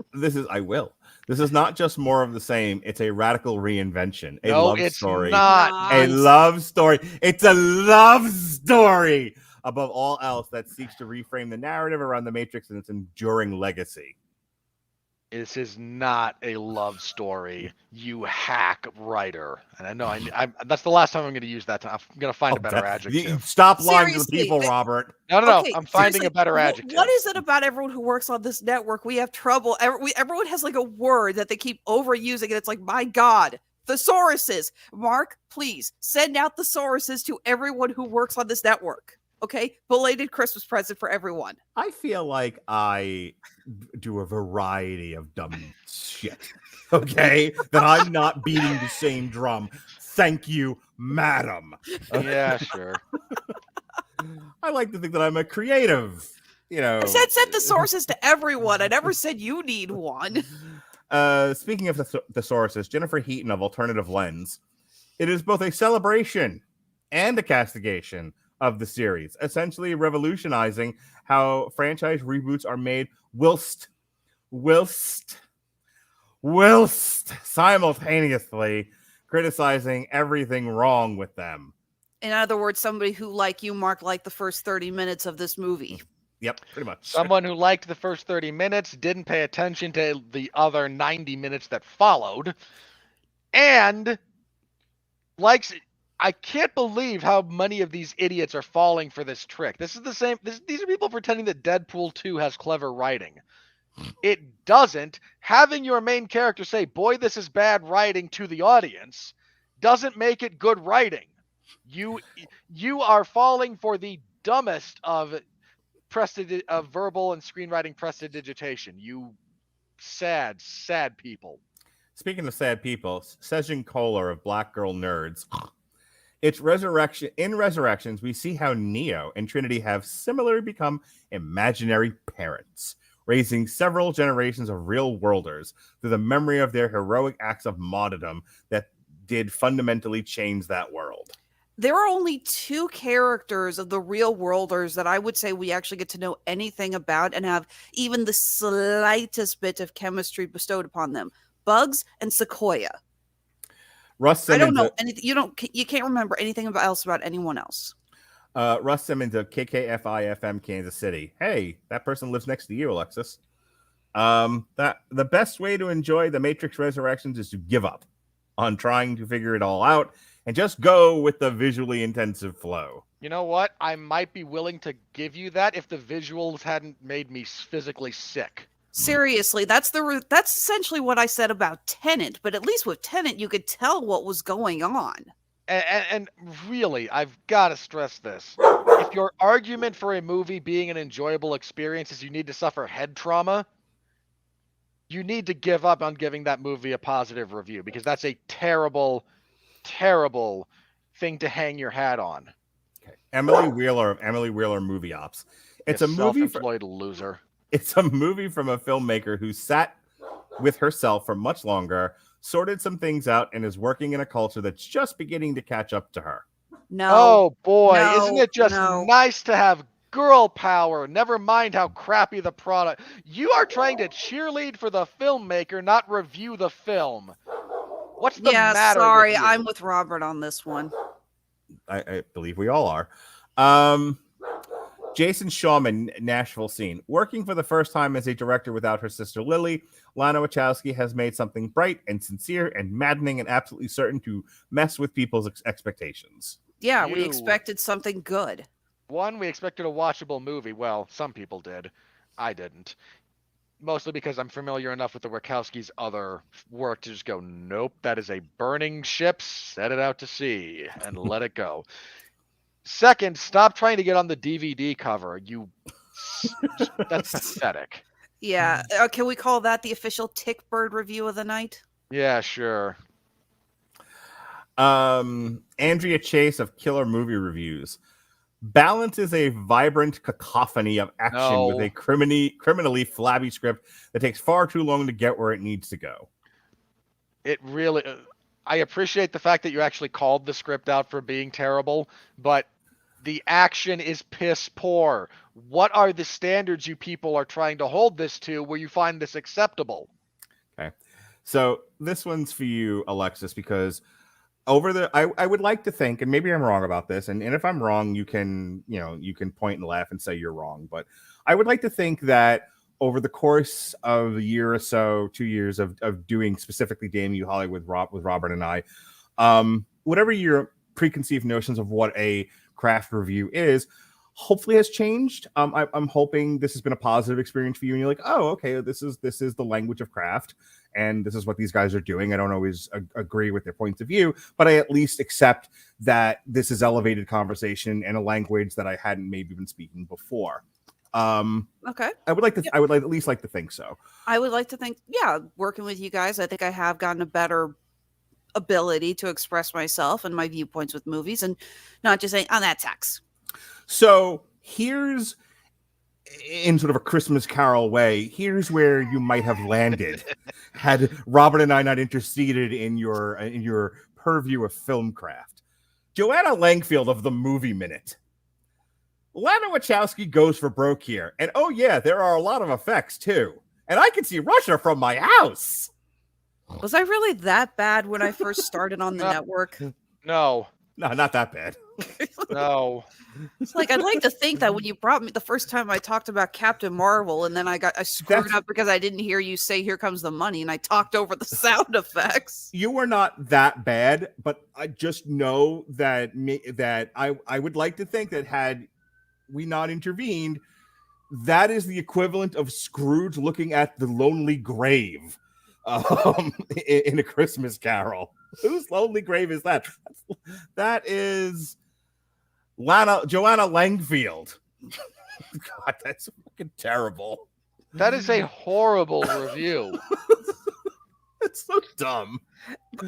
I will. This is not just more of the same. It's a radical reinvention. It's not. A love story. It's a love story, above all else, that seeks to reframe the narrative around the Matrix and its enduring legacy. This is not a love story, you hack writer. And I know that's the last time I'm going to use that. I'm going to find a better adjective. Stop lying to the people, Robert. No. Okay, I'm finding a better adjective. What is it about everyone who works on this network? We have trouble. Everyone has like a word that they keep overusing, and it's like, my God, thesauruses. Mark, please send out thesauruses to everyone who works on this network. Okay, belated Christmas present for everyone. I feel like I do a variety of dumb shit, okay? That I'm not beating the same drum. Thank you, madam. Yeah, sure. I like to think that I'm a creative, I said send the sources to everyone. I never said you need one. Speaking of the sources, Jennifer Heaton of Alternative Lens, it is both a celebration and a castigation of the series, essentially revolutionizing how franchise reboots are made whilst whilst simultaneously criticizing everything wrong with them. In other words, somebody who, like you, Mark, liked the first 30 minutes of this movie. Yep, pretty much. Someone who liked the first 30 minutes, didn't pay attention to the other 90 minutes that followed, and likes... I can't believe how many of these idiots are falling for this trick. This is the same... These are people pretending that Deadpool 2 has clever writing. It doesn't. Having your main character say, boy, this is bad writing to the audience doesn't make it good writing. You are falling for the dumbest of verbal and screenwriting prestidigitation. You sad people. Speaking of sad people, Sejin Kohler of Black Girl Nerds. In Resurrections, we see how Neo and Trinity have similarly become imaginary parents, raising several generations of real-worlders through the memory of their heroic acts of martyrdom that did fundamentally change that world. There are only 2 characters of the real worlders that I would say we actually get to know anything about and have even the slightest bit of chemistry bestowed upon them. Bugs and Sequoia. Russ Simmons, I don't know anything. You can't remember anything else about anyone else. Russ Simmons of KKFI-FM Kansas City. Hey, that person lives next to you, Alexis. That the best way to enjoy The Matrix Resurrections is to give up on trying to figure it all out and just go with the visually intensive flow. You know what? I might be willing to give you that if the visuals hadn't made me physically sick. Seriously, that's essentially what I said about Tenet, but at least with Tenet, you could tell what was going on. And really, I've got to stress this. If your argument for a movie being an enjoyable experience is you need to suffer head trauma, you need to give up on giving that movie a positive review, because that's a terrible, terrible thing to hang your hat on. Okay. Emily Wheeler of Emily Wheeler Movie Ops. It's a movie self-employed loser. It's a movie from a filmmaker who sat with herself for much longer, sorted some things out, and is working in a culture that's just beginning to catch up to her. No. Oh boy, no, isn't it just nice to have girl power? Never mind how crappy the product. You are trying to cheerlead for the filmmaker, not review the film. What's the matter? Sorry, with you? I'm with Robert on this one. I believe we all are. Jason Shawman, Nashville Scene. Working for the first time as a director without her sister Lily, Lana Wachowski has made something bright and sincere and maddening and absolutely certain to mess with people's expectations. Yeah, we expected something good. One, we expected a watchable movie. Well, some people did. I didn't. Mostly because I'm familiar enough with the Wachowskis' other work to just go, nope, that is a burning ship, set it out to sea, and let it go. Second, stop trying to get on the DVD cover. That's pathetic. Yeah. Can we call that the official Tick Bird review of the night? Yeah, sure. Andrea Chase of Killer Movie Reviews. Balance is a vibrant cacophony of action with a criminally flabby script that takes far too long to get where it needs to go. It really... I appreciate the fact that you actually called the script out for being terrible, but the action is piss poor. What are the standards you people are trying to hold this to where you find this acceptable? Okay. So this one's for you, Alexis, because I would like to think, and maybe I'm wrong about this, and if I'm wrong, you can point and laugh and say you're wrong, but I would like to think that over the course of a year or so, 2 years of doing specifically Damn You Hollywood with Robert and I, whatever your preconceived notions of what a craft review is, hopefully has changed. I'm hoping this has been a positive experience for you, and you're like, oh, okay, this is the language of craft, and this is what these guys are doing. I don't always agree with their points of view, but I at least accept that this is elevated conversation and a language that I hadn't maybe been speaking before. Okay. I would at least like to think so. I would like to think, yeah, working with you guys, I think I have gotten a better ability to express myself and my viewpoints with movies and not just saying, oh, that sucks. So here's, in sort of a Christmas Carol way, here's where you might have landed had Robert and I not interceded in your purview of film craft. Joanna Langfield of the Movie Minute. Lana Wachowski goes for broke here. And oh yeah, there are a lot of effects too. and I can see Russia from my house. Was I really that bad when I first started on the network? No, not that bad. No. It's like, I'd like to think that when you brought me the first time I talked about Captain Marvel, and then I screwed up because I didn't hear you say "Here comes the money," and I talked over the sound effects. You were not that bad, but I just know that I would like to think that had we not intervened, that is the equivalent of Scrooge looking at the lonely grave in A Christmas Carol. Whose lonely grave is that? That is Joanna Langfield. God, that's fucking terrible. That is a horrible review. It's so dumb.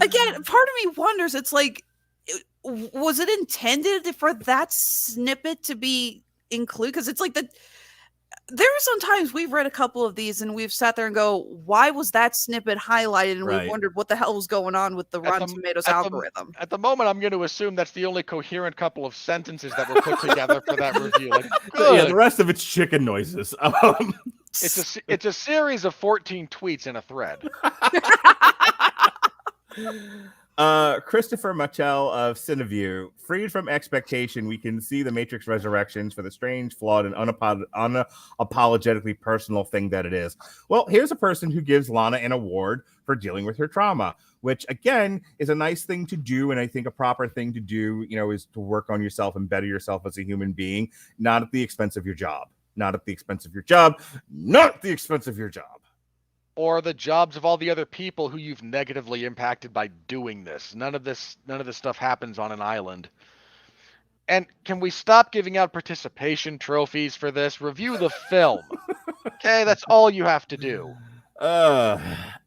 Again, part of me wonders, it's like, was it intended for that snippet to be included? Because it's like there are some times we've read a couple of these and we've sat there and go, why was that snippet highlighted? And we've wondered what the hell was going on with the Rotten Tomatoes algorithm. At the moment, I'm going to assume that's the only coherent couple of sentences that were put together for that review. Like, yeah, the rest of it's chicken noises. It's a series of 14 tweets in a thread. Christopher Machel of Cineview. Freed from expectation, we can see the Matrix Resurrections for the strange, flawed, and unapologetically personal thing that it is. Well, here's a person who gives Lana an award for dealing with her trauma, which, again, is a nice thing to do, and I think a proper thing to do, is to work on yourself and better yourself as a human being, not at the expense of your job. Not at the expense of your job. Not at the expense of your job. Or the jobs of all the other people who you've negatively impacted by doing this. None of this stuff happens on an island. And can we stop giving out participation trophies for this? Review the film. Okay, that's all you have to do.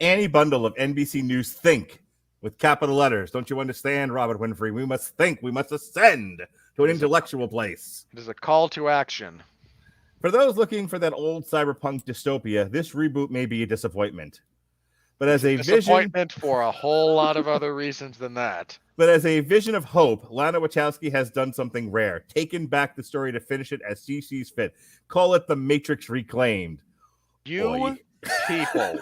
Annie Bundle of NBC News Think with capital letters. Don't you understand, Robert Winfree? We must think. We must ascend to an intellectual place. It is a call to action. For those looking for that old cyberpunk dystopia, this reboot may be a disappointment. But as a disappointment for a whole lot of other reasons than that. But as a vision of hope, Lana Wachowski has done something rare. Taken back the story to finish it as she sees fit. Call it The Matrix Reclaimed. You people.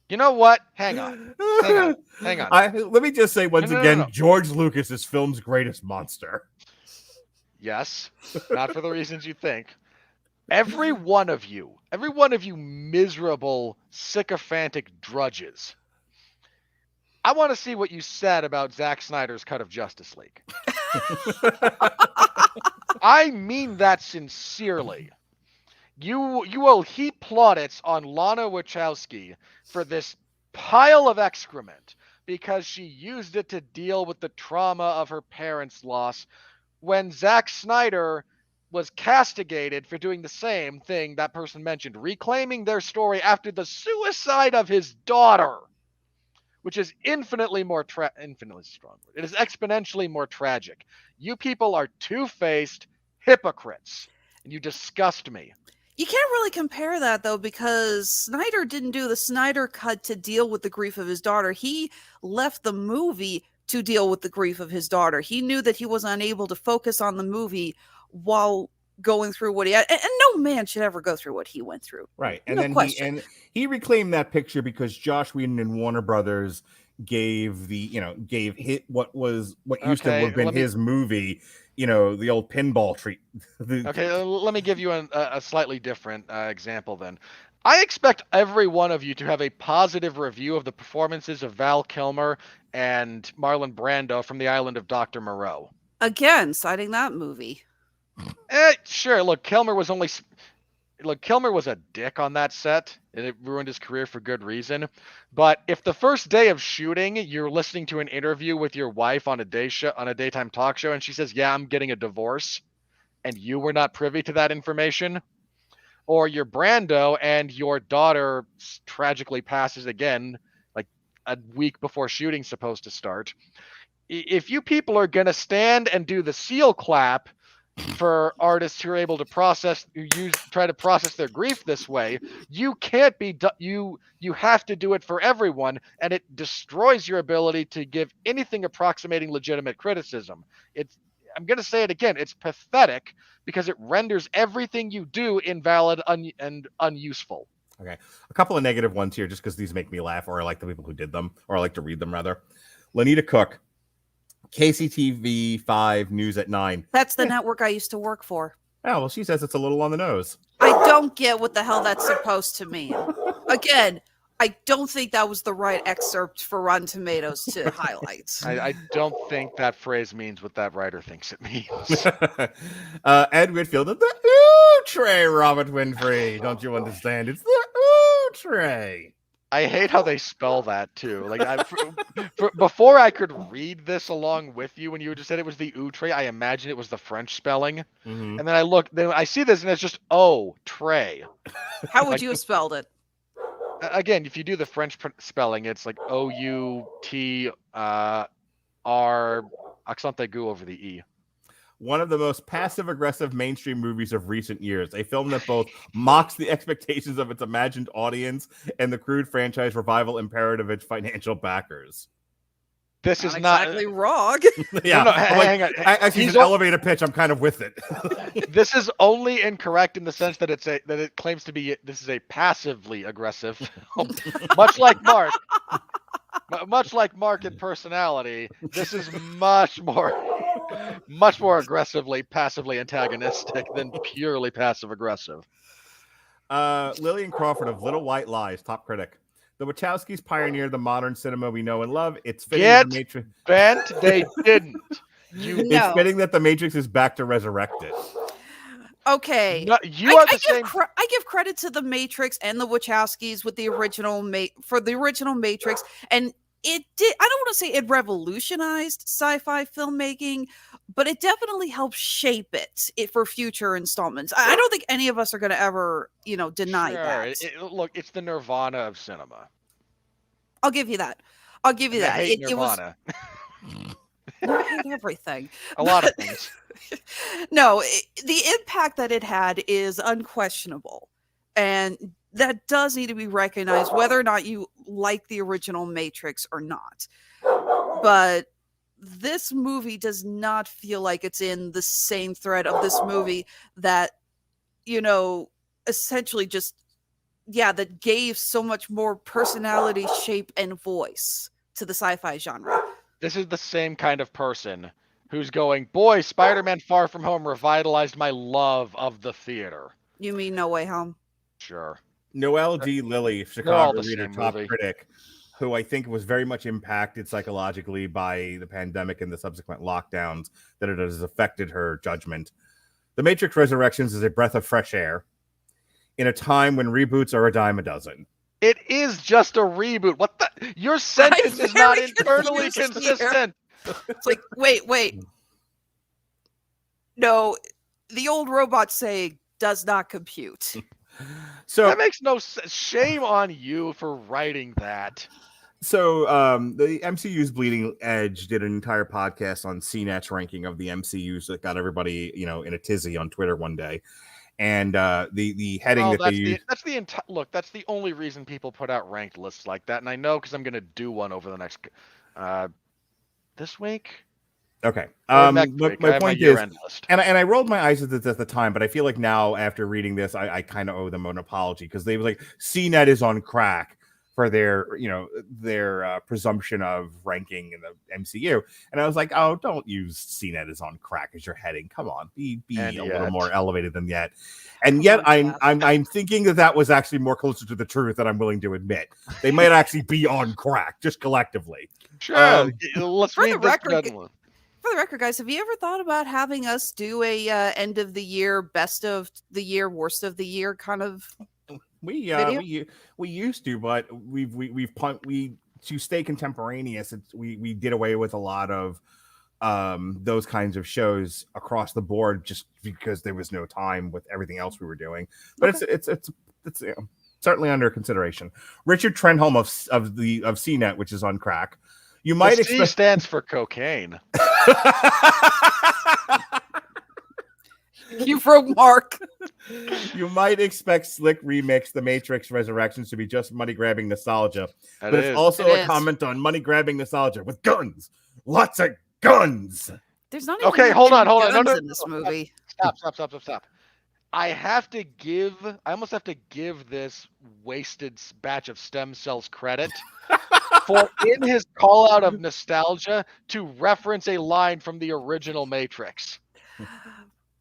You know what? Hang on. Let me just say once again, no. George Lucas is film's greatest monster. Yes, not for the reasons you think. Every one of you miserable, sycophantic drudges, I want to see what you said about Zack Snyder's cut of Justice League. I mean that sincerely. You will heap plaudits on Lana Wachowski for this pile of excrement because she used it to deal with the trauma of her parents' loss, when Zack Snyder was castigated for doing the same thing that person mentioned, reclaiming their story after the suicide of his daughter, which is infinitely strong. It is exponentially more tragic. You people are two-faced hypocrites, and you disgust me. You can't really compare that, though, because Snyder didn't do the Snyder cut to deal with the grief of his daughter. He left the movie to deal with the grief of his daughter. He knew that he was unable to focus on the movie while going through what he had. And no man should ever go through what he went through. Right. And then he reclaimed that picture because Joss Whedon and Warner Brothers gave what used to have been his movie, the old pinball treat. Okay, let me give you a slightly different example then. I expect every one of you to have a positive review of the performances of Val Kilmer and Marlon Brando from The Island of Dr. Moreau. Again, citing that movie. Sure. Look, Kilmer was a dick on that set, and it ruined his career for good reason. But if the first day of shooting, you're listening to an interview with your wife on a daytime talk show, and she says, "Yeah, I'm getting a divorce," and you were not privy to that information, or you're Brando and your daughter tragically passes again, like a week before shooting's supposed to start. If you people are gonna stand and do the seal clap for artists who are able to try to process their grief this way, you can't be you have to do it for everyone, and it destroys your ability to give anything approximating legitimate criticism. I'm going to say it again. It's pathetic because it renders everything you do invalid and unuseful. Okay. A couple of negative ones here just because these make me laugh, or I like the people who did them, or I like to read them rather. Lanita Cook, KCTV 5 News at 9. That's the network I used to work for. Oh, well, she says it's a little on the nose. I don't get what the hell that's supposed to mean. Again, I don't think that was the right excerpt for Rotten Tomatoes to highlight. I don't think that phrase means what that writer thinks it means. Ed Whitfield, the ooh tray, Robert Winfree. Don't you understand? It's the ooh tray. I hate how they spell that too. Like, before I could read this along with you, when you just said it was the outre, I imagined it was the French spelling, and then I see this, and it's just tray. How would you have spelled it? Again, if you do the French spelling, it's like OUTR accent aigu over the E. One of the most passive-aggressive mainstream movies of recent years. A film that both mocks the expectations of its imagined audience and the crude franchise revival imperative of its financial backers. This is not exactly wrong. Yeah, no, hang on. Actually, it's an elevator pitch. I'm kind of with it. This is only incorrect in the sense that it claims to be. This is a passively aggressive film, much like Mark. Much like Mark in personality, this is much more aggressively, passively antagonistic than purely passive aggressive. Lillian Crawford of Little White Lies, top critic. The Wachowskis pioneered the modern cinema we know and love. It's fitting the Matrix. Bent, they didn't. It's fitting that the Matrix is back to resurrect it. Okay, no, I give credit to the Matrix and the Wachowskis with the original Matrix, and it did. I don't want to say it revolutionized sci-fi filmmaking, but it definitely helped shape it for future installments. I don't think any of us are going to ever, deny that. Look, it's the Nirvana of cinema. I'll give you that. I hate Nirvana. I hate everything. A lot of things. No, the impact that it had is unquestionable. And that does need to be recognized, whether or not you like the original Matrix or not. But this movie does not feel like it's in the same thread of this movie that, essentially just, that gave so much more personality, shape, and voice to the sci-fi genre. This is the same kind of person who's going, boy, Spider-Man Far From Home revitalized my love of the theater. You mean No Way Home? Sure. Noelle D. Lilly, Chicago Reader, top critic, who I think was very much impacted psychologically by the pandemic and the subsequent lockdowns, that it has affected her judgment. The Matrix Resurrections is a breath of fresh air in a time when reboots are a dime a dozen. It is just a reboot. What the? Your sentence is not internally consistent. It's like, wait. No, the old robot saying does not compute. So that makes no sense. Shame on you for writing that. So the MCU's Bleeding Edge did an entire podcast on CNET's ranking of the MCUs that got everybody, in a tizzy on Twitter one day. And the heading that they use. That's the only reason people put out ranked lists like that. And I know because I'm going to do one over the next this week. Okay. My point is, and I rolled my eyes at this at the time, but I feel like now after reading this, I kind of owe them an apology because they were like, CNET is on crack for their presumption of ranking in the MCU. And I was like, oh, don't use CNET as on crack as your heading. Come on, be a little more elevated than that. And yet I'm thinking that was actually more closer to the truth than I'm willing to admit. They might actually be on crack, just collectively. Sure. Let's read this one. For the record, guys, have you ever thought about having us do a end of the year, best of the year, worst of the year kind of? We used to, but we've to stay contemporaneous. We did away with a lot of those kinds of shows across the board just because there was no time with everything else we were doing. But it's certainly under consideration. Richard Trenholm of CNET, which is on crack. You might expect stands for cocaine. You broke Mark. You might expect Slick Remix The Matrix Resurrections to be just money-grabbing nostalgia. But it's also a comment on money-grabbing nostalgia with guns. Lots of guns. There's not even Okay, hold on. guns No, in this movie. Stop. I almost have to give this wasted batch of stem cells credit for in his call out of nostalgia to reference a line from the original Matrix.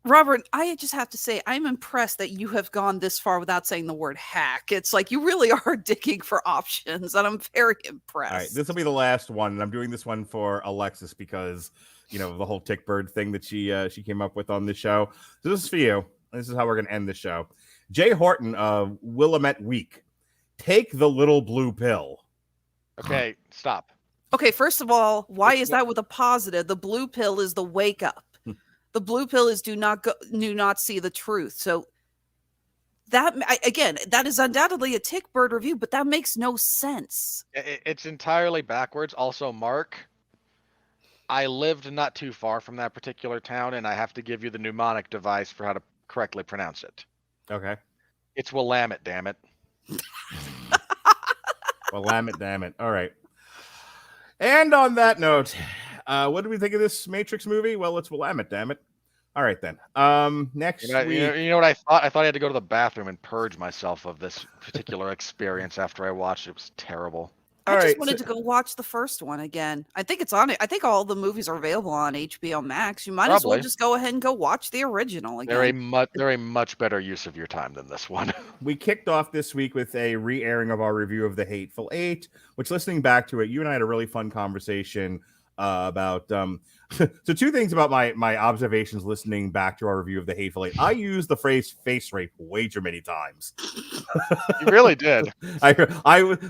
Robert, I just have to say, I'm impressed that you have gone this far without saying the word hack. It's like you really are digging for options, and I'm very impressed. All right, this will be the last one, and I'm doing this one for Alexis because, you know, the whole tick bird thing that she came up with on this show. So this is for you. This is how we're going to end the show. Jay Horton of Willamette Week. Take the little blue pill. Okay, stop. Okay, first of all, why is that with a positive? The blue pill is the wake up. The blue pill is do not see the truth. So that is undoubtedly a tick bird review, but that makes no sense. It's entirely backwards. Also, Mark, I lived not too far from that particular town, and I have to give you the mnemonic device for how to correctly pronounce it. Okay. It's Willamette, damn it. Willamette, damn it. All right. And on that note, what do we think of this Matrix movie? Well, it's Willamette, damn it. All right, then. Next week... You know what I thought? I thought I had to go to the bathroom and purge myself of this particular experience after I watched it. It was terrible. I just wanted to go watch the first one again. I think it's on it. I think all the movies are available on HBO Max. You might as well just go ahead and go watch the original again. They're a much better use of your time than this one. We kicked off this week with a re-airing of our review of The Hateful Eight, which, listening back to it, you and I had a really fun conversation about so two things about my observations listening back to our review of The Hateful Eight. I used the phrase face rape way too many times. You really did. I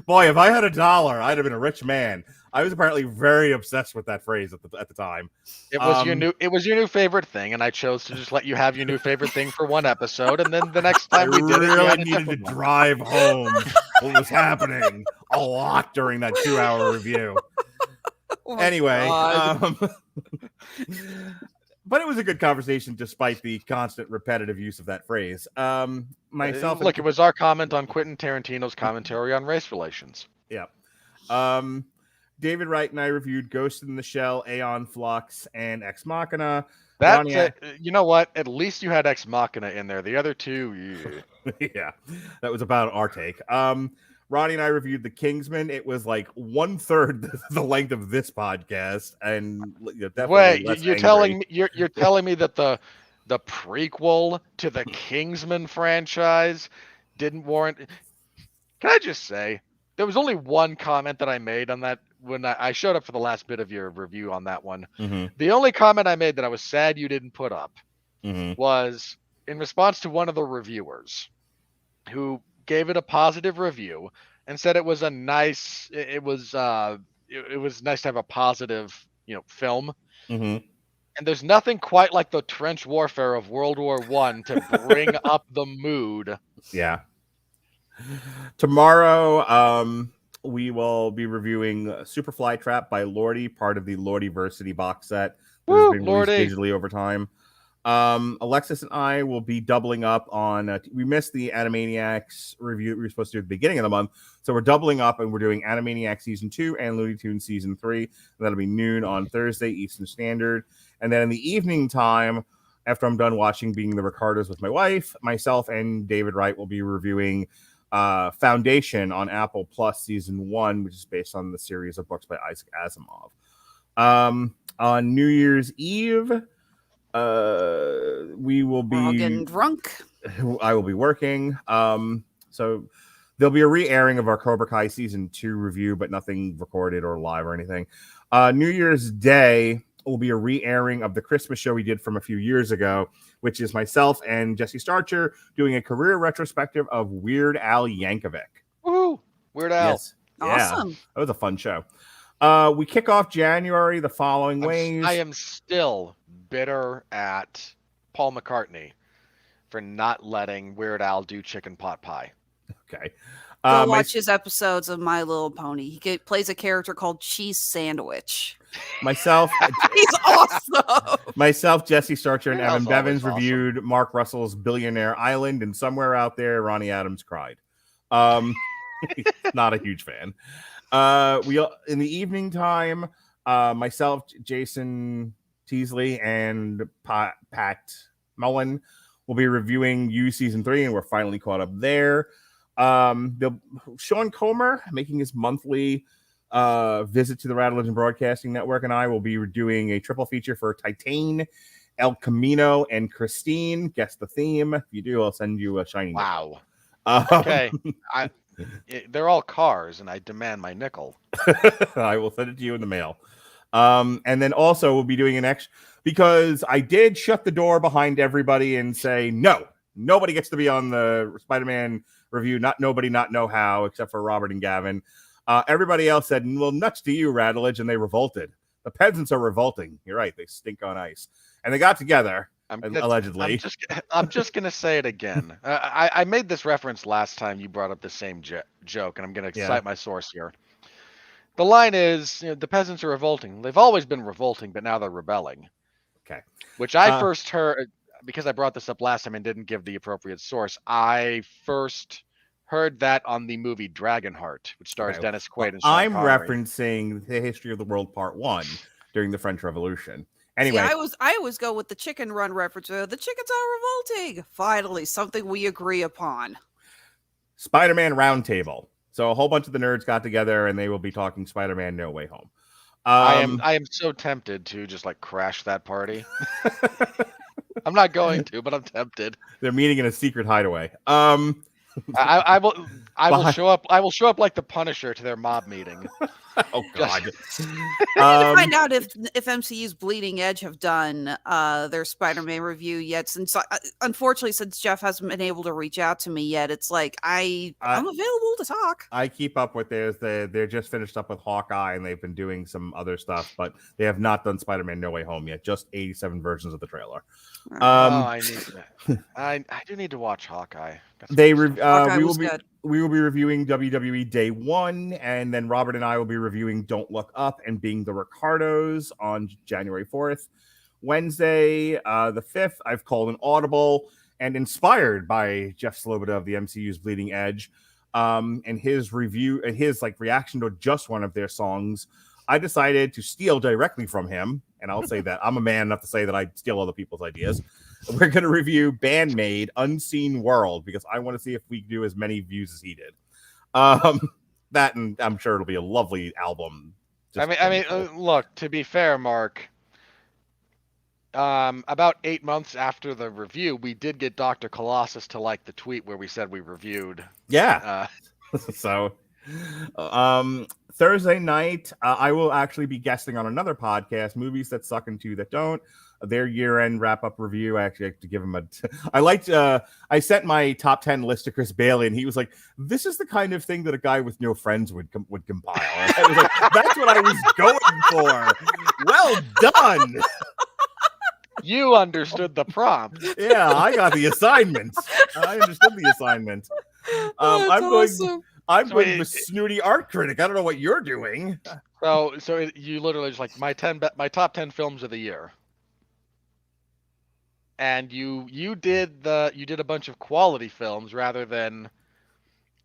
boy, if I had $1, I'd have been a rich man. I was apparently very obsessed with that phrase at the time. It was your new favorite thing, and I chose to just let you have your new favorite thing for one episode, and then the next time we did really needed to drive home what was happening a lot during that 2-hour review. Anyway, but it was a good conversation despite the constant repetitive use of that phrase. It was our comment on Quentin Tarantino's commentary on race relations. Yeah. David Wright and I reviewed Ghost in the Shell, Aeon Flux, and Ex Machina. You know what? At least you had Ex Machina in there. The other two, yeah, that was about our take. Ronnie and I reviewed The Kingsman. It was like 1/3 the length of this podcast, and definitely you're telling me that the prequel to the Kingsman franchise didn't warrant. Can I just say there was only one comment that I made on that when I showed up for the last bit of your review on that one. Mm-hmm. The only comment I made that I was sad you didn't put up was in response to one of the reviewers who gave it a positive review and said it was nice to have a positive, film. Mm-hmm. And there's nothing quite like the trench warfare of World War I to bring up the mood. Yeah. Tomorrow, we will be reviewing Super Flytrap by Lordy, part of the Lordyversity box set that has been released digitally over time. Alexis and I will be doubling up on we missed the Animaniacs review we were supposed to do at the beginning of the month, so we're doubling up and we're doing Animaniacs season 2 and Looney Tunes season 3. That'll be noon on Thursday Eastern Standard, and then in the evening time, after I'm done watching Being the Ricardos with my wife, myself and David Wright will be reviewing Foundation on Apple Plus season 1, which is based on the series of books by Isaac Asimov. On New Year's Eve, we will be getting drunk. I will be working. So there'll be a re-airing of our Cobra Kai season 2 review, but nothing recorded or live or anything. New Year's Day will be a re-airing of the Christmas show we did from a few years ago, which is myself and Jesse Starcher doing a career retrospective of Weird Al Yankovic. Woo! Weird Al. Yes. Awesome. Yeah, that was a fun show. We kick off January the following ways. I am still bitter at Paul McCartney for not letting Weird Al do chicken pot pie. Okay. Go watch his episodes of My Little Pony. He plays a character called Cheese Sandwich. Myself, he's awesome. Myself, Jesse Starcher, and Evan Bevins reviewed Mark Russell's Billionaire Island, and somewhere out there, Ronnie Adams cried. Not a huge fan. We in the evening time, myself, Jason Teasley and Pat Mullen will be reviewing You Season 3, and we're finally caught up there. Sean Comer, making his monthly visit to the Radulich Broadcasting Network, and I will be doing a triple feature for Titan, El Camino, and Christine. Guess the theme. If you do, I'll send you a shiny Wow. Okay. They're all cars, and I demand my nickel. I will send it to you in the mail. And then also we'll be doing an extra, because I did shut the door behind everybody and say, no, nobody gets to be on the Spider-Man review. Not know how, except for Robert and Gavin. Everybody else said, well, nuts to you, Radulich, and they revolted. The peasants are revolting. You're right. They stink on ice. And they got together, allegedly. I'm just going to say it again. I made this reference last time you brought up the same joke, and I'm going to cite my source here. The line is, the peasants are revolting. They've always been revolting, but now they're rebelling. Okay. Which I first heard, because I brought this up last time and didn't give the appropriate source, I first heard that on the movie Dragonheart, which stars Dennis Quaid and Sean I'm Connery. referencing The History of the World Part 1 during the French Revolution. Anyway, I always go with the Chicken Run reference. The chickens are revolting. Finally, something we agree upon. Spider-Man Roundtable. So a whole bunch of the nerds got together, and they will be talking Spider-Man No Way Home. I am so tempted to just crash that party. I'm not going to, but I'm tempted. They're meeting in a secret hideaway. I will show up. I will show up like the Punisher to their mob meeting. Oh God! I need to find out if MCU's Bleeding Edge have done their Spider-Man review yet. Since unfortunately, since Jeff hasn't been able to reach out to me yet, it's like I'm available to talk. I keep up with theirs. They're just finished up with Hawkeye, and they've been doing some other stuff, but they have not done Spider-Man No Way Home yet. Just 87 versions of the trailer. I need I do need to watch Hawkeye. We will be reviewing WWE Day 1, and then Robert and I will be reviewing Don't Look Up and Being the Ricardos on January 4th. Wednesday, the 5th, I've called an audible, and inspired by Jeff Sloboda of the MCU's Bleeding Edge, and his review and his reaction to just one of their songs, I decided to steal directly from him. And I'll say that I'm a man enough to say that I steal other people's ideas. We're going to review Bandmade Unseen World, because I want to see if we do as many views as he did. That, and I'm sure it'll be a lovely album. Look, to be fair, Mark, about 8 months after the review, we did get Dr. Colossus to like the tweet where we said we reviewed. Yeah. So, Thursday night, I will actually be guesting on another podcast, Movies That Suck and Two That Don't. Their year-end wrap-up review. I actually have to give him I sent my top 10 list to Chris Bailey, and he was like, "This is the kind of thing that a guy with no friends would compile." And I was like, "That's what I was going for." Well done. You understood the prompt. Yeah, I got the assignment. I understood the assignment. I'm going with snooty art critic. I don't know what you're doing. So you literally just my top 10 films of the year. And you did a bunch of quality films rather than.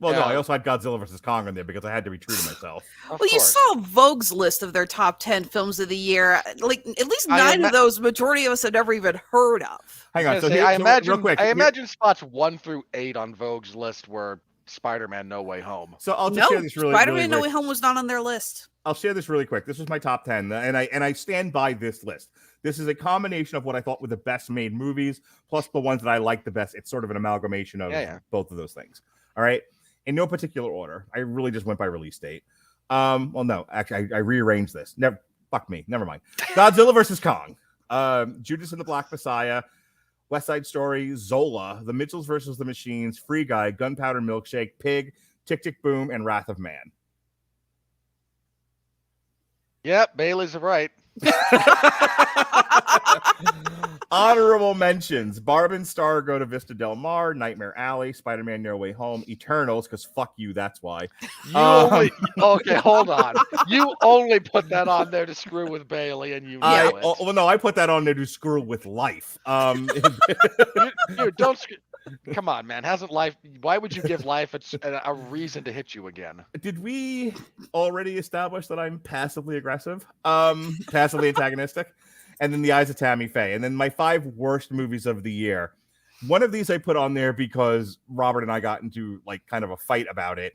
Well, no, I also had Godzilla vs. Kong in there because I had to be true to myself. You saw Vogue's list of their top 10 films of the year. At least 9 of those, majority of us had never even heard of. Hang on. I imagine spots 1 through 8 on Vogue's list were Spider-Man No Way Home. So I'll just share this really Spider-Man really No Way Home was not on their list. I'll share this really quick. This was my top 10, and I stand by this list. This is a combination of what I thought were the best made movies, plus the ones that I like the best. It's sort of an amalgamation of both of those things. All right. In no particular order. I really just went by release date. Well, no, actually, I rearranged this. Never mind. Godzilla vs. Kong, Judas and the Black Messiah, West Side Story, Zola, The Mitchells vs. the Machines, Free Guy, Gunpowder Milkshake, Pig, Tick Tick Boom, and Wrath of Man. Yep, Bailey's right. Honorable mentions: Barb and Star Go to Vista Del Mar, Nightmare Alley, Spider-Man No Way Home, Eternals, because fuck you, that's why. Okay, hold on. You only put that on there to screw with Bailey, and I put that on there to screw with life. You don't. Come on, man. Hasn't life? Why would you give life a reason to hit you again? Did we already establish that I'm passively aggressive? Passively antagonistic? and then The Eyes of Tammy Faye. And then my 5 worst movies of the year. One of these I put on there because Robert and I got into like kind of a fight about it.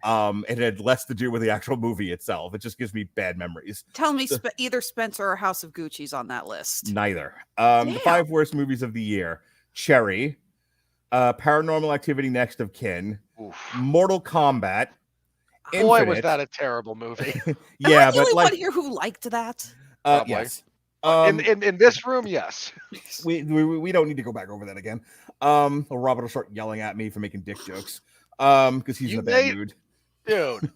It had less to do with the actual movie itself. It just gives me bad memories. Tell me either Spencer or House of Gucci's on that list. Neither. The 5 worst movies of the year: Cherry, Paranormal Activity: Next of Kin, Mortal Kombat. Boy, was that a terrible movie. Yeah, Am I the only but one here who liked that? yes. In this room, yes. We don't need to go back over that again. Robert will start yelling at me for making dick jokes. Because he's in a bad mood. Dude,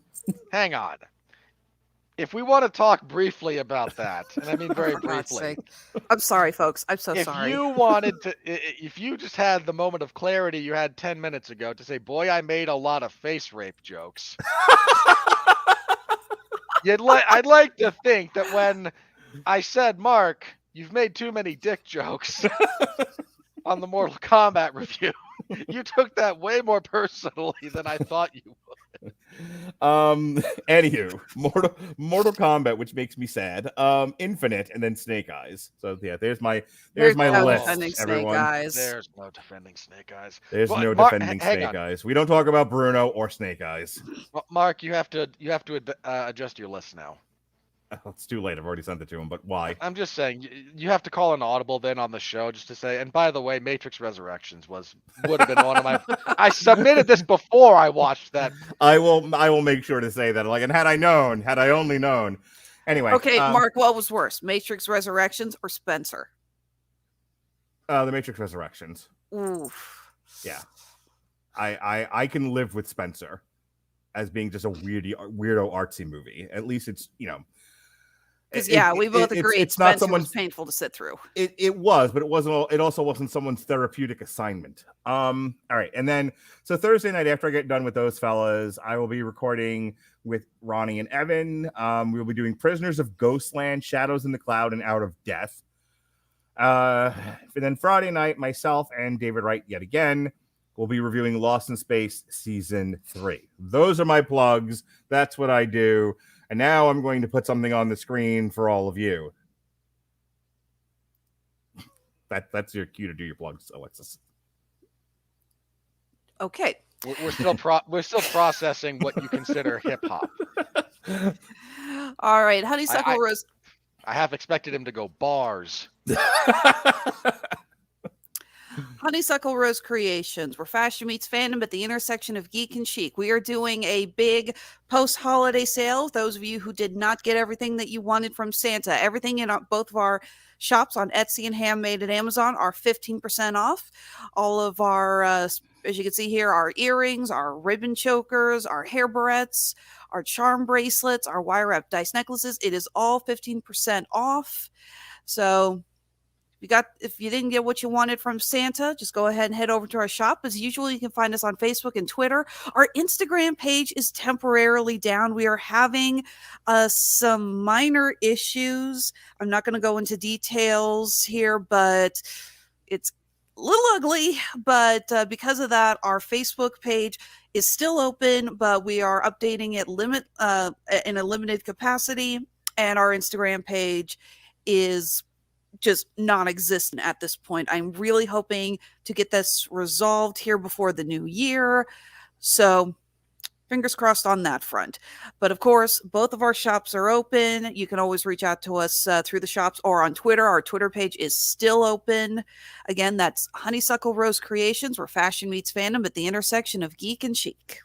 hang on. If we want to talk briefly about that, and I mean very briefly. I'm sorry, folks. I'm so sorry. If you wanted to, if you just had the moment of clarity you had 10 minutes ago to say, boy, I made a lot of face rape jokes. I'd like to think that when I said, Mark, you've made too many dick jokes on the Mortal Kombat review, you took that way more personally than I thought you would. Anywho, Mortal Kombat, which makes me sad. Infinite, and then Snake Eyes. So yeah, there's my list. Everyone, there's no defending Snake Eyes. There's no defending Snake Eyes. We don't talk about Bruno or Snake Eyes. Mark, you have to adjust your list now. It's too late. I've already sent it to him, but why? I'm just saying, you have to call an audible then on the show just to say, and by the way, Matrix Resurrections would have been one of my... I submitted this before I watched that. I will make sure to say that. Like, and had I only known. Anyway. Okay, Mark, what was worse, Matrix Resurrections or Spencer? The Matrix Resurrections. Oof. Yeah. I can live with Spencer as being just a weirdo artsy movie. At least it's, because we both agree it's not someone's painful to sit through. It was, but it wasn't. It also wasn't someone's therapeutic assignment. All right, and then so Thursday night after I get done with those fellas, I will be recording with Ronnie and Evan. We'll be doing Prisoners of Ghostland, Shadows in the Cloud, and Out of Death. And then Friday night, myself and David Wright yet again will be reviewing Lost in Space Season 3. Those are my plugs. That's what I do. And now I'm going to put something on the screen for all of you. That's your cue to do your plugs, Alexis. Okay. We're still processing what you consider hip hop. All right, Honeysuckle Rose. I half expected him to go bars. Honeysuckle Rose Creations, where fashion meets fandom at the intersection of geek and chic. We are doing a big post-holiday sale. Those of you who did not get everything that you wanted from Santa, everything in both of our shops on Etsy and Handmade at Amazon are 15% off. All of our, as you can see here, our earrings, our ribbon chokers, our hair barrettes, our charm bracelets, our wire wrap dice necklaces. It is all 15% off. So if you didn't get what you wanted from Santa, just go ahead and head over to our shop. As usual, you can find us on Facebook and Twitter. Our Instagram page is temporarily down. We are having some minor issues. I'm not going to go into details here, but it's a little ugly. But because of that, our Facebook page is still open, but we are updating it in a limited capacity. And our Instagram page is just non-existent at this point. I'm really hoping to get this resolved here before the new year. So fingers crossed on that front. But of course, both of our shops are open. You can always reach out to us through the shops or on Twitter. Our Twitter page is still open. Again, that's Honeysuckle Rose Creations, where fashion meets fandom at the intersection of geek and chic.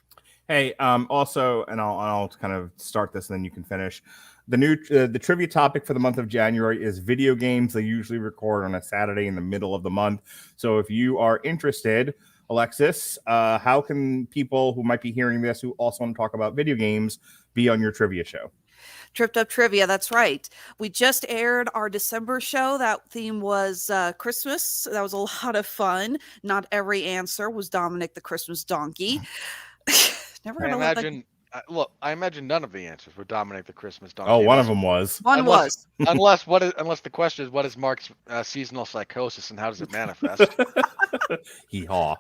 Hey, also, and I'll kind of start this and then you can finish. The trivia topic for the month of January is video games. They usually record on a Saturday in the middle of the month. So if you are interested, Alexis, how can people who might be hearing this who also want to talk about video games be on your trivia show? Tripped Up Trivia, that's right. We just aired our December show. That theme was Christmas. That was a lot of fun. Not every answer was Dominic the Christmas Donkey. Never gonna imagine. Look, I imagine none of the answers were Dominic the Christmas Donkey. Oh, one of them was. Unless the question is, what is Mark's seasonal psychosis and how does it manifest? Hee-haw.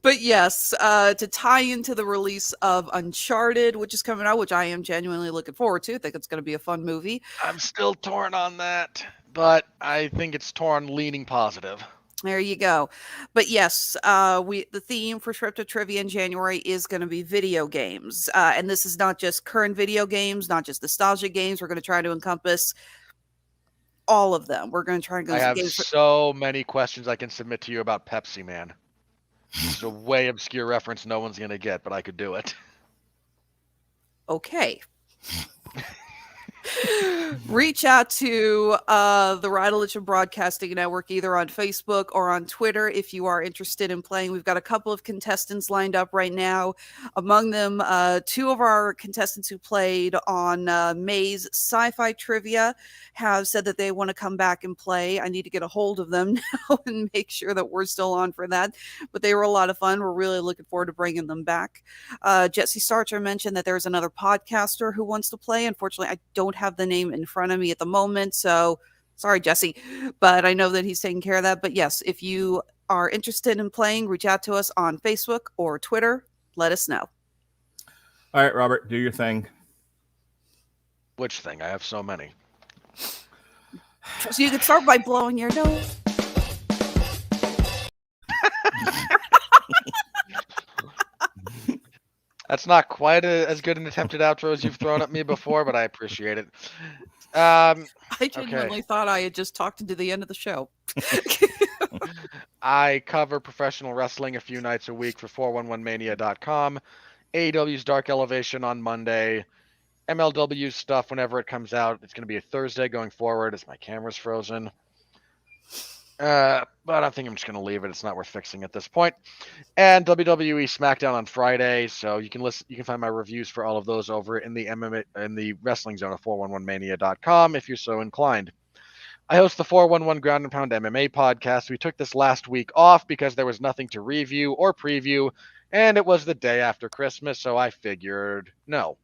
But yes, to tie into the release of Uncharted, which is coming out, which I am genuinely looking forward to. I think it's going to be a fun movie. I'm still torn on that, but I think it's torn leaning positive. There you go. But yes, the theme for Scripted Trivia in January is going to be video games. And this is not just current video games, not just nostalgia games. We're going to try to encompass all of them. We're going to try and go. I have so many questions I can submit to you about Pepsi Man. It's a way obscure reference no one's going to get, but I could do it. Okay. Reach out to the Radulich Broadcasting Network either on Facebook or on Twitter if you are interested in playing. We've got a couple of contestants lined up right now. Among them, two of our contestants who played on May's Sci-Fi Trivia have said that they want to come back and play. I need to get a hold of them now and make sure that we're still on for that. But they were a lot of fun. We're really looking forward to bringing them back. Jesse Starcher mentioned that there's another podcaster who wants to play. Unfortunately, I don't have the name in front of me at the moment, so sorry, Jesse, but I know that he's taking care of that. But yes, if you are interested in playing, reach out to us on Facebook or Twitter. Let us know. All right, Robert, do your thing. Which thing? I have so many. So you can start by blowing your nose. That's not quite as good an attempted outro as you've thrown at me before, but I appreciate it. I genuinely thought I had just talked into the end of the show. I cover professional wrestling a few nights a week for 411mania.com. AEW's Dark Elevation on Monday. MLW stuff whenever it comes out. It's going to be a Thursday going forward as my camera's frozen. But I think I'm just going to leave it. It's not worth fixing at this point. And WWE SmackDown on Friday, so you can listen. You can find my reviews for all of those over in the MMA in the Wrestling Zone of 411mania.com if you're so inclined. I host the 411 Ground and Pound MMA podcast. We took this last week off because there was nothing to review or preview, and it was the day after Christmas, so I figured no.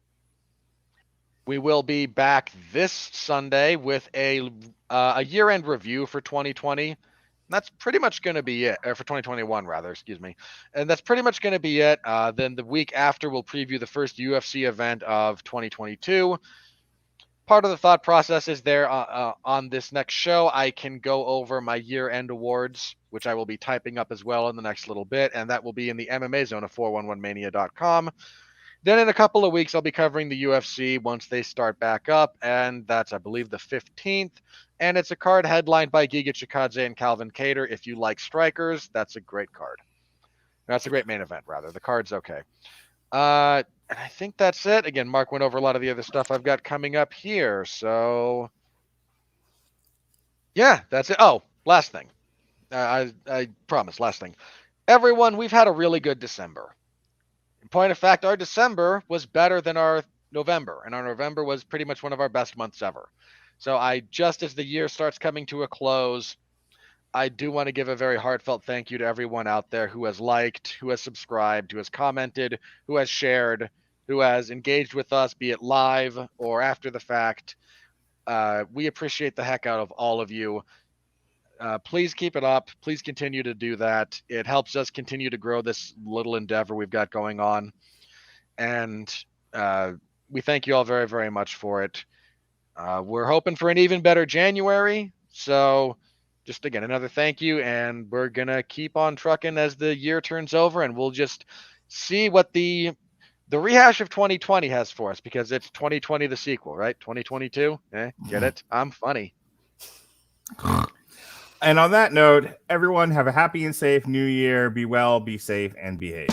We will be back this Sunday with a year-end review for 2020. That's pretty much going to be it, or for 2021 rather, excuse me. And that's pretty much going to be it. Then the week after, we'll preview the first UFC event of 2022. Part of the thought process is there on this next show, I can go over my year-end awards, which I will be typing up as well in the next little bit, and that will be in the MMA Zone of 411mania.com. Then in a couple of weeks, I'll be covering the UFC once they start back up, and that's, I believe, the 15th. And it's a card headlined by Giga Chikadze and Calvin Kattar. If you like strikers, that's a great card. That's a great main event, rather. The card's okay. And I think that's it. Again, Mark went over a lot of the other stuff I've got coming up here. So, yeah, that's it. Oh, last thing. I promise, last thing. Everyone, we've had a really good December. In point of fact, our December was better than our November, and our November was pretty much one of our best months ever. So just as the year starts coming to a close, I do want to give a very heartfelt thank you to everyone out there who has liked, who has subscribed, who has commented, who has shared, who has engaged with us, be it live or after the fact. We appreciate the heck out of all of you. Please keep it up. Please continue to do that. It helps us continue to grow this little endeavor we've got going on. And we thank you all very, very much for it. We're hoping for an even better January. So just, again, another thank you. And we're going to keep on trucking as the year turns over. And we'll just see what the rehash of 2020 has for us. Because it's 2020 the sequel, right? 2022. Get it? I'm funny. And on that note, everyone have a happy and safe new year. Be well, be safe, and behave.